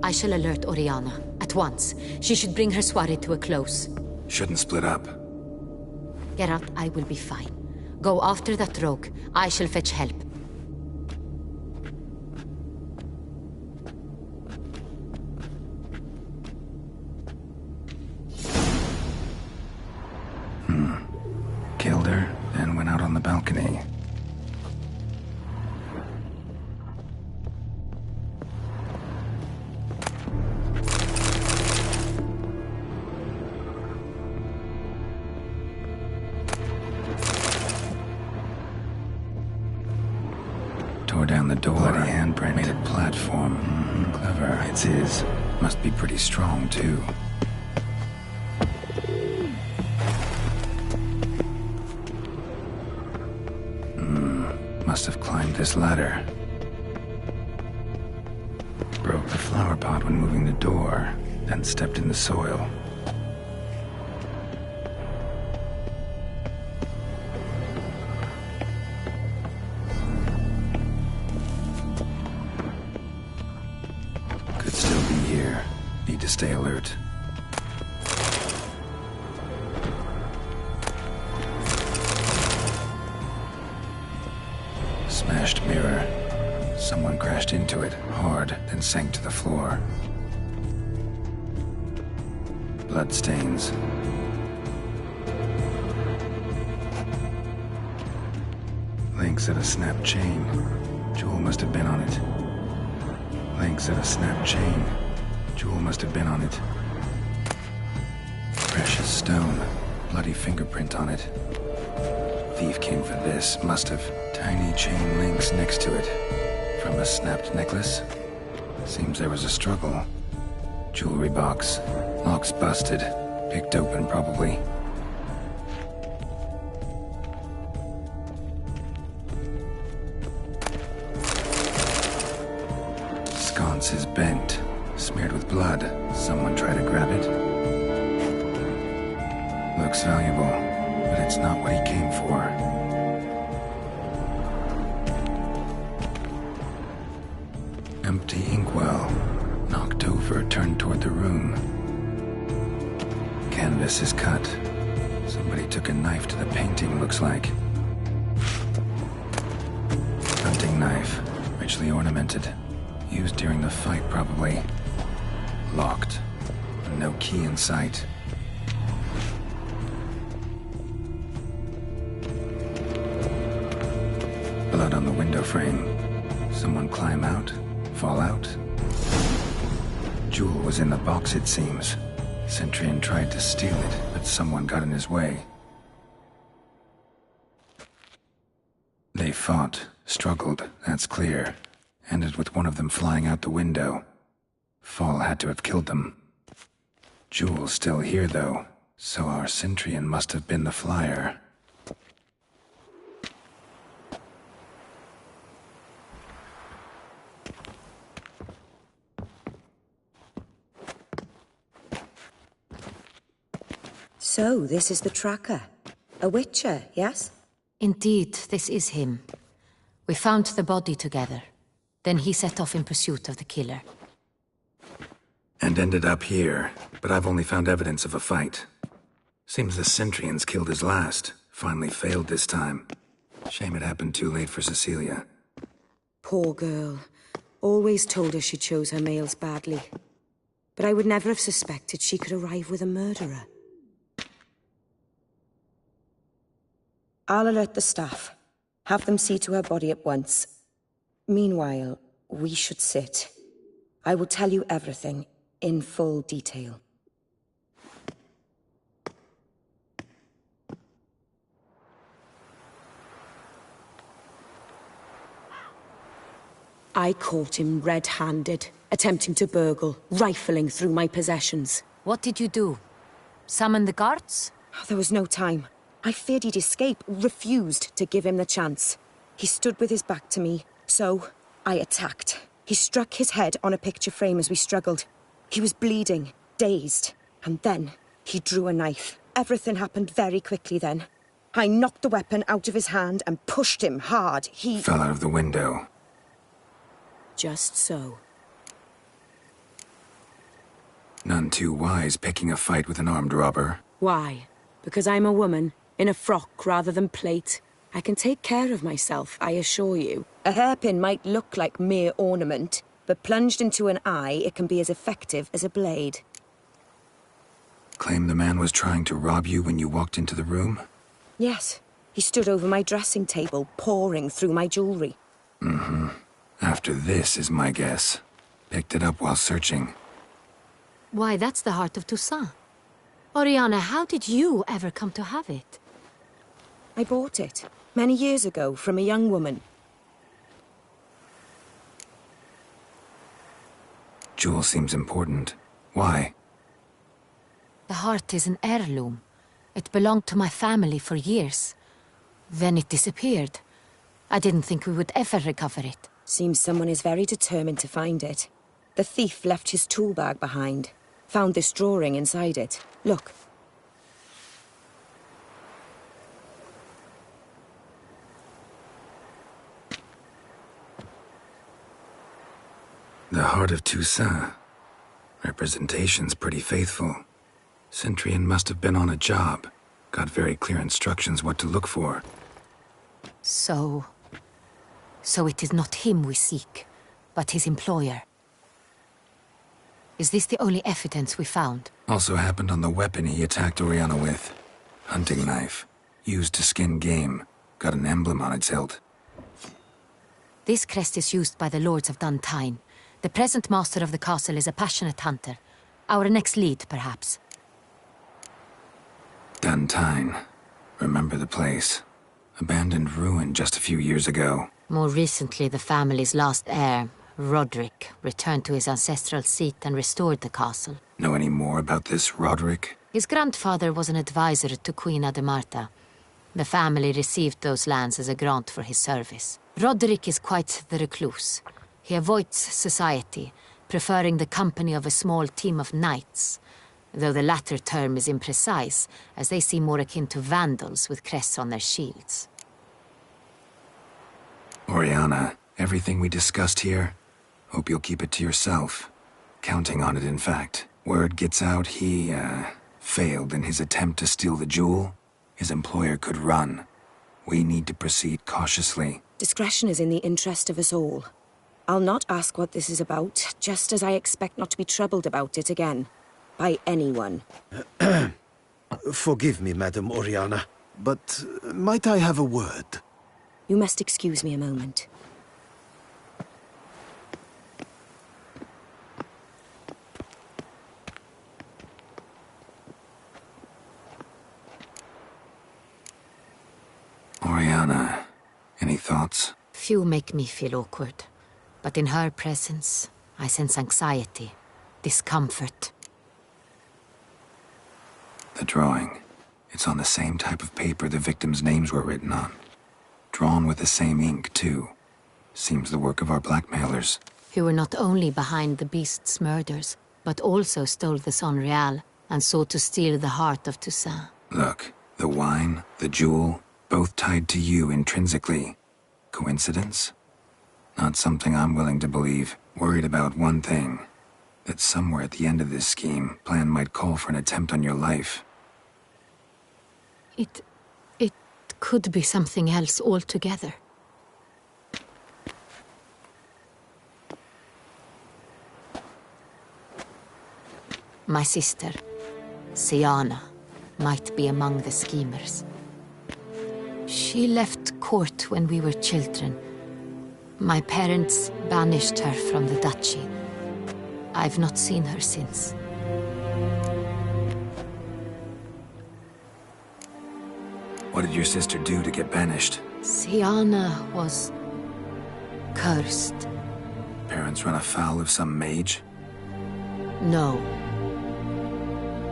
I shall alert Oriana. At once. She should bring her soirée to a close. Shouldn't split up. Geralt, I will be fine. Go after that rogue. I shall fetch help. Killed her, then went out on the balcony. Tore down the door. Bloody handprint. Made a platform. Clever. It's his. Must be pretty strong, too. Must have climbed this ladder. Broke the flower pot when moving the door, then stepped in the soil. Could still be here. Need to stay alert. Smashed mirror. Someone crashed into it, hard, then sank to the floor. Bloodstains. Links at a snapped chain. Jewel must have been on it. Links at a snapped chain. Jewel must have been on it. Precious stone. Bloody fingerprint on it. Thief came for this, must have. Tiny chain links next to it. From a snapped necklace? Seems there was a struggle. Jewelry box. Lock's busted. Picked open, probably. Sconce is bent. Smeared with blood. Someone tried to grab it. Looks valuable, but it's not what he came for. Empty inkwell. Knocked over, turned toward the room. Canvas is cut. Somebody took a knife to the painting, looks like. Hunting knife. Richly ornamented. Used during the fight, probably. Locked. No key in sight. Blood on the window frame. Someone climb out? Fall out? Jewel was in the box, it seems. Centurion tried to steal it, but someone got in his way. They fought, struggled, that's clear. Ended with one of them flying out the window. Fall had to have killed them. Jewel's still here, though, so our Centurion must have been the flyer. So, this is the tracker. A witcher, yes? Indeed, this is him. We found the body together. Then he set off in pursuit of the killer. And ended up here, but I've only found evidence of a fight. Seems the Centurions killed his last. Finally failed this time. Shame it happened too late for Cecilia. Poor girl. Always told her she chose her males badly. But I would never have suspected she could arrive with a murderer. I'll alert the staff. Have them see to her body at once. Meanwhile, we should sit. I will tell you everything, in full detail. I caught him red-handed, attempting to burgle, rifling through my possessions. What did you do? Summon the guards? There was no time. I feared he'd escape, refused to give him the chance. He stood with his back to me, so I attacked. He struck his head on a picture frame as we struggled. He was bleeding, dazed, and then he drew a knife. Everything happened very quickly then. I knocked the weapon out of his hand and pushed him hard. He fell out of the window. Just so. None too wise picking a fight with an armed robber. Why? Because I'm a woman, in a frock rather than plate. I can take care of myself, I assure you. A hairpin might look like mere ornament, but plunged into an eye, it can be as effective as a blade. Claim the man was trying to rob you when you walked into the room? Yes. He stood over my dressing table, pouring through my jewelry. Mm-hmm. After this is my guess. Picked it up while searching. Why, that's the heart of Toussaint. Oriana, how did you ever come to have it? I bought it, many years ago, from a young woman. Jewel seems important. Why? The heart is an heirloom. It belonged to my family for years. Then it disappeared. I didn't think we would ever recover it. Seems someone is very determined to find it. The thief left his tool bag behind. Found this drawing inside it. Look. The heart of Toussaint. Representation's pretty faithful. Centurion must have been on a job. Got very clear instructions what to look for. So... So it is not him we seek, but his employer. Is this the only evidence we found? Also happened on the weapon he attacked Oriana with. Hunting knife. Used to skin game. Got an emblem on its hilt. This crest is used by the Lords of Duntine. The present master of the castle is a passionate hunter. Our next lead, perhaps. Duntine. Remember the place. Abandoned ruin just a few years ago. More recently, the family's last heir, Roderick, returned to his ancestral seat and restored the castle. Know any more about this Roderick? His grandfather was an advisor to Queen Ademarta. The family received those lands as a grant for his service. Roderick is quite the recluse. He avoids society, preferring the company of a small team of knights, though the latter term is imprecise, as they seem more akin to vandals with crests on their shields. Oriana, everything we discussed here, hope you'll keep it to yourself. Counting on it, in fact. Word gets out he, failed in his attempt to steal the jewel. His employer could run. We need to proceed cautiously. Discretion is in the interest of us all. I'll not ask what this is about, just as I expect not to be troubled about it again. By anyone. Forgive me, Madam Oriana, but might I have a word? You must excuse me a moment. Oriana, any thoughts? Few make me feel awkward, but in her presence, I sense anxiety, discomfort. The drawing. It's on the same type of paper the victims' names were written on. Drawn with the same ink, too. Seems the work of our blackmailers. Who were not only behind the beast's murders, but also stole the Sonreal and sought to steal the heart of Toussaint. Look, the wine, the jewel, both tied to you intrinsically. Coincidence? Not something I'm willing to believe. Worried about one thing. That somewhere at the end of this scheme, plan might call for an attempt on your life. It could be something else altogether. My sister, Siana, might be among the schemers. She left court when we were children. My parents banished her from the duchy. I've not seen her since. What did your sister do to get banished? Siana was cursed. Parents run afoul of some mage? No.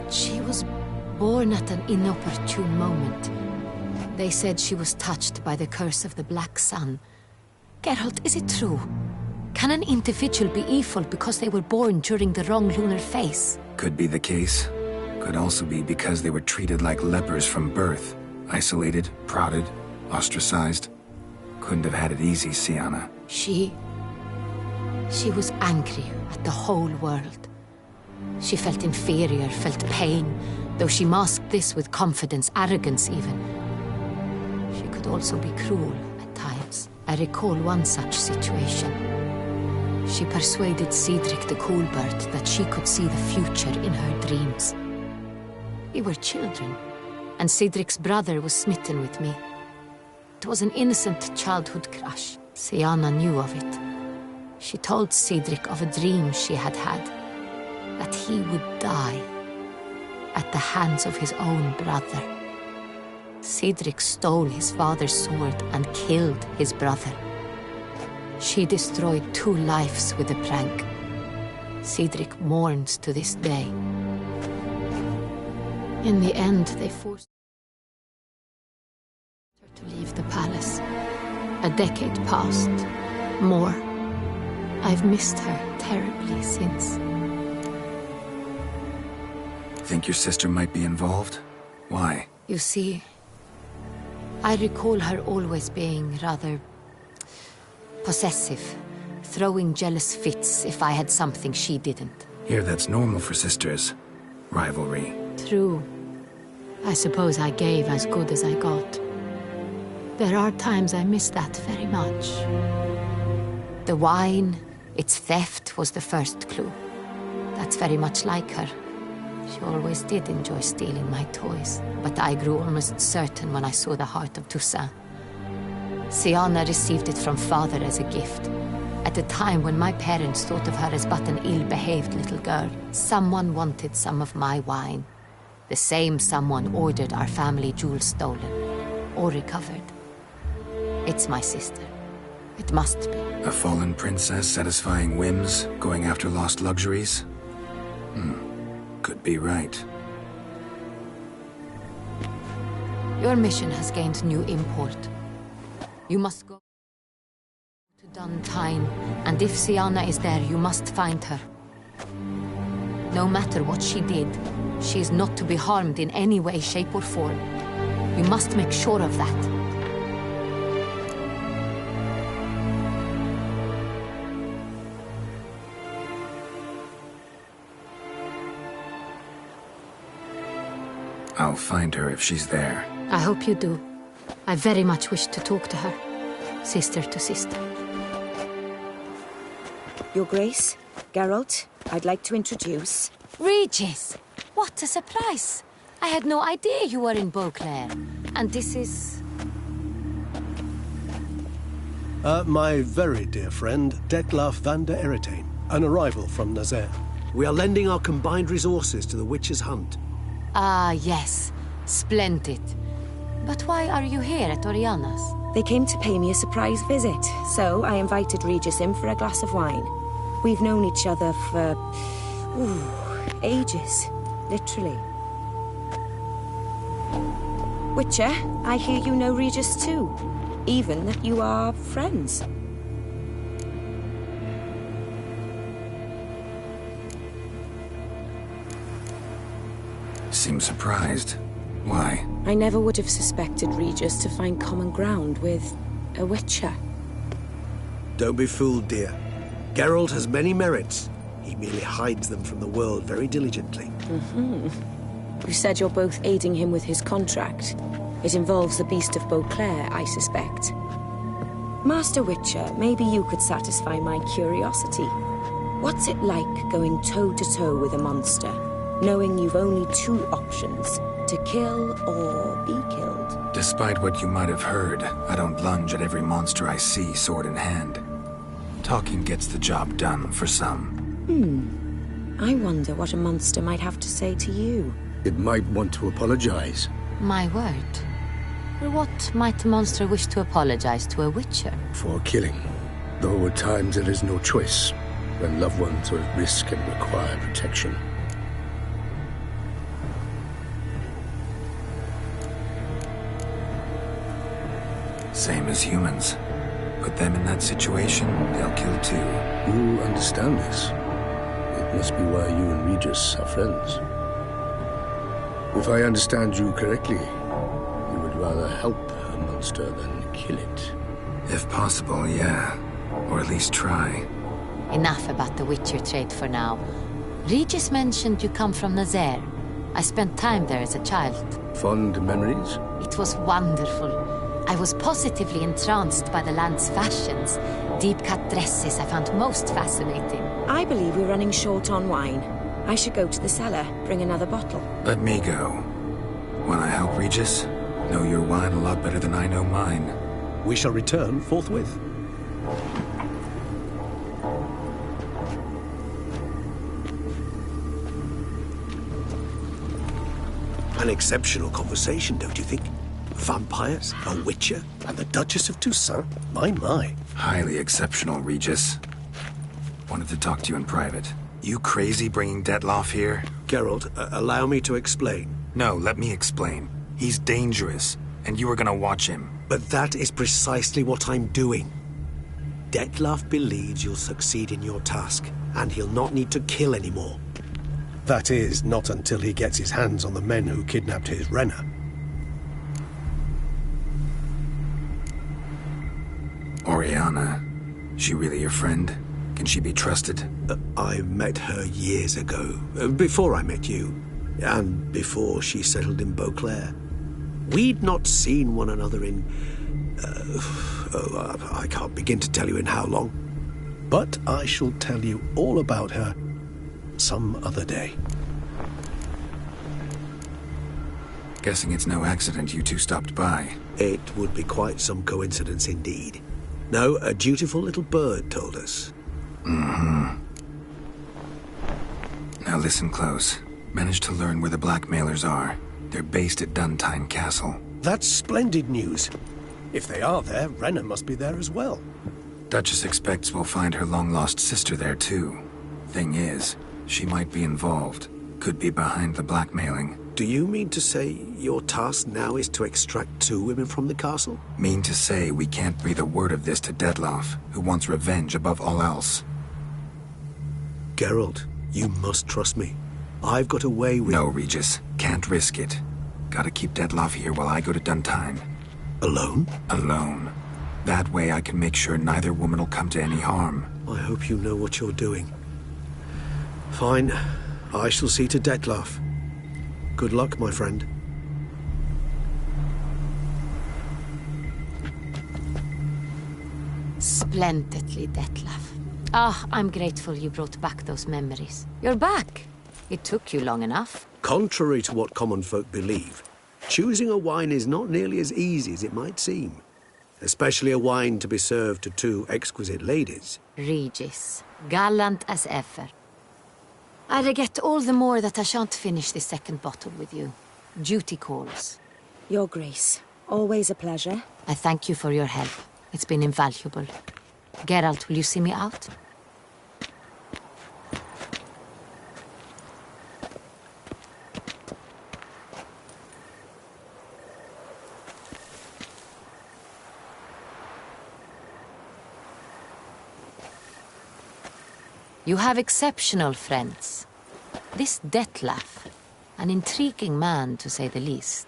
She was born at an inopportune moment. They said she was touched by the curse of the Black Sun. Geralt, is it true? Can an individual be evil because they were born during the wrong lunar phase? Could be the case. Could also be because they were treated like lepers from birth. Isolated, prodded, ostracized. Couldn't have had it easy, Siana. She was angry at the whole world. She felt inferior, felt pain, though she masked this with confidence, arrogance even. She could also be cruel at times. I recall one such situation. She persuaded Cedric the Coolbird that she could see the future in her dreams. We were children, and Cedric's brother was smitten with me. It was an innocent childhood crush. Siana knew of it. She told Cedric of a dream she had had, that he would die at the hands of his own brother. Cedric stole his father's sword and killed his brother. She destroyed 2 lives with a prank. Cedric mourns to this day. In the end, they forced her to leave the palace. A decade passed. More. I've missed her terribly since. Think your sister might be involved? Why? You see, I recall her always being rather possessive, throwing jealous fits if I had something she didn't. Here, that's normal for sisters. Rivalry. True. I suppose I gave as good as I got. There are times I miss that very much. The wine, its theft, was the first clue. That's very much like her. She always did enjoy stealing my toys, but I grew almost certain when I saw the heart of Toussaint. Siana received it from father as a gift. At a time when my parents thought of her as but an ill-behaved little girl, someone wanted some of my wine. The same someone ordered our family jewels stolen, or recovered. It's my sister. It must be. A fallen princess satisfying whims, going after lost luxuries? Could be right. Your mission has gained new import. You must go to Duntine, and if Siana is there, you must find her. No matter what she did, she is not to be harmed in any way, shape, or form. You must make sure of that. I'll find her if she's there. I hope you do. I very much wish to talk to her. Sister to sister. Your Grace, Geralt, I'd like to introduce... Regis! What a surprise! I had no idea you were in Beauclair. And this is... My very dear friend, Detlaf van der Eretain, an arrival from Nazaire. We are lending our combined resources to the Witch's Hunt. Ah, yes. Splendid. But why are you here at Oriana's? They came to pay me a surprise visit, so I invited Regis in for a glass of wine. We've known each other for... ages. Literally. Witcher, I hear you know Regis too. Even that you are friends. Seems surprised. Why? I never would have suspected Regis to find common ground with a Witcher. Don't be fooled, dear. Geralt has many merits. He merely hides them from the world very diligently. You said you're both aiding him with his contract. It involves the Beast of Beauclair, I suspect. Master Witcher, maybe you could satisfy my curiosity. What's it like going toe-to-toe with a monster, knowing you've only two options, to kill or be killed? Despite what you might have heard, I don't lunge at every monster I see sword in hand. Talking gets the job done for some. I wonder what a monster might have to say to you. It might want to apologize. My word. What might a monster wish to apologize to a Witcher? For killing. Though at times there is no choice, when loved ones are at risk and require protection. Same as humans. Put them in that situation, they'll kill too. You understand this. It must be why you and Regis are friends. If I understand you correctly, you would rather help a monster than kill it. If possible, yeah. Or at least try. Enough about the Witcher trade for now. Regis mentioned you come from Nazaire. I spent time there as a child. Fond memories? It was wonderful. I was positively entranced by the land's fashions. Deep-cut dresses I found most fascinating. I believe we're running short on wine. I should go to the cellar, bring another bottle. Let me go. Wanna help, Regis? Know your wine a lot better than I know mine. We shall return forthwith. An exceptional conversation, don't you think? Vampires, a Witcher, and the Duchess of Toussaint? My. Highly exceptional, Regis. Wanted to talk to you in private. You crazy bringing Detlaf here? Geralt, allow me to explain. No, let me explain. He's dangerous, and you are gonna watch him. But that is precisely what I'm doing. Detlaf believes you'll succeed in your task, and he'll not need to kill anymore. That is, not until he gets his hands on the men who kidnapped his Renna. Oriana, she really your friend? Can she be trusted? I met her years ago, before I met you, and before she settled in Beauclair. We'd not seen one another in... I can't begin to tell you in how long. But I shall tell you all about her some other day. Guessing it's no accident you two stopped by. It would be quite some coincidence indeed. No, a dutiful little bird told us. Mm-hmm. Now listen close. Managed to learn where the blackmailers are. They're based at Duntine Castle. That's splendid news. If they are there, Renna must be there as well. Duchess expects we'll find her long-lost sister there too. Thing is, she might be involved. Could be behind the blackmailing. Do you mean to say your task now is to extract 2 women from the castle? Mean to say we can't breathe a word of this to Dettlaff, who wants revenge above all else. Geralt, you must trust me. I've got a way with... No, Regis. Can't risk it. Gotta keep Dettlaff here while I go to Duntine. Alone? Alone. That way I can make sure neither woman will come to any harm. I hope you know what you're doing. Fine. I shall see to Dettlaff. Good luck, my friend. Splendidly, Dettlaff. Ah, I'm grateful you brought back those memories. You're back. It took you long enough. Contrary to what common folk believe, choosing a wine is not nearly as easy as it might seem. Especially a wine to be served to 2 exquisite ladies. Regis, gallant as ever. I regret all the more that I shan't finish this second bottle with you. Duty calls. Your Grace, always a pleasure. I thank you for your help. It's been invaluable. Geralt, will you see me out? You have exceptional friends. This Dettlaff, an intriguing man to say the least.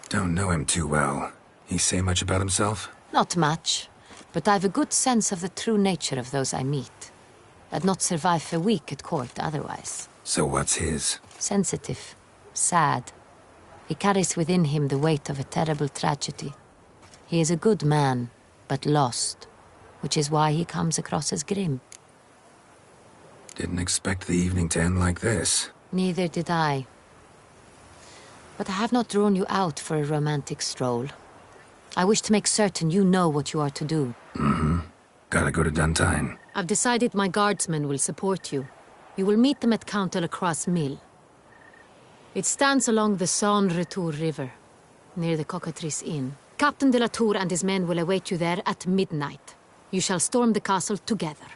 Don't know him too well. He say much about himself? Not much, but I've a good sense of the true nature of those I meet. I'd not survive a week at court otherwise. So what's his? Sensitive, sad. He carries within him the weight of a terrible tragedy. He is a good man, but lost, which is why he comes across as grim. Didn't expect the evening to end like this. Neither did I. But I have not drawn you out for a romantic stroll. I wish to make certain you know what you are to do. Mm-hmm. Gotta go to Duntine. I've decided my guardsmen will support you. You will meet them at Count Delacroix' mill. It stands along the Saône-Retour River, near the Cockatrice Inn. Captain de la Tour and his men will await you there at midnight. You shall storm the castle together.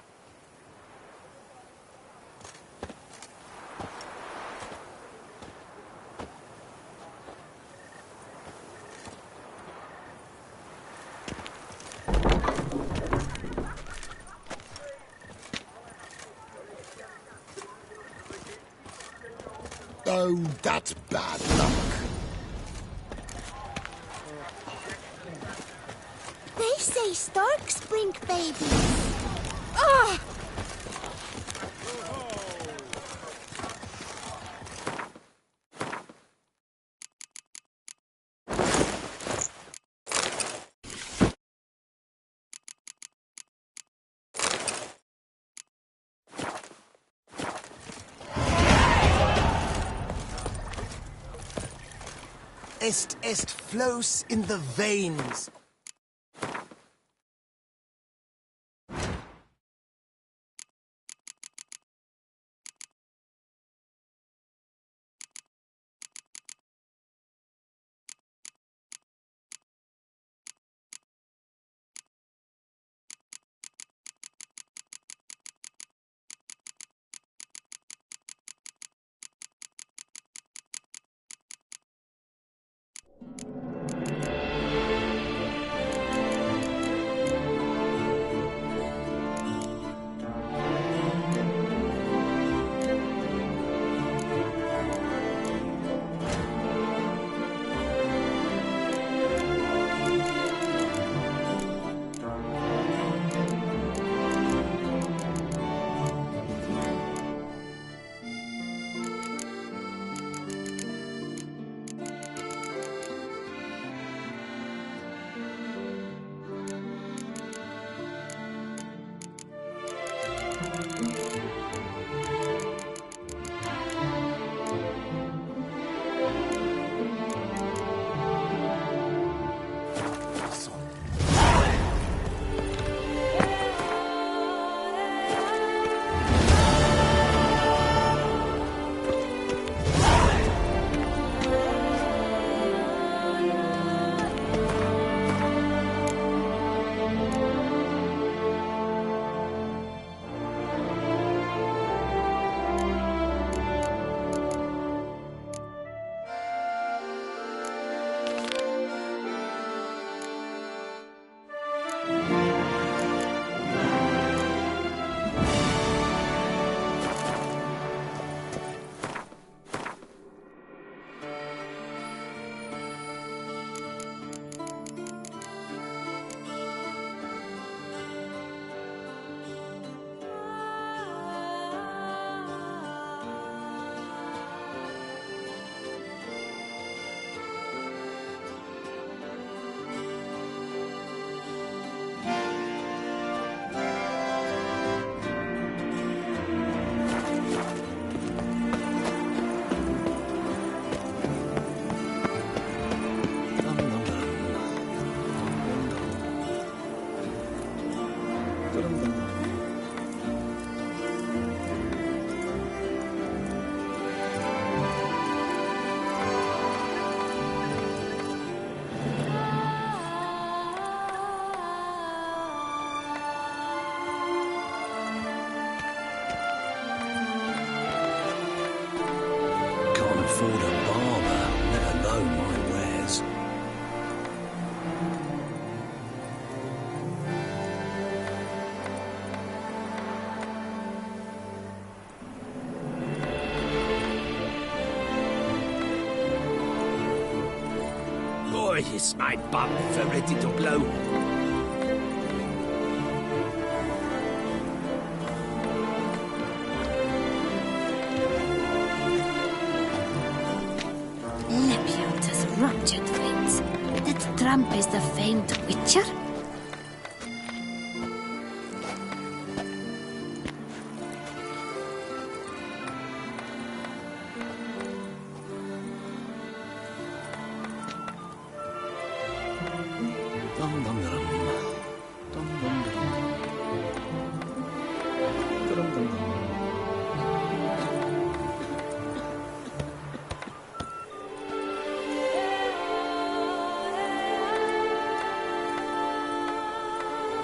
Oh, that's bad luck. They say storks bring babies. Ah! Est flows in the veins. Yes, my bum for ready to blow. Lepiot has ruptured wings. That tramp is the famed witcher?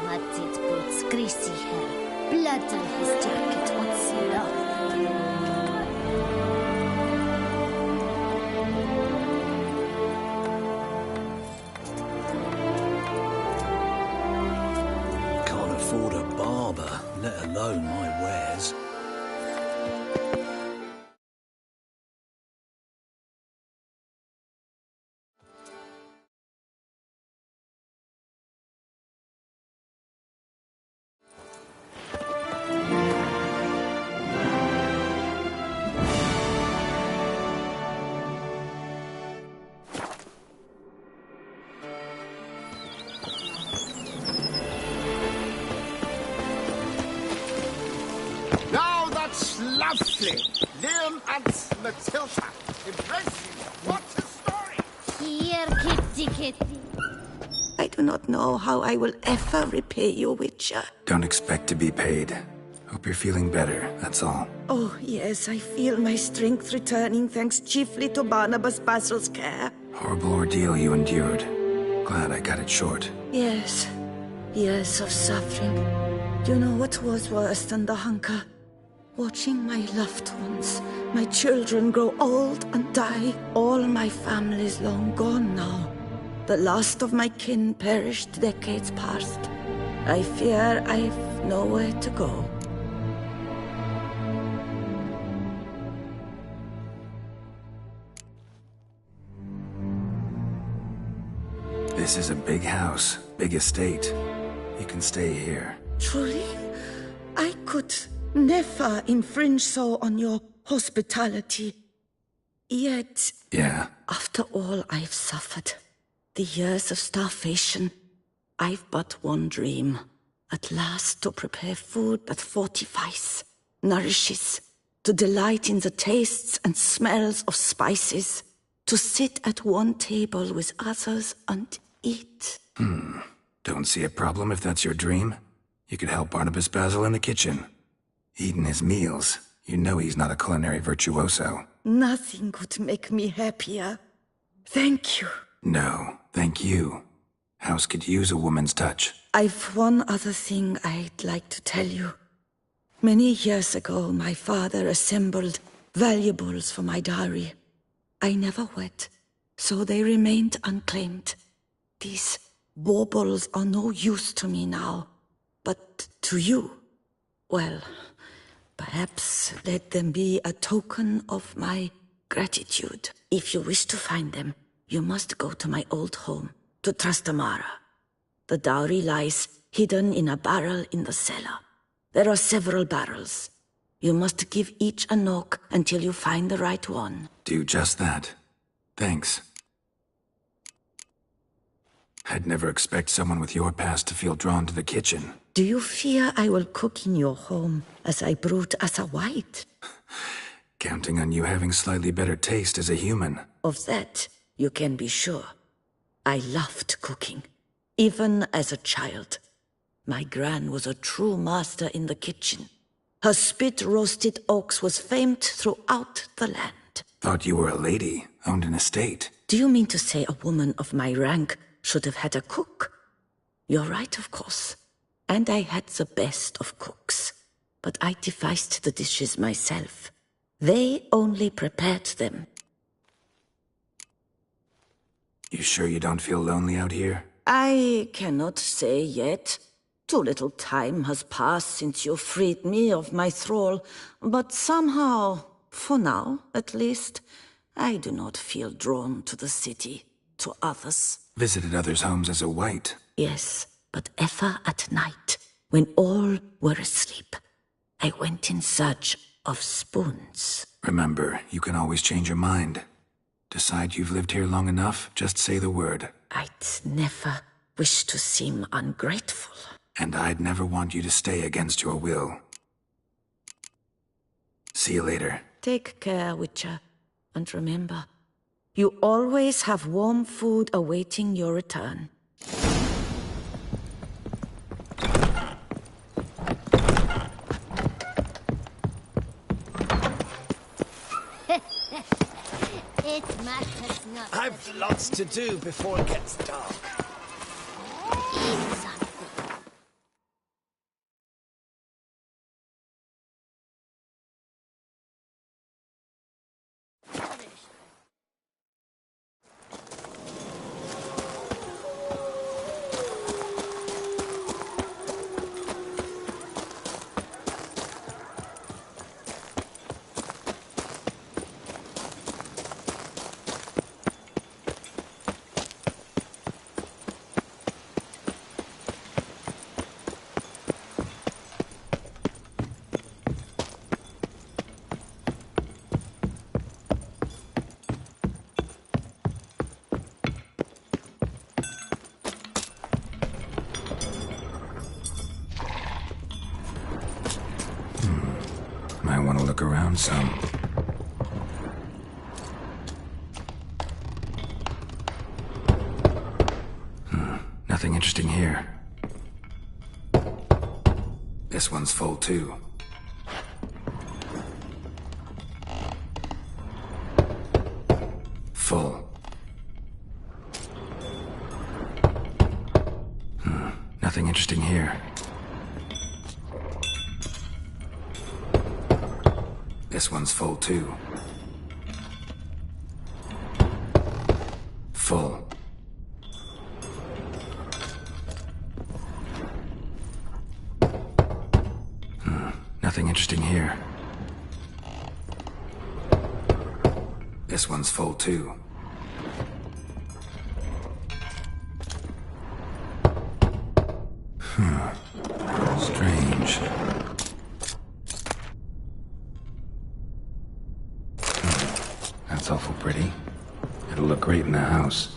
What's it boots, greasy hair, blood on his jacket, what's love? Can't afford a barber, let alone my wares. Now that's lovely. Liam and Matilda. Impressive. What a story. Here, kitty, kitty. I do not know how I will ever repay you, Witcher. Don't expect to be paid. Hope you're feeling better, that's all. Oh, yes, I feel my strength returning thanks chiefly to Barnabas Basil's care. Horrible ordeal you endured. Glad I cut it short. Yes, years of suffering. Do you know what was worse than the hunger? Watching my loved ones, my children grow old and die. All my family's long gone now. The last of my kin perished decades past. I fear I've nowhere to go. This is a big house, big estate. You can stay here. Truly? I could never infringe so on your hospitality. Yet, Yeah, after all I've suffered, the years of starvation, I've but one dream. At last to prepare food that fortifies, nourishes, to delight in the tastes and smells of spices, to sit at one table with others and eat. Don't see a problem if that's your dream. You could help Barnabas Basil in the kitchen. Eating his meals. You know he's not a culinary virtuoso. Nothing could make me happier. Thank you. No, thank you. House could use a woman's touch. I've one other thing I'd like to tell you. Many years ago, my father assembled valuables for my dowry. I never wed, so they remained unclaimed. These baubles are no use to me now, but to you, well, perhaps let them be a token of my gratitude. If you wish to find them, you must go to my old home, to Trastamara. The dowry lies hidden in a barrel in the cellar. There are several barrels. You must give each a knock until you find the right one. Do just that. Thanks. I'd never expect someone with your past to feel drawn to the kitchen. Do you fear I will cook in your home as I brewed as a white? Counting on you having slightly better taste as a human. Of that, you can be sure. I loved cooking, even as a child. My gran was a true master in the kitchen. Her spit-roasted ox was famed throughout the land. Thought you were a lady, owned an estate. Do you mean to say a woman of my rank should have had a cook? You're right, of course. And I had the best of cooks. But I devised the dishes myself. They only prepared them. You sure you don't feel lonely out here? I cannot say yet. Too little time has passed since you freed me of my thrall, but somehow, for now at least, I do not feel drawn to the city. to others. Visited others' homes as a white. Yes, but ever at night, when all were asleep, I went in search of spoons. Remember, you can always change your mind. Decide you've lived here long enough, just say the word. I'd never wish to seem ungrateful. And I'd never want you to stay against your will. See you later. Take care, Witcher. And remember, you always have warm food awaiting your return. It matters not. I've lots to do before it gets dark. Eat something. Might want to look around some. Nothing interesting here. This one's full too. Full. Nothing interesting here. This one's full too. Full. Nothing interesting here. This one's full too. Strange. That's awful pretty. It'll look great in the house.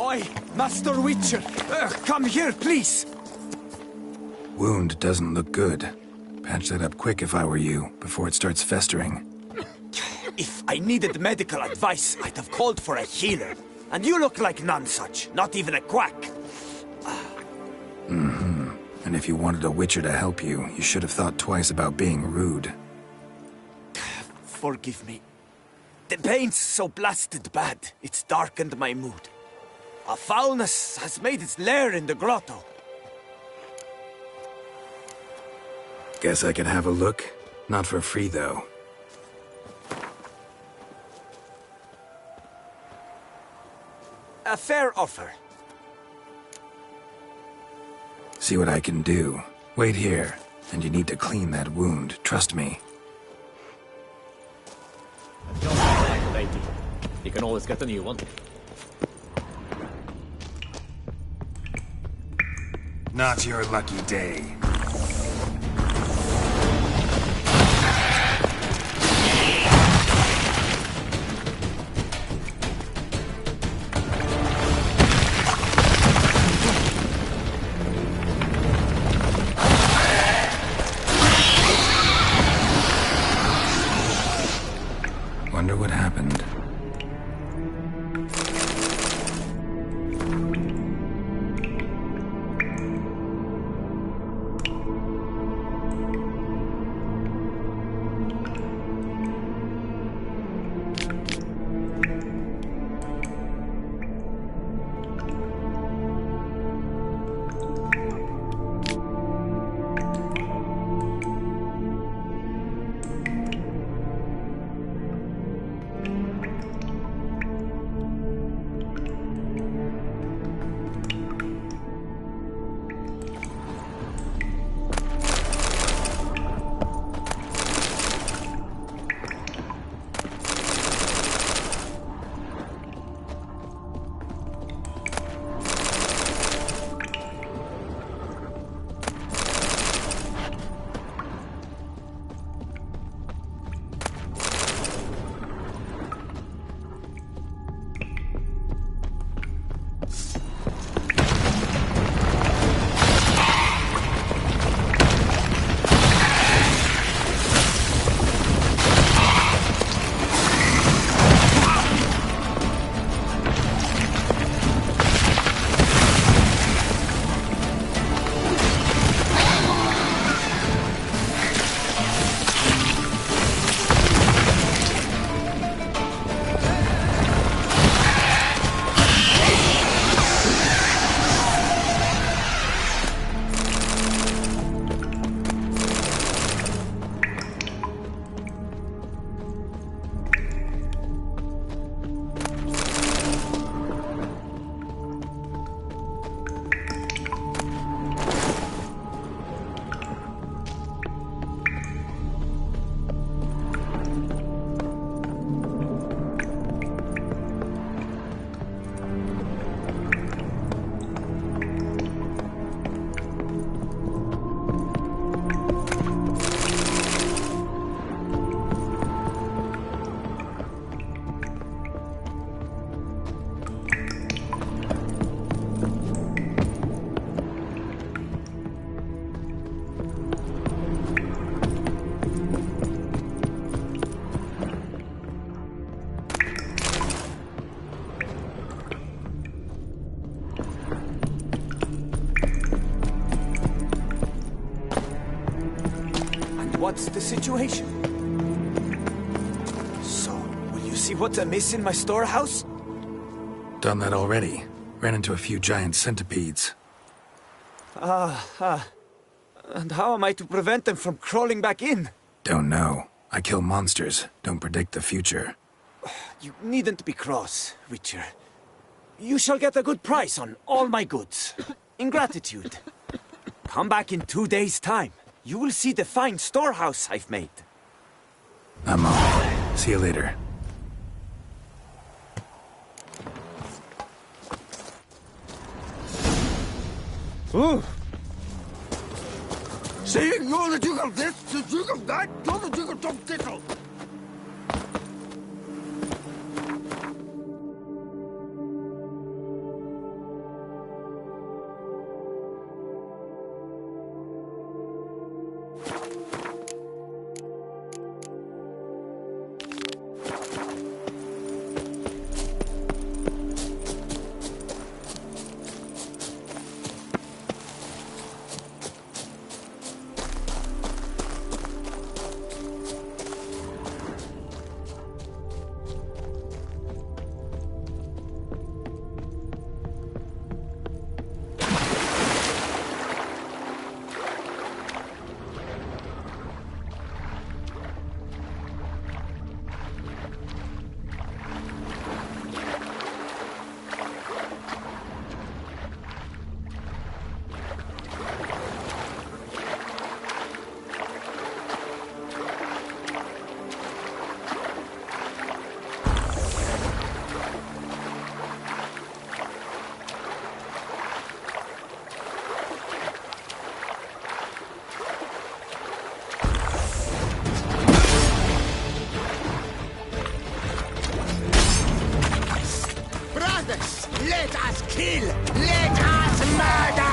Oi, Master Witcher! Come here, please! Wound doesn't look good. Patch that up quick if I were you, before it starts festering. If I needed medical advice, I'd have called for a healer. And you look like none such, not even a quack. Mm-hmm. And if you wanted a Witcher to help you, you should have thought twice about being rude. Forgive me. The pain's so blasted bad, it's darkened my mood. A foulness has made its lair in the grotto. Guess I could have a look? Not for free, though. A fair offer. See what I can do. Wait here, and you need to clean that wound, trust me. Lady. You can always get a new one. Not your lucky day. Wonder what happened. What's the situation? So, will you see what's amiss in my storehouse? Done that already. Ran into a few giant centipedes. And how am I to prevent them from crawling back in? Don't know. I kill monsters, don't predict the future. You needn't be cross, Witcher. You shall get a good price on all my goods. In gratitude. Come back in 2 days' time. You will see the fine storehouse I've made. I'm off. See you later. Ooh. Saying you're the Duke of this, the Duke of that, you're the Duke of Tom Tittle. Brothers, let us kill! Let us murder!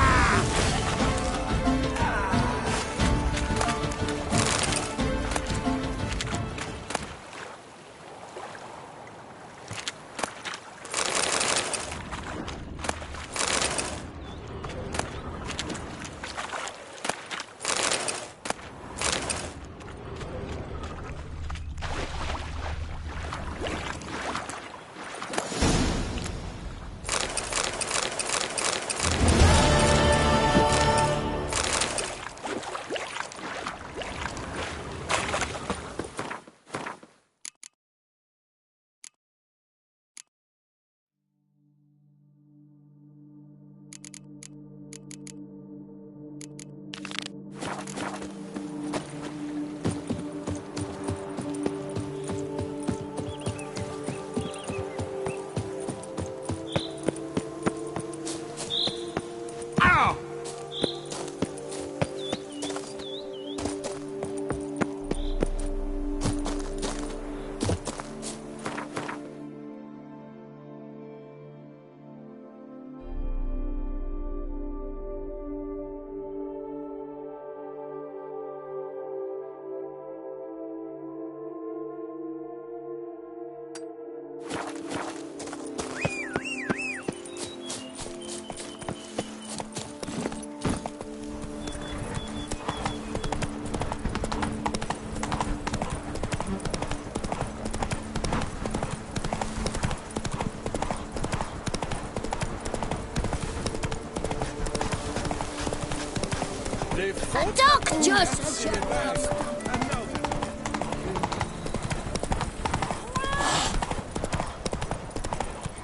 A duck just...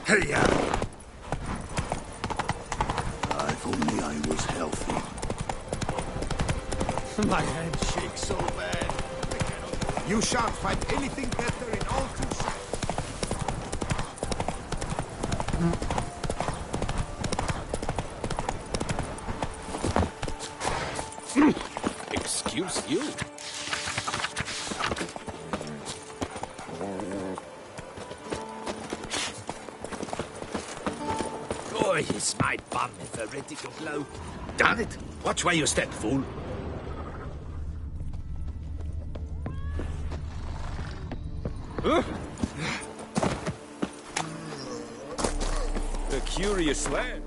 Hey, if only I was healthy. My hand shakes so bad. You shan't find anything better in all Toussaint. Excuse you. Boy, is my bum ever ready to blow. Darn it! Watch where you step, fool. A curious lad.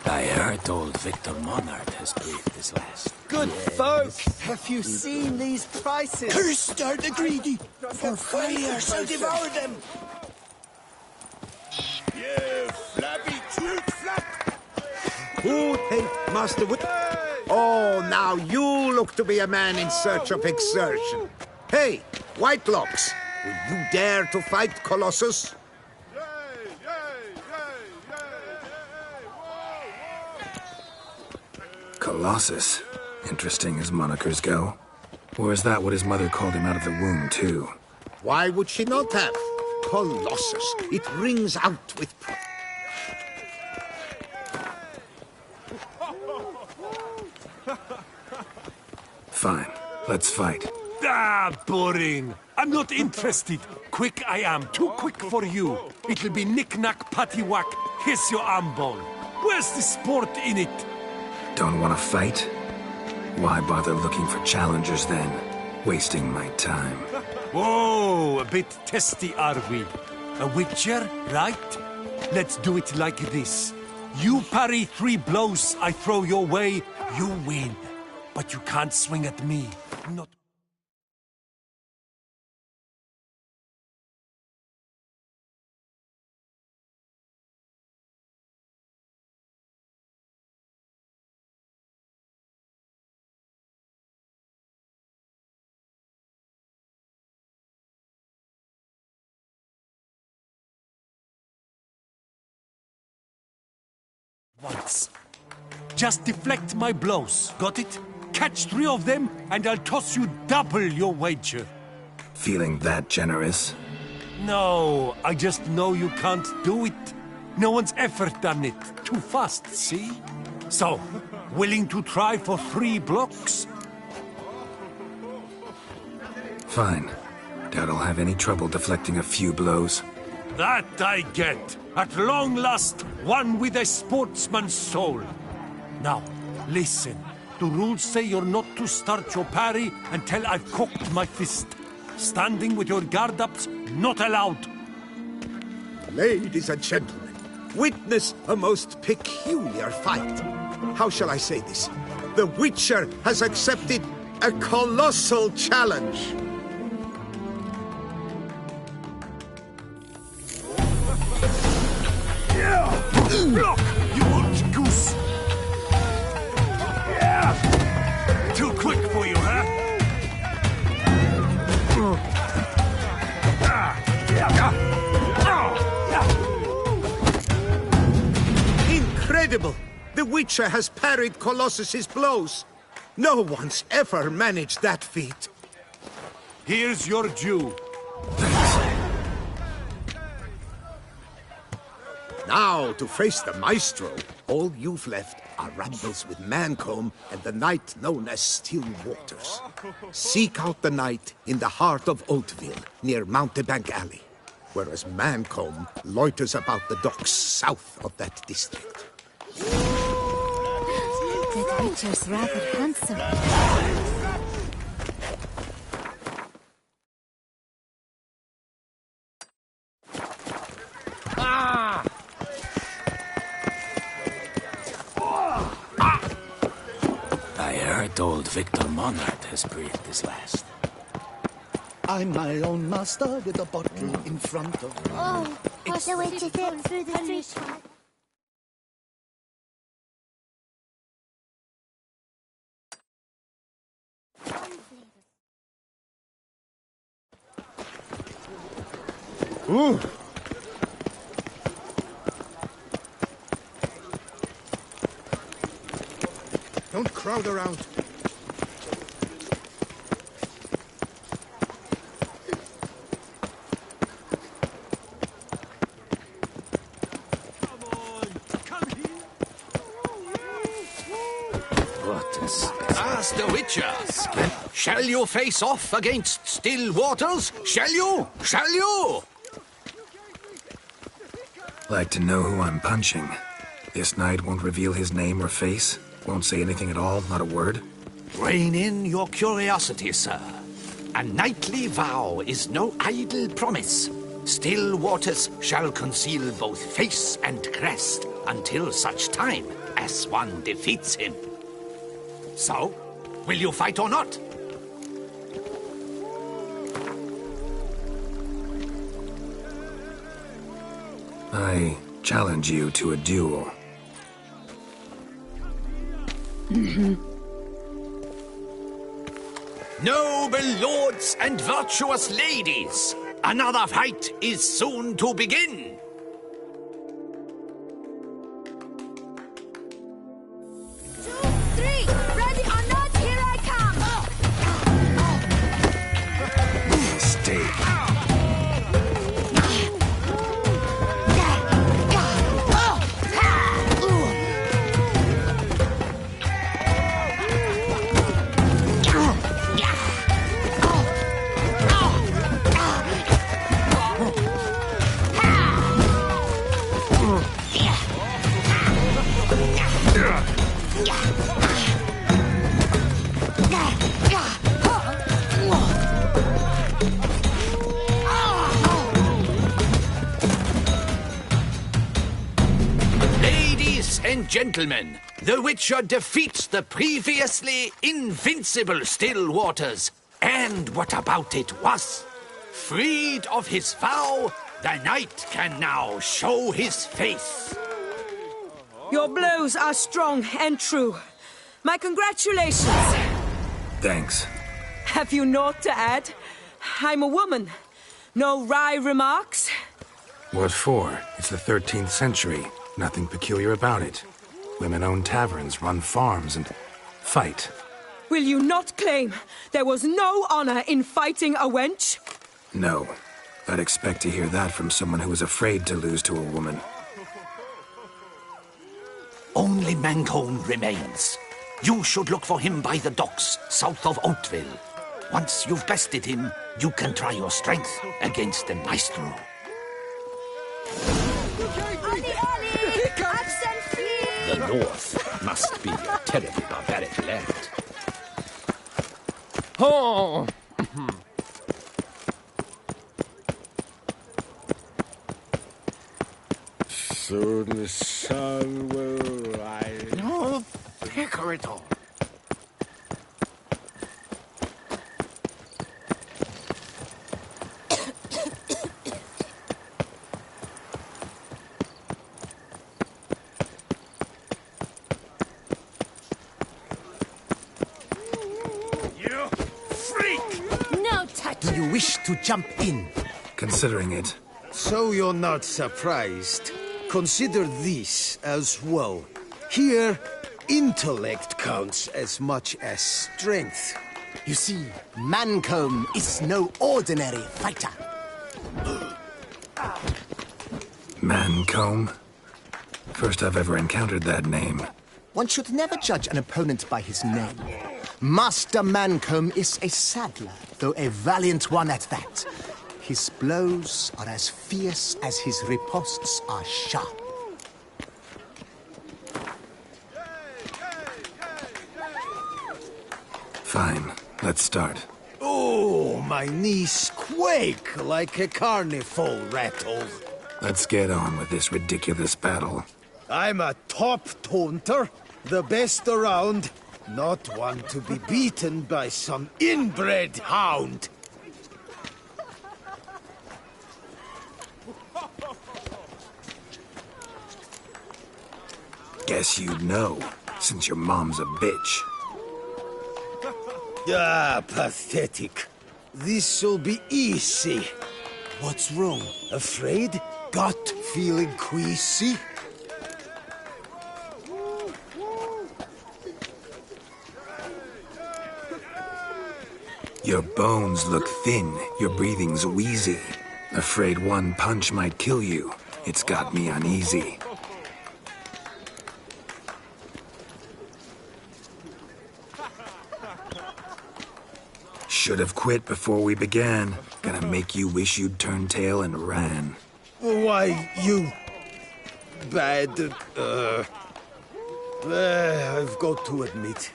I heard old Victor Monard has breathed his last. Good folk, have you seen these prices? Cursed are the greedy, for fire shall devour them. You flabby cute flap! Who think Master Wi- Oh, now you look to be a man in search of exertion. Hey, Whitelocks, will you dare to fight Colossus? Colossus. Interesting as monikers go. Or is that what his mother called him out of the womb, too? Why would she not have? Colossus. It rings out with pride. Fine. Let's fight. Ah, boring. I'm not interested. Quick I am. Too quick for you. It'll be knick-knack, paddywhack. Here's your arm ball. Where's the sport in it? Don't want to fight? Why bother looking for challengers then? Wasting my time. Whoa, a bit testy are we? A witcher, right? Let's do it like this. You parry 3 blows I throw your way, you win. But you can't swing at me. Not once. Just deflect my blows, got it? Catch 3 of them, and I'll toss you double your wager. Feeling that generous? No, I just know you can't do it. No one's ever done it. Too fast, see? So, willing to try for 3 blocks? Fine. Doubt I'll have any trouble deflecting a few blows. That I get. At long last, one with a sportsman's soul. Now, listen. The rules say you're not to start your parry until I've cocked my fist. Standing with your guard ups, not allowed. Ladies and gentlemen, witness a most peculiar fight. How shall I say this? The Witcher has accepted a colossal challenge. Block, you old goose! Too quick for you, huh? Incredible! The Witcher has parried Colossus's blows. No one's ever managed that feat. Here's your due. Now, to face the Maestro, all you've left are rambles with Mancomb and the knight known as Still Waters. Seek out the knight in the heart of Oatville, near Mountebank Alley, whereas Mancomb loiters about the docks south of that district. That Witcher's rather handsome. Old Victor Monard has breathed his last. I'm my own master with a bottle in front of me. Oh, what's the way to get through the trees? Ooh! Don't crowd around. Master Witcher, shall you face off against Still Waters? Shall you? Shall you? Like to know who I'm punching. This knight won't reveal his name or face? Won't say anything at all, not a word? Rein in your curiosity, sir. A knightly vow is no idle promise. Still Waters shall conceal both face and crest until such time as one defeats him. So, will you fight or not? I challenge you to a duel. Noble lords and virtuous ladies, another fight is soon to begin. 2, 3, ready or not, here I come! Mistake. Gentlemen, the Witcher defeats the previously invincible Still Waters. And what about it was? Freed of his vow, the knight can now show his face. Your blows are strong and true. My congratulations. Thanks. Have you naught to add? I'm a woman. No wry remarks? What for? It's the 13th century. Nothing peculiar about it. Women own taverns, run farms, and fight. Will you not claim there was no honor in fighting a wench? No. I'd expect to hear that from someone who was afraid to lose to a woman. Only Mancomb remains. You should look for him by the docks, south of Oatville. Once you've bested him, you can try your strength against the Maestro. The North must be a terribly barbaric land. Oh! Soon the sun will rise. No, Pecorito. You freak! No touch! Do you wish to jump in? Considering it. So you're not surprised. Consider this as well. Here, intellect counts as much as strength. You see, Mancomb is no ordinary fighter. Mancomb? First I've ever encountered that name. One should never judge an opponent by his name. Master Mancomb is a saddler, though a valiant one at that. His blows are as fierce as his riposts are sharp. Fine, let's start. Oh, my knees quake like a carnival rattle. Let's get on with this ridiculous battle. I'm a top taunter, the best around, not one to be beaten by some inbred hound. Guess you'd know, since your mom's a bitch. Ah, pathetic. This'll be easy. What's wrong? Afraid? Gut feeling queasy? Your bones look thin, your breathing's wheezy. Afraid one punch might kill you. It's got me uneasy. Should have quit before we began. Gonna make you wish you'd turned tail and ran. Why, you... bad... I've got to admit,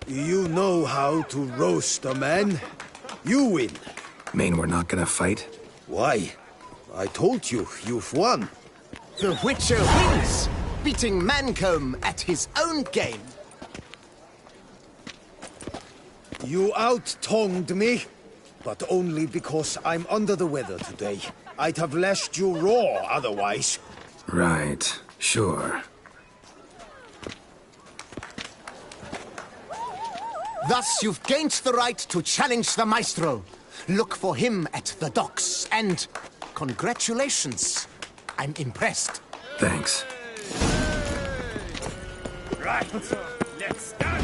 you know how to roast a man. You win. Mean we're not gonna fight? Why? I told you, you've won. The Witcher wins, beating Mancomb at his own game. You out-tongued me, but only because I'm under the weather today. I'd have lashed you raw otherwise. Right, sure. Thus you've gained the right to challenge the Maestro. Look for him at the docks, and congratulations. I'm impressed. Thanks. Right, let's start.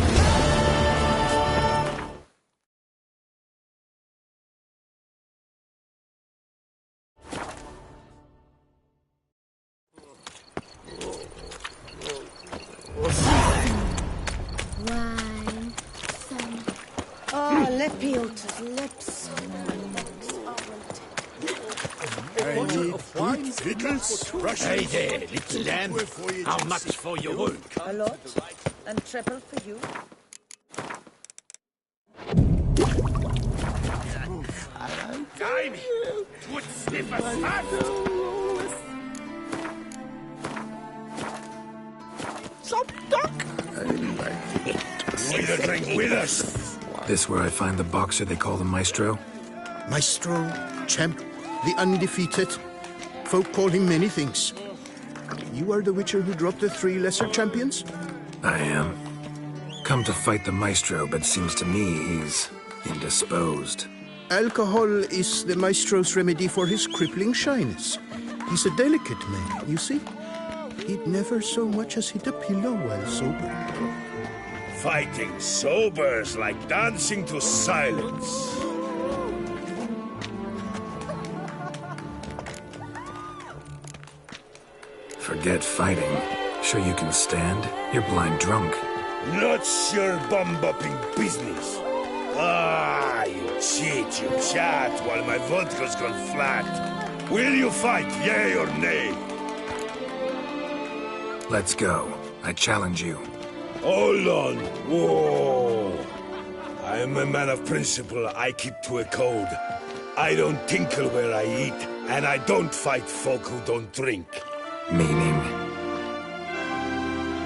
Wine, sun. Oh, Lepiota's lips. I need good pickles. Hey there, little lamb. How much for your wound? A lot. And treble for you. Time would sniff a spot. Some duck. Need a drink with us. This where I find the boxer they call the Maestro? Maestro, champ, the undefeated. Folk call him many things. You are the Witcher who dropped the 3 lesser champions? I am. Come to fight the Maestro, but seems to me he's indisposed. Alcohol is the Maestro's remedy for his crippling shyness. He's a delicate man, you see. He'd never so much as hit a pillow while sober. Fighting sober's like dancing to silence. Forget fighting. Sure you can stand? You're blind drunk. Not your bum-bopping business. Ah, you cheat, you chat, while my vodka's gone flat. Will you fight, yea or nay? Let's go. I challenge you. Hold on. Whoa. I am a man of principle. I keep to a code. I don't tinkle where I eat, and I don't fight folk who don't drink. Meaning?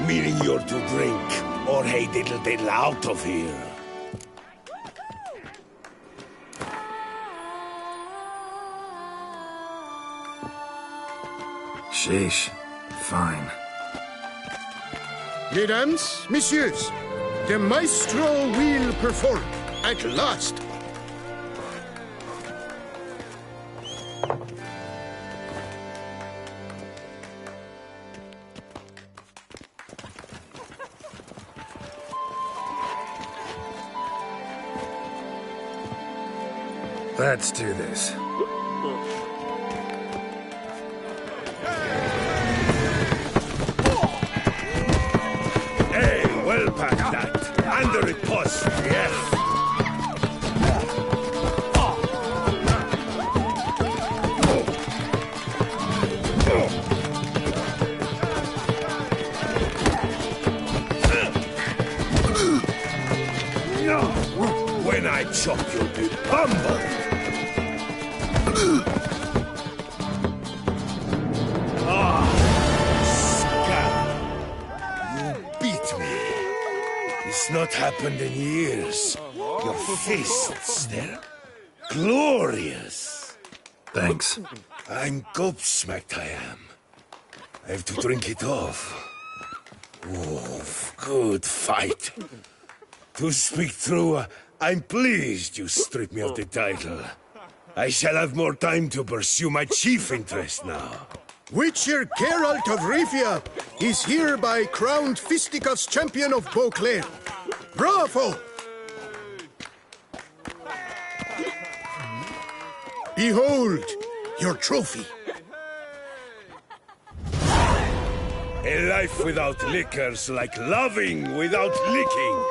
Meaning you're to drink, or hey diddle diddle out of here. Sheesh. Fine. Mesdames, messieurs, the maestro will perform at last. Let's do this. Hey, well past that. Under it, pause. Yes. When I chop, you'll be humbled. It's not happened in years. Your fists, they're glorious. Thanks. I'm gobsmacked, I am. I have to drink it off. Oh, good fight. To speak true, I'm pleased you stripped me of the title. I shall have more time to pursue my chief interest now. Witcher Geralt of Rivia is hereby crowned fisticuffs champion of Beauclair. Bravo! Behold your trophy. A life without liquor's like loving without licking.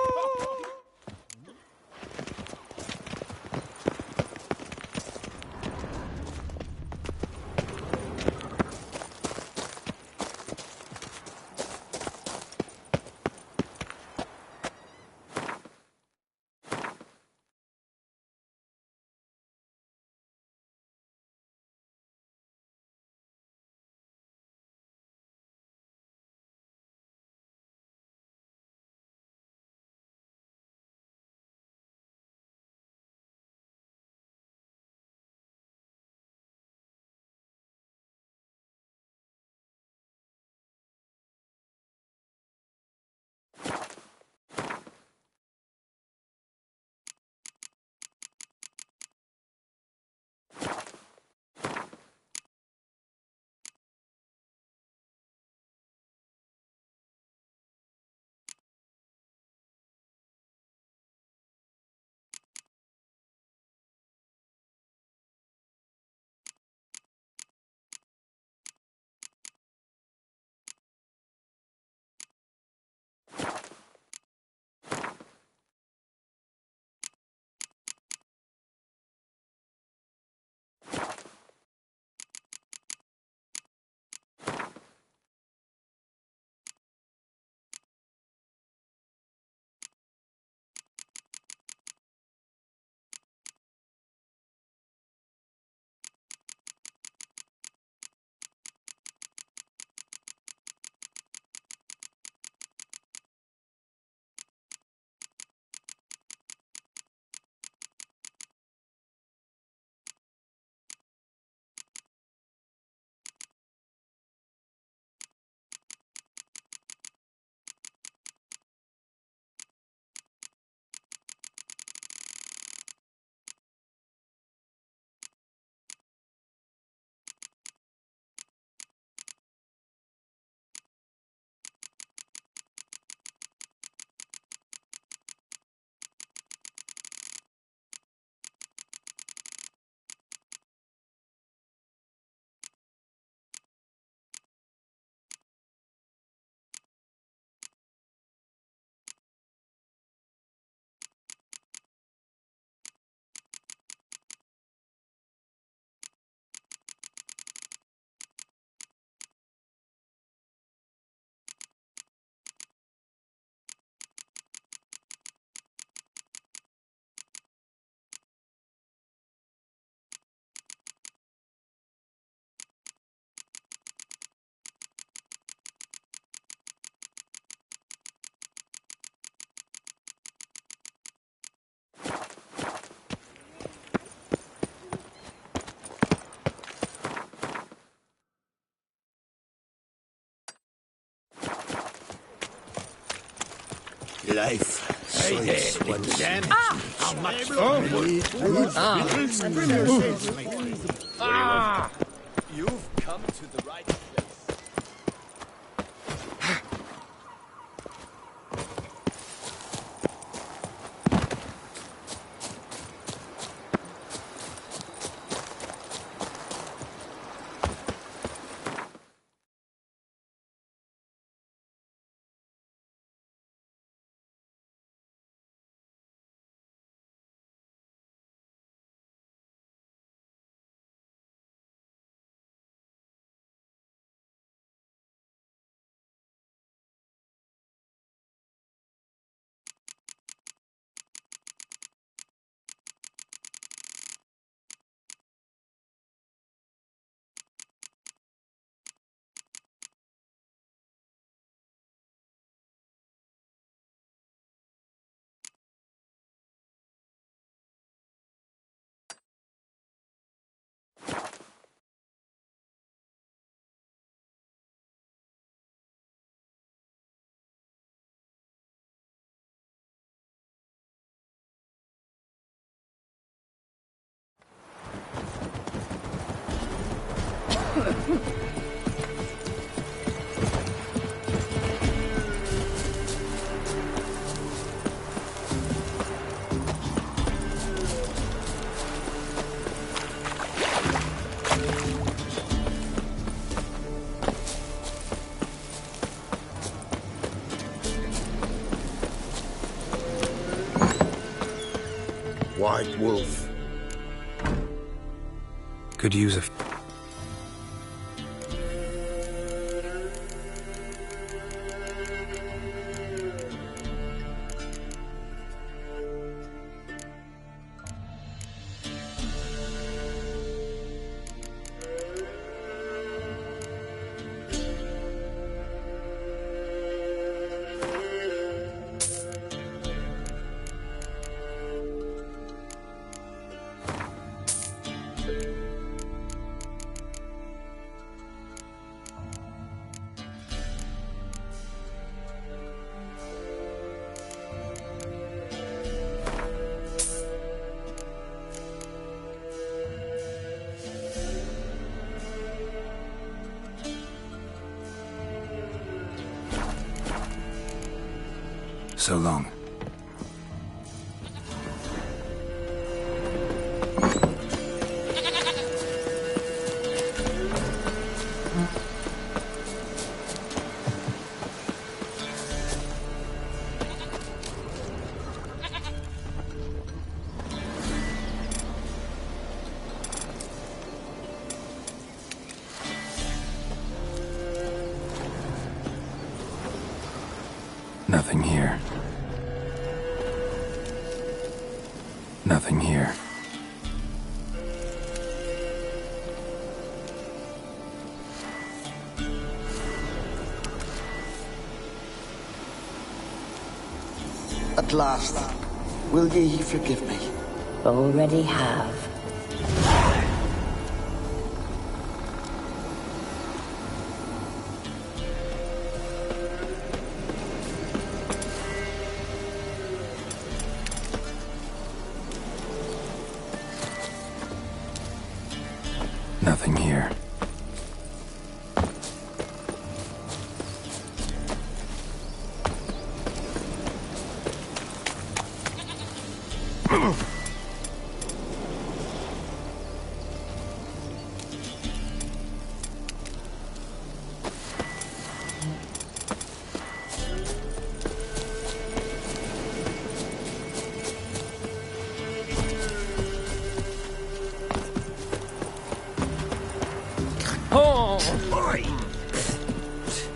life. Hey there, damn it. How much? You've come to the right place. White Wolf. Could use a... So long. Nothing here. Nothing here. At last, will ye forgive me? Already have. Nothing here.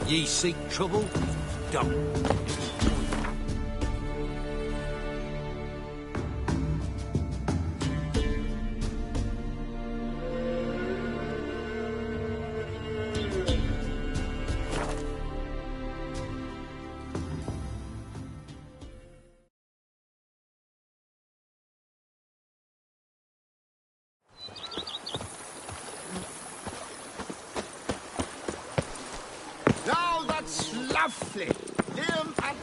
Ye seek trouble? Don't. Now that's lovely. Liam and